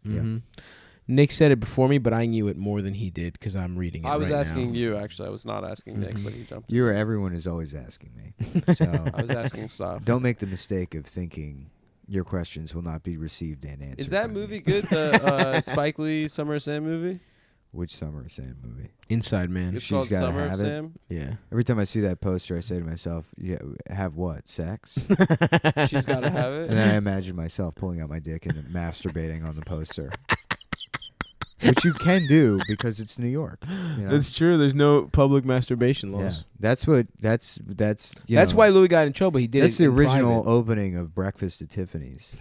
Speaker 2: Yeah.
Speaker 3: hmm Nick said it before me, but I knew it more than he did because I'm reading it.
Speaker 1: I was
Speaker 3: right
Speaker 1: asking
Speaker 3: now.
Speaker 1: you actually. I was not asking Nick, but he jumped.
Speaker 2: Everyone is always asking me. So
Speaker 1: I was asking stuff.
Speaker 2: don't make the mistake of thinking your questions will not be received and answered.
Speaker 1: Is that
Speaker 2: by
Speaker 1: movie
Speaker 2: me.
Speaker 1: good? The Spike Lee Summer of Sam movie?
Speaker 2: Which Summer of Sam movie?
Speaker 3: Inside Man.
Speaker 1: It's
Speaker 2: She's
Speaker 1: called
Speaker 2: gotta
Speaker 1: Summer of
Speaker 2: have it.
Speaker 1: Sam.
Speaker 3: Yeah.
Speaker 2: Every time I see that poster, I say to myself, "Yeah, have what? Sex?"
Speaker 1: She's got to have
Speaker 2: And
Speaker 1: it.
Speaker 2: then I imagine myself pulling out my dick and masturbating on the poster, which you can do because it's New York. You know?
Speaker 3: That's true. There's no public masturbation
Speaker 2: Yeah,
Speaker 3: laws.
Speaker 2: that's what. That's you
Speaker 3: That's
Speaker 2: know,
Speaker 3: why Louis got in trouble. He did
Speaker 2: That's
Speaker 3: it
Speaker 2: the
Speaker 3: in
Speaker 2: original
Speaker 3: private.
Speaker 2: opening of Breakfast at Tiffany's.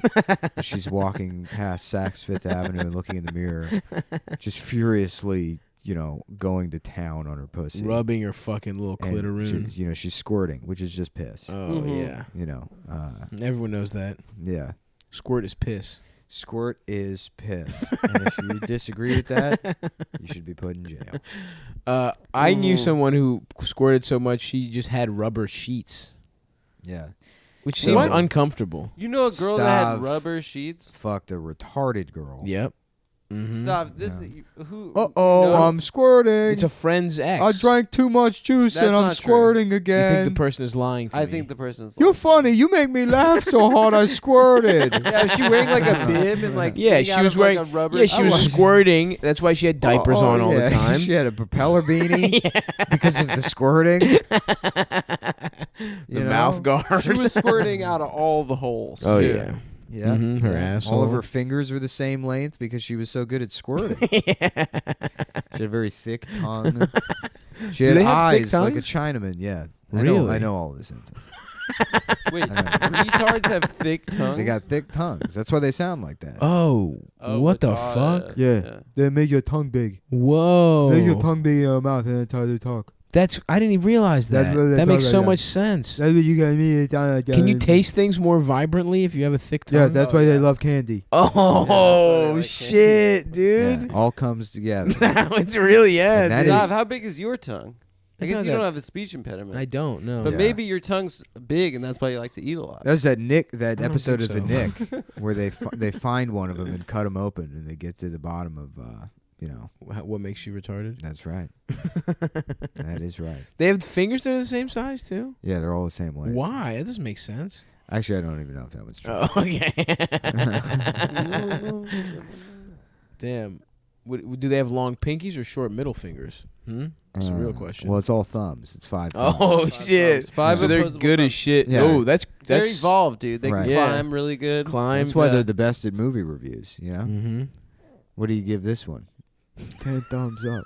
Speaker 2: She's walking past Saks Fifth Avenue and looking in the mirror, just furiously, going to town on her pussy,
Speaker 3: Rubbing her fucking little
Speaker 2: And
Speaker 3: clitoroon.
Speaker 2: she's squirting, which is just piss.
Speaker 3: Oh,
Speaker 1: Mhm.
Speaker 3: yeah. Everyone knows that.
Speaker 2: Yeah.
Speaker 3: Squirt is piss.
Speaker 2: Squirt is piss. And if you disagree with that, you should be put in jail.
Speaker 3: I knew
Speaker 1: Mhm.
Speaker 3: someone who squirted so much she just had rubber sheets,
Speaker 2: Yeah.
Speaker 3: which
Speaker 2: So-
Speaker 3: seems
Speaker 2: What?
Speaker 3: uncomfortable.
Speaker 1: You know a girl that had
Speaker 2: Stop.
Speaker 1: rubber sheets?
Speaker 2: Fucked a retarded girl.
Speaker 3: Yep. Mhm.
Speaker 1: Stop. This
Speaker 2: Yeah.
Speaker 1: who?
Speaker 2: Uh-oh,
Speaker 1: no,
Speaker 2: I'm squirting.
Speaker 3: It's a friend's ex.
Speaker 2: I drank too much juice
Speaker 1: That's
Speaker 2: and I'm
Speaker 1: not true.
Speaker 2: squirting
Speaker 3: You
Speaker 2: again.
Speaker 3: think the person is lying to
Speaker 1: I
Speaker 3: me.
Speaker 1: think the person's.
Speaker 2: You're
Speaker 1: lying.
Speaker 2: funny. You make me laugh so hard I squirted.
Speaker 1: Yeah, was she wearing like a bib and like?
Speaker 3: Yeah,
Speaker 1: hanging
Speaker 3: she
Speaker 1: out
Speaker 3: was
Speaker 1: of, like,
Speaker 3: wearing-
Speaker 1: a rubber.
Speaker 3: Yeah, she was
Speaker 1: sheet?
Speaker 3: squirting. That's why she had diapers
Speaker 2: Oh,
Speaker 3: on all
Speaker 2: yeah.
Speaker 3: the time.
Speaker 2: She had a propeller beanie because of the squirting.
Speaker 3: The mouth guard.
Speaker 1: She was squirting out of all the holes.
Speaker 3: Oh
Speaker 1: too.
Speaker 3: yeah.
Speaker 2: Yeah.
Speaker 3: Mhm, her
Speaker 2: yeah.
Speaker 3: asshole.
Speaker 2: All of her fingers were the same length because she was so good at squirting. She had a very thick tongue. She
Speaker 3: Do
Speaker 2: had
Speaker 3: they have thick
Speaker 2: eyes like a
Speaker 3: tongues?
Speaker 2: Chinaman. Yeah.
Speaker 3: Really?
Speaker 2: I know all of this. Into.
Speaker 1: Wait,
Speaker 2: I know.
Speaker 1: retards have thick tongues.
Speaker 2: They got thick tongues. That's why they sound like that.
Speaker 3: Oh,
Speaker 1: Oh,
Speaker 3: what the
Speaker 1: retard,
Speaker 3: fuck?
Speaker 2: Yeah. They make your tongue big.
Speaker 3: Whoa.
Speaker 2: tongue big in your mouth and that's how they talk.
Speaker 3: I didn't even realize that.
Speaker 2: That's what they
Speaker 3: That makes
Speaker 2: talk
Speaker 3: so
Speaker 2: like
Speaker 3: much sense.
Speaker 2: That's what you got me.
Speaker 3: Can you taste things more vibrantly if you have a thick tongue?
Speaker 2: Yeah, that's
Speaker 1: Oh,
Speaker 2: why they
Speaker 1: yeah.
Speaker 2: love candy.
Speaker 3: Oh
Speaker 1: like
Speaker 3: shit, dude!
Speaker 2: Yeah, all comes together.
Speaker 3: Now it's really
Speaker 2: And that
Speaker 3: dude.
Speaker 1: Zav,
Speaker 2: is-
Speaker 1: how big is your tongue? I
Speaker 3: It's
Speaker 1: guess
Speaker 3: not
Speaker 1: you
Speaker 3: that-
Speaker 1: don't have a speech impediment.
Speaker 3: I don't know.
Speaker 1: But
Speaker 2: Yeah.
Speaker 1: maybe your tongue's big, and that's why you like to eat a lot.
Speaker 2: That was that
Speaker 3: don't
Speaker 2: episode of
Speaker 3: think
Speaker 2: the
Speaker 3: so.
Speaker 2: Nick where they find one of them and cut him open and they get to the bottom of
Speaker 3: What makes you retarded?
Speaker 2: that's right. That is right.
Speaker 3: They have fingers that are the same size too.
Speaker 2: Yeah, they're all the same length.
Speaker 3: Why? That doesn't make sense.
Speaker 2: Actually, I don't even know if that was true.
Speaker 3: Oh, okay. Damn. Do they have long pinkies or short middle fingers? That's a real question.
Speaker 2: Well, it's all thumbs. It's 5 thumbs.
Speaker 3: Oh
Speaker 1: Five
Speaker 3: shit!
Speaker 1: thumbs. Five
Speaker 3: so they're
Speaker 1: opposable
Speaker 3: good as
Speaker 1: thumbs.
Speaker 3: shit.
Speaker 2: Yeah.
Speaker 3: Oh, that's
Speaker 1: They're evolved, dude. They
Speaker 2: Right.
Speaker 1: can
Speaker 3: Yeah.
Speaker 1: climb really good.
Speaker 3: climb.
Speaker 2: That's why they're the best at movie reviews, you know?
Speaker 3: Mm-hmm.
Speaker 2: What do you give this one? 10 thumbs up.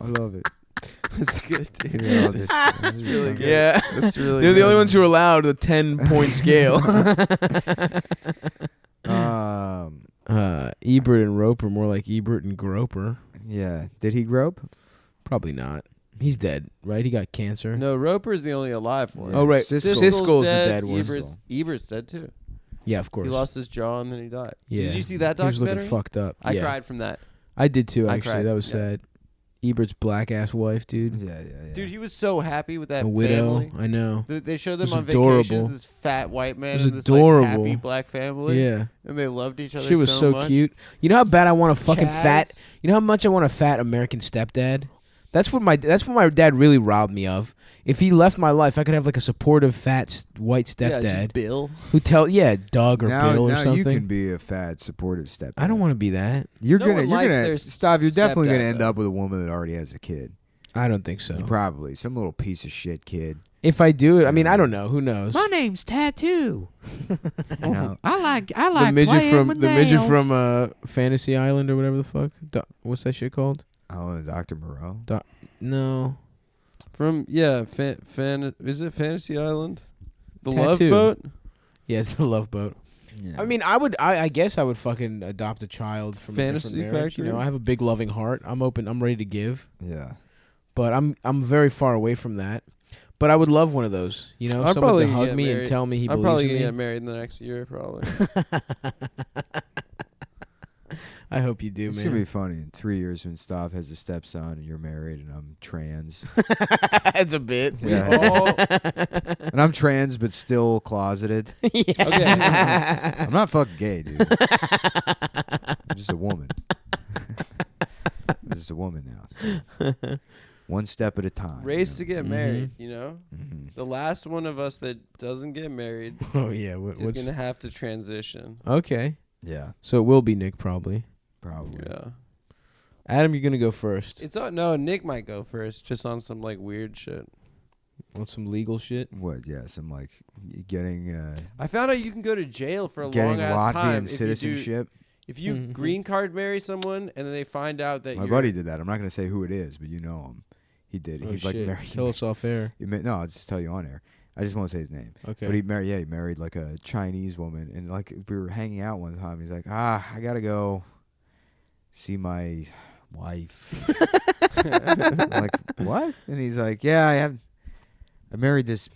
Speaker 2: I love it.
Speaker 1: That's good, dude.
Speaker 2: Yeah, that's
Speaker 1: really good.
Speaker 3: Yeah,
Speaker 1: That's really
Speaker 3: they're the
Speaker 1: good.
Speaker 3: only ones who are allowed a 10-point scale. Ebert and Roper more like Ebert and Groper.
Speaker 2: Yeah. Did he grope?
Speaker 3: Probably not. He's dead, right? He got cancer.
Speaker 1: No, Roper's the only alive one.
Speaker 2: Yeah.
Speaker 3: Oh right,
Speaker 2: Siskel.
Speaker 3: Siskel's the dead one.
Speaker 1: Ebert's dead too.
Speaker 3: Yeah, of course.
Speaker 1: He lost his jaw and then he died.
Speaker 3: Yeah.
Speaker 1: Did you see that
Speaker 3: He was
Speaker 1: documentary?
Speaker 3: looking fucked up.
Speaker 1: I
Speaker 3: Yeah.
Speaker 1: cried from that.
Speaker 3: I did too.
Speaker 1: I
Speaker 3: Actually,
Speaker 1: cried,
Speaker 3: that was
Speaker 1: yeah.
Speaker 3: sad. Ebert's black ass wife, dude.
Speaker 2: Yeah.
Speaker 1: Dude, he was so happy with that
Speaker 3: A widow.
Speaker 1: family.
Speaker 3: I know.
Speaker 1: They showed
Speaker 3: It
Speaker 1: them
Speaker 3: was
Speaker 1: on
Speaker 3: adorable.
Speaker 1: vacations. This fat white man
Speaker 3: It was
Speaker 1: and this
Speaker 3: adorable.
Speaker 1: like happy black family.
Speaker 3: Yeah.
Speaker 1: And they loved each other.
Speaker 3: She was so
Speaker 1: much.
Speaker 3: cute. You know how bad I want a fucking fat.
Speaker 1: Chaz.
Speaker 3: You know how much I want a fat American stepdad. That's what my dad really robbed me of. If he left my life, I could have like a supportive fat white
Speaker 1: Yeah,
Speaker 3: stepdad
Speaker 1: just Bill.
Speaker 3: who Doug or
Speaker 2: Now
Speaker 3: Bill or
Speaker 2: you
Speaker 3: something.
Speaker 2: can be a fat, supportive stepdad.
Speaker 3: I don't want to be that.
Speaker 2: You're
Speaker 1: No
Speaker 2: gonna,
Speaker 1: one
Speaker 2: you're
Speaker 1: likes
Speaker 2: gonna
Speaker 1: their
Speaker 2: stop. You're definitely gonna
Speaker 1: stepdad,
Speaker 2: end
Speaker 1: though.
Speaker 2: up with a woman that already has a kid.
Speaker 3: I don't think so.
Speaker 2: You probably some little piece of shit kid.
Speaker 3: If I do it, I mean, I don't know. Who knows?
Speaker 2: name's Tattoo. You know,
Speaker 6: I like
Speaker 3: the midget
Speaker 6: playing
Speaker 3: from
Speaker 6: with
Speaker 3: the midget
Speaker 6: nails.
Speaker 3: from Fantasy Island or whatever the fuck. What's that shit called?
Speaker 2: oh, Dr. Moreau.
Speaker 3: No.
Speaker 1: From is it Fantasy Island? The
Speaker 3: Tattoo.
Speaker 1: Love Boat?
Speaker 3: Yeah, it's the Love Boat.
Speaker 2: Yeah.
Speaker 3: I mean, I guess I would fucking adopt a child from
Speaker 1: Fantasy
Speaker 3: a different marriage. You
Speaker 1: Factory?
Speaker 3: know, I have a big loving heart. I'm open. I'm ready to give,
Speaker 2: yeah.
Speaker 3: but I'm very far away from that. But I would love one of those. You know,
Speaker 1: I'm
Speaker 3: someone
Speaker 1: probably
Speaker 3: to
Speaker 1: gonna
Speaker 3: hug
Speaker 1: get
Speaker 3: me and
Speaker 1: married.
Speaker 3: tell me he
Speaker 1: I'm
Speaker 3: believes
Speaker 1: probably
Speaker 3: in
Speaker 1: gonna
Speaker 3: me.
Speaker 1: get married in the next year, probably.
Speaker 3: I hope you do,
Speaker 2: It's gonna be
Speaker 3: man.
Speaker 2: funny in 3 years when Stav has a stepson and you're married and I'm trans.
Speaker 3: That's a bit.
Speaker 2: Yeah. And I'm trans but still closeted.
Speaker 1: Okay.
Speaker 2: I'm not fucking gay, dude. I'm just a woman. I'm just a woman now. So. One step at a time.
Speaker 1: Race to
Speaker 2: you
Speaker 1: get married, you know?
Speaker 2: know? Mhm.
Speaker 1: The last one of us that doesn't get married
Speaker 3: Oh yeah.
Speaker 1: is
Speaker 3: What's
Speaker 1: gonna have to transition.
Speaker 3: okay?
Speaker 2: Yeah,
Speaker 3: So it will be Nick probably.
Speaker 2: probably.
Speaker 1: Yeah.
Speaker 3: Adam, you're gonna go first.
Speaker 1: It's no, Nick might go first, just on some like weird shit.
Speaker 3: Want some legal shit?
Speaker 2: What? Yes, I'm like getting
Speaker 1: I found out you can go to jail for a
Speaker 2: getting
Speaker 1: long ass time
Speaker 2: Latvian citizenship.
Speaker 1: if you
Speaker 3: Mhm.
Speaker 1: green card marry someone and then they find out that
Speaker 2: My
Speaker 1: you're
Speaker 2: buddy did that. I'm not gonna say who it is, but you know him. He did.
Speaker 3: Oh,
Speaker 2: He's like
Speaker 3: shit.
Speaker 2: married.
Speaker 3: Tell us off air.
Speaker 2: No, I'll just tell you on air. I just won't say his name.
Speaker 3: Okay.
Speaker 2: But he married like a Chinese woman, and like we were hanging out one time. He's like, I gotta go see my wife. I'm like, what? And he's like, yeah, I married this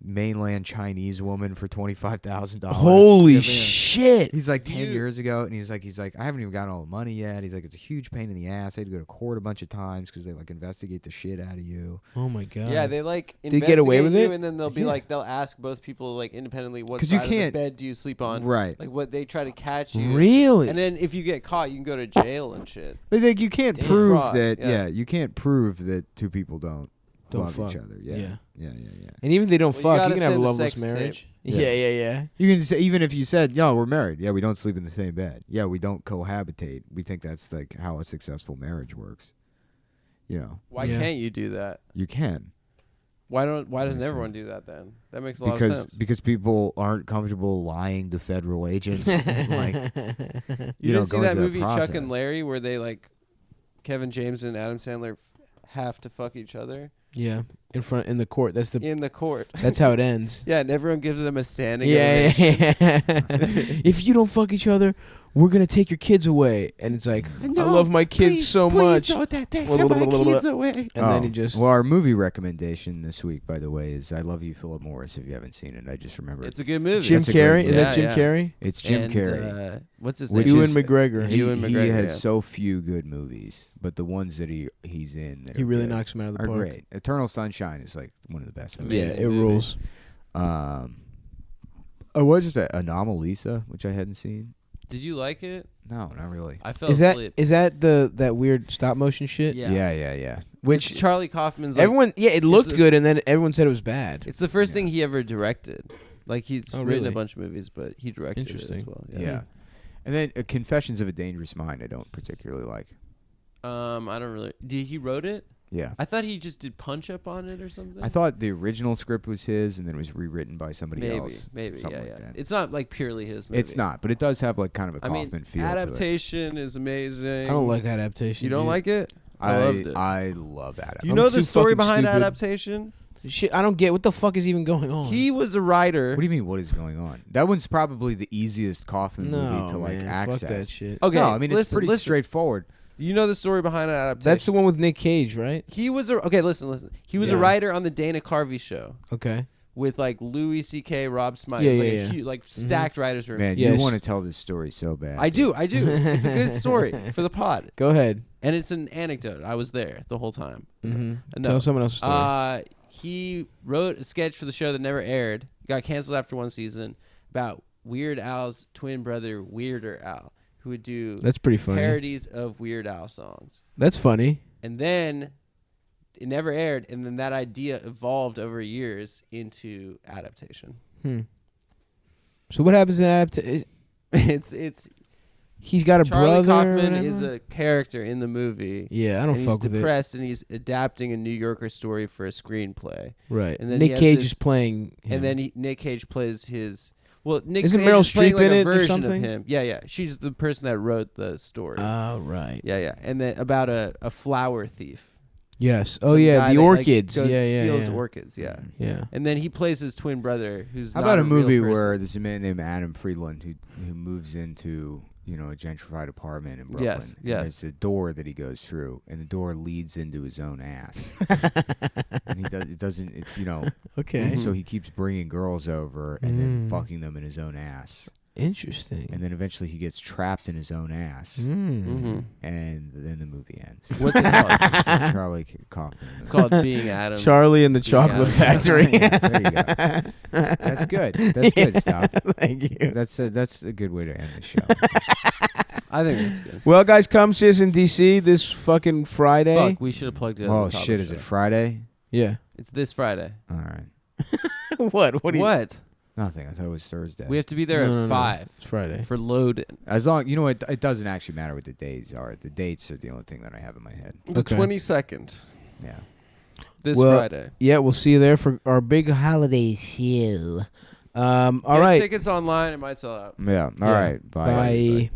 Speaker 2: mainland Chinese woman for $25,000.
Speaker 3: Holy
Speaker 2: Yeah, man.
Speaker 3: shit!
Speaker 2: He's like 10
Speaker 1: You-
Speaker 2: years ago, and he's like, I haven't even gotten all the money yet. He's like, it's a huge pain in the ass. I had to go to court a bunch of times because they like investigate the shit out of you.
Speaker 3: Oh my god.
Speaker 1: yeah, they like
Speaker 3: Did he get away with
Speaker 1: investigate you
Speaker 3: it?
Speaker 1: and then they'll be
Speaker 2: Yeah.
Speaker 1: like they'll ask both people like independently what
Speaker 2: 'Cause you
Speaker 1: side of the
Speaker 2: can't-
Speaker 1: bed do you sleep on,
Speaker 2: Right.
Speaker 1: like what they try to catch you.
Speaker 3: Really?
Speaker 1: And then if you get caught, you can go to jail and shit.
Speaker 2: But like, you can't
Speaker 1: Damn.
Speaker 2: prove
Speaker 1: Fraud,
Speaker 2: that.
Speaker 1: yeah.
Speaker 2: Yeah, you can't prove that two people don't love
Speaker 3: fuck.
Speaker 2: each other. Yeah.
Speaker 3: Yeah.
Speaker 2: Yeah.
Speaker 3: And even if they don't
Speaker 1: Well, you
Speaker 3: fuck,
Speaker 1: gotta
Speaker 3: you can have a
Speaker 1: send a
Speaker 3: loveless
Speaker 1: sex
Speaker 3: marriage.
Speaker 1: tape.
Speaker 2: Yeah.
Speaker 3: Yeah.
Speaker 2: You can say, even if you said, "Yo, we're married." Yeah, we don't sleep in the same bed. Yeah, we don't cohabitate. We think that's like how a successful marriage works. You know,
Speaker 1: Why
Speaker 3: Yeah.
Speaker 1: can't you do that?
Speaker 2: you can
Speaker 1: Why doesn't
Speaker 2: Makes
Speaker 1: everyone
Speaker 2: sense.
Speaker 1: do that then? That makes a lot of sense.
Speaker 2: because people aren't comfortable lying to federal agents. like,
Speaker 1: You
Speaker 2: know,
Speaker 1: didn't see
Speaker 2: going
Speaker 1: that
Speaker 2: through
Speaker 1: movie Chuck
Speaker 2: process.
Speaker 1: and Larry where they like Kevin James and Adam Sandler have to fuck each other
Speaker 3: Yeah. In the court. That's the.
Speaker 1: in the court.
Speaker 3: That's how it ends.
Speaker 1: Yeah, and everyone gives them a standing
Speaker 3: Yeah.
Speaker 1: ovation.
Speaker 3: If you don't fuck each other, we're gonna take your kids away. And it's like, I love my kids so much. And then he just.
Speaker 2: well, our movie recommendation this week, by the way, is "I Love You, Philip Morris." If you haven't seen it, I just remember
Speaker 1: It's a good movie.
Speaker 3: Jim
Speaker 2: That's a great
Speaker 3: Carrey.
Speaker 2: movie.
Speaker 3: Is that Jim
Speaker 1: Yeah,
Speaker 3: Carrey?
Speaker 2: it's Jim
Speaker 1: And,
Speaker 2: Carrey.
Speaker 1: what's his
Speaker 2: Which
Speaker 1: name?
Speaker 3: Ewan
Speaker 2: is-
Speaker 3: McGregor.
Speaker 2: He,
Speaker 1: Ewan
Speaker 2: he
Speaker 1: McGregor,
Speaker 2: has
Speaker 1: yeah.
Speaker 2: so few good movies, but the ones that he's in that
Speaker 3: He
Speaker 2: are
Speaker 3: really
Speaker 2: good
Speaker 3: knocks him out of the
Speaker 2: are
Speaker 3: park.
Speaker 2: great. Eternal Sunshine is like one of the best movies.
Speaker 3: Yeah,
Speaker 1: Amazing
Speaker 3: it
Speaker 1: movie.
Speaker 3: rules.
Speaker 2: I watched Anomalisa, which I hadn't seen.
Speaker 1: Did you like it?
Speaker 2: No, not really.
Speaker 1: I fell
Speaker 3: Is that
Speaker 1: asleep.
Speaker 3: that weird stop motion shit?
Speaker 1: Yeah.
Speaker 2: Yeah.
Speaker 1: Which
Speaker 2: Which
Speaker 1: Charlie Kaufman's like,
Speaker 3: Everyone, yeah, it looked
Speaker 1: a-
Speaker 3: good, and then everyone said it was bad.
Speaker 1: it's the first
Speaker 2: Yeah.
Speaker 1: thing he ever directed. Like he's
Speaker 3: Oh,
Speaker 1: written a
Speaker 3: really?
Speaker 1: bunch of movies, but he directed it
Speaker 3: Interesting.
Speaker 1: as well.
Speaker 2: yeah. And then Confessions of a Dangerous Mind, I don't particularly like.
Speaker 1: I don't really. He wrote it?
Speaker 2: Yeah.
Speaker 1: I thought he just did punch up on it or something.
Speaker 2: I thought the original script was his, and then it was rewritten by somebody else.
Speaker 1: Maybe,
Speaker 2: something
Speaker 1: yeah.
Speaker 2: like that.
Speaker 1: It's not like purely his movie.
Speaker 2: It's not, but it does have like kind of a
Speaker 1: I mean,
Speaker 2: Kaufman feel
Speaker 1: adaptation is amazing.
Speaker 3: I don't like adaptation.
Speaker 1: You don't
Speaker 3: dude.
Speaker 1: like it?
Speaker 2: to it.
Speaker 1: I loved it.
Speaker 2: I love adaptation.
Speaker 1: You
Speaker 3: I'm
Speaker 1: know the
Speaker 3: too
Speaker 1: story
Speaker 3: fucking
Speaker 1: behind
Speaker 3: stupid.
Speaker 1: adaptation?
Speaker 3: Shit, I don't get what the fuck is even going on.
Speaker 1: He was a writer.
Speaker 2: What do you mean? What is going on? That one's probably the easiest Kaufman
Speaker 3: no,
Speaker 2: movie to like
Speaker 3: man,
Speaker 2: access.
Speaker 3: Fuck that shit.
Speaker 1: Okay,
Speaker 2: No, I mean it's
Speaker 1: listen,
Speaker 2: pretty
Speaker 1: listen.
Speaker 2: straightforward.
Speaker 1: You know the story behind an adaptation.
Speaker 3: That's the one with Nick Cage, right?
Speaker 1: He was okay. Listen. He was a
Speaker 3: Yeah.
Speaker 1: writer on the Dana Carvey show
Speaker 3: Okay.
Speaker 1: with like Louis C.K., Rob Smiley.
Speaker 3: Yeah,
Speaker 1: It was,
Speaker 3: yeah,
Speaker 1: like,
Speaker 3: yeah.
Speaker 1: like stacked writers room.
Speaker 2: Man,
Speaker 3: Yes.
Speaker 2: you want to tell this story so bad.
Speaker 1: I do. It's a good story for the pod,
Speaker 3: Go ahead.
Speaker 1: and it's an anecdote. I was there the whole time.
Speaker 3: Mm-hmm.
Speaker 1: No.
Speaker 3: Tell someone else's story.
Speaker 1: He wrote a sketch for the show that never aired. Got canceled after one season about Weird Al's twin brother, Weirder Al, who would do
Speaker 3: That's pretty funny.
Speaker 1: parodies of Weird Al songs.
Speaker 3: That's funny.
Speaker 1: And then it never aired, and then that idea evolved over years into adaptation.
Speaker 3: So what happens in adaptation?
Speaker 1: It's
Speaker 3: He's got a
Speaker 1: Charlie
Speaker 3: brother.
Speaker 1: Kaufman
Speaker 3: or
Speaker 1: is
Speaker 3: whatever?
Speaker 1: a character in the movie.
Speaker 3: Yeah, I don't
Speaker 1: and he's
Speaker 3: fuck with it.
Speaker 1: depressed, and he's adapting a New Yorker story for a screenplay.
Speaker 3: Right.
Speaker 1: And then he
Speaker 3: Nick
Speaker 1: has
Speaker 3: Cage
Speaker 1: this-
Speaker 3: is playing him.
Speaker 1: And then Nick Cage plays his. Well, Nick
Speaker 3: Isn't
Speaker 1: Cage
Speaker 3: Meryl
Speaker 1: is playing
Speaker 3: Streep
Speaker 1: like
Speaker 3: in
Speaker 1: a
Speaker 3: it or
Speaker 1: version
Speaker 3: something?
Speaker 1: of him. Yeah. She's the person that wrote the story.
Speaker 3: Oh, right.
Speaker 1: yeah. And then about a flower thief.
Speaker 3: Yes. Oh
Speaker 1: Some
Speaker 3: yeah,
Speaker 1: guy
Speaker 3: the
Speaker 1: that, like,
Speaker 3: orchids.
Speaker 1: goes-
Speaker 3: yeah,
Speaker 1: steals
Speaker 3: yeah.
Speaker 1: orchids. Yeah.
Speaker 3: Yeah.
Speaker 1: And then he plays his twin brother, who's
Speaker 2: How
Speaker 1: not
Speaker 2: about a
Speaker 1: real
Speaker 2: movie
Speaker 1: person.
Speaker 2: where there's a man named Adam Friedland who moves into a gentrified apartment in Brooklyn.
Speaker 1: Yes,
Speaker 2: and
Speaker 1: yes.
Speaker 2: there's a door that he goes through, and the door leads into his own ass. And it doesn't. It's
Speaker 3: Okay.
Speaker 2: And so he keeps bringing girls over and then
Speaker 3: Mm.
Speaker 2: fucking them in his own ass,
Speaker 3: Interesting.
Speaker 2: and then eventually he gets trapped in his own ass,
Speaker 1: Mhm.
Speaker 2: and then the movie ends.
Speaker 1: What's it called?
Speaker 2: It's a Charlie Kaufman.
Speaker 1: It's called Being Adam.
Speaker 3: Charlie and the
Speaker 1: Being
Speaker 3: Chocolate
Speaker 1: Adam.
Speaker 3: Factory.
Speaker 2: Yeah, there you go. That's good. That's good stuff.
Speaker 3: Thank you.
Speaker 2: That's a good way to end the show.
Speaker 1: I think that's good.
Speaker 3: Well, guys, come see us in DC this fucking Friday.
Speaker 1: Fuck, we should have plugged it.
Speaker 2: Oh shit! Is it Friday?
Speaker 3: Yeah.
Speaker 1: It's this Friday.
Speaker 2: All right.
Speaker 3: What? What?
Speaker 1: What?
Speaker 2: Nothing. I thought it was Thursday.
Speaker 1: We have to be there
Speaker 3: No,
Speaker 1: at
Speaker 3: no.
Speaker 1: 5
Speaker 3: It's Friday.
Speaker 1: for load.
Speaker 2: As long it doesn't actually matter what the days are. The dates are the only thing that I have in my head.
Speaker 1: The
Speaker 3: Okay.
Speaker 1: 22nd.
Speaker 2: Yeah.
Speaker 1: This
Speaker 3: Well,
Speaker 1: Friday.
Speaker 3: Yeah, we'll see you there for our big
Speaker 4: Holiday show.
Speaker 3: All
Speaker 1: Get
Speaker 3: right.
Speaker 1: tickets online. It might sell out.
Speaker 2: Yeah. All
Speaker 3: Yeah.
Speaker 2: right. Bye. everybody.
Speaker 3: Bye.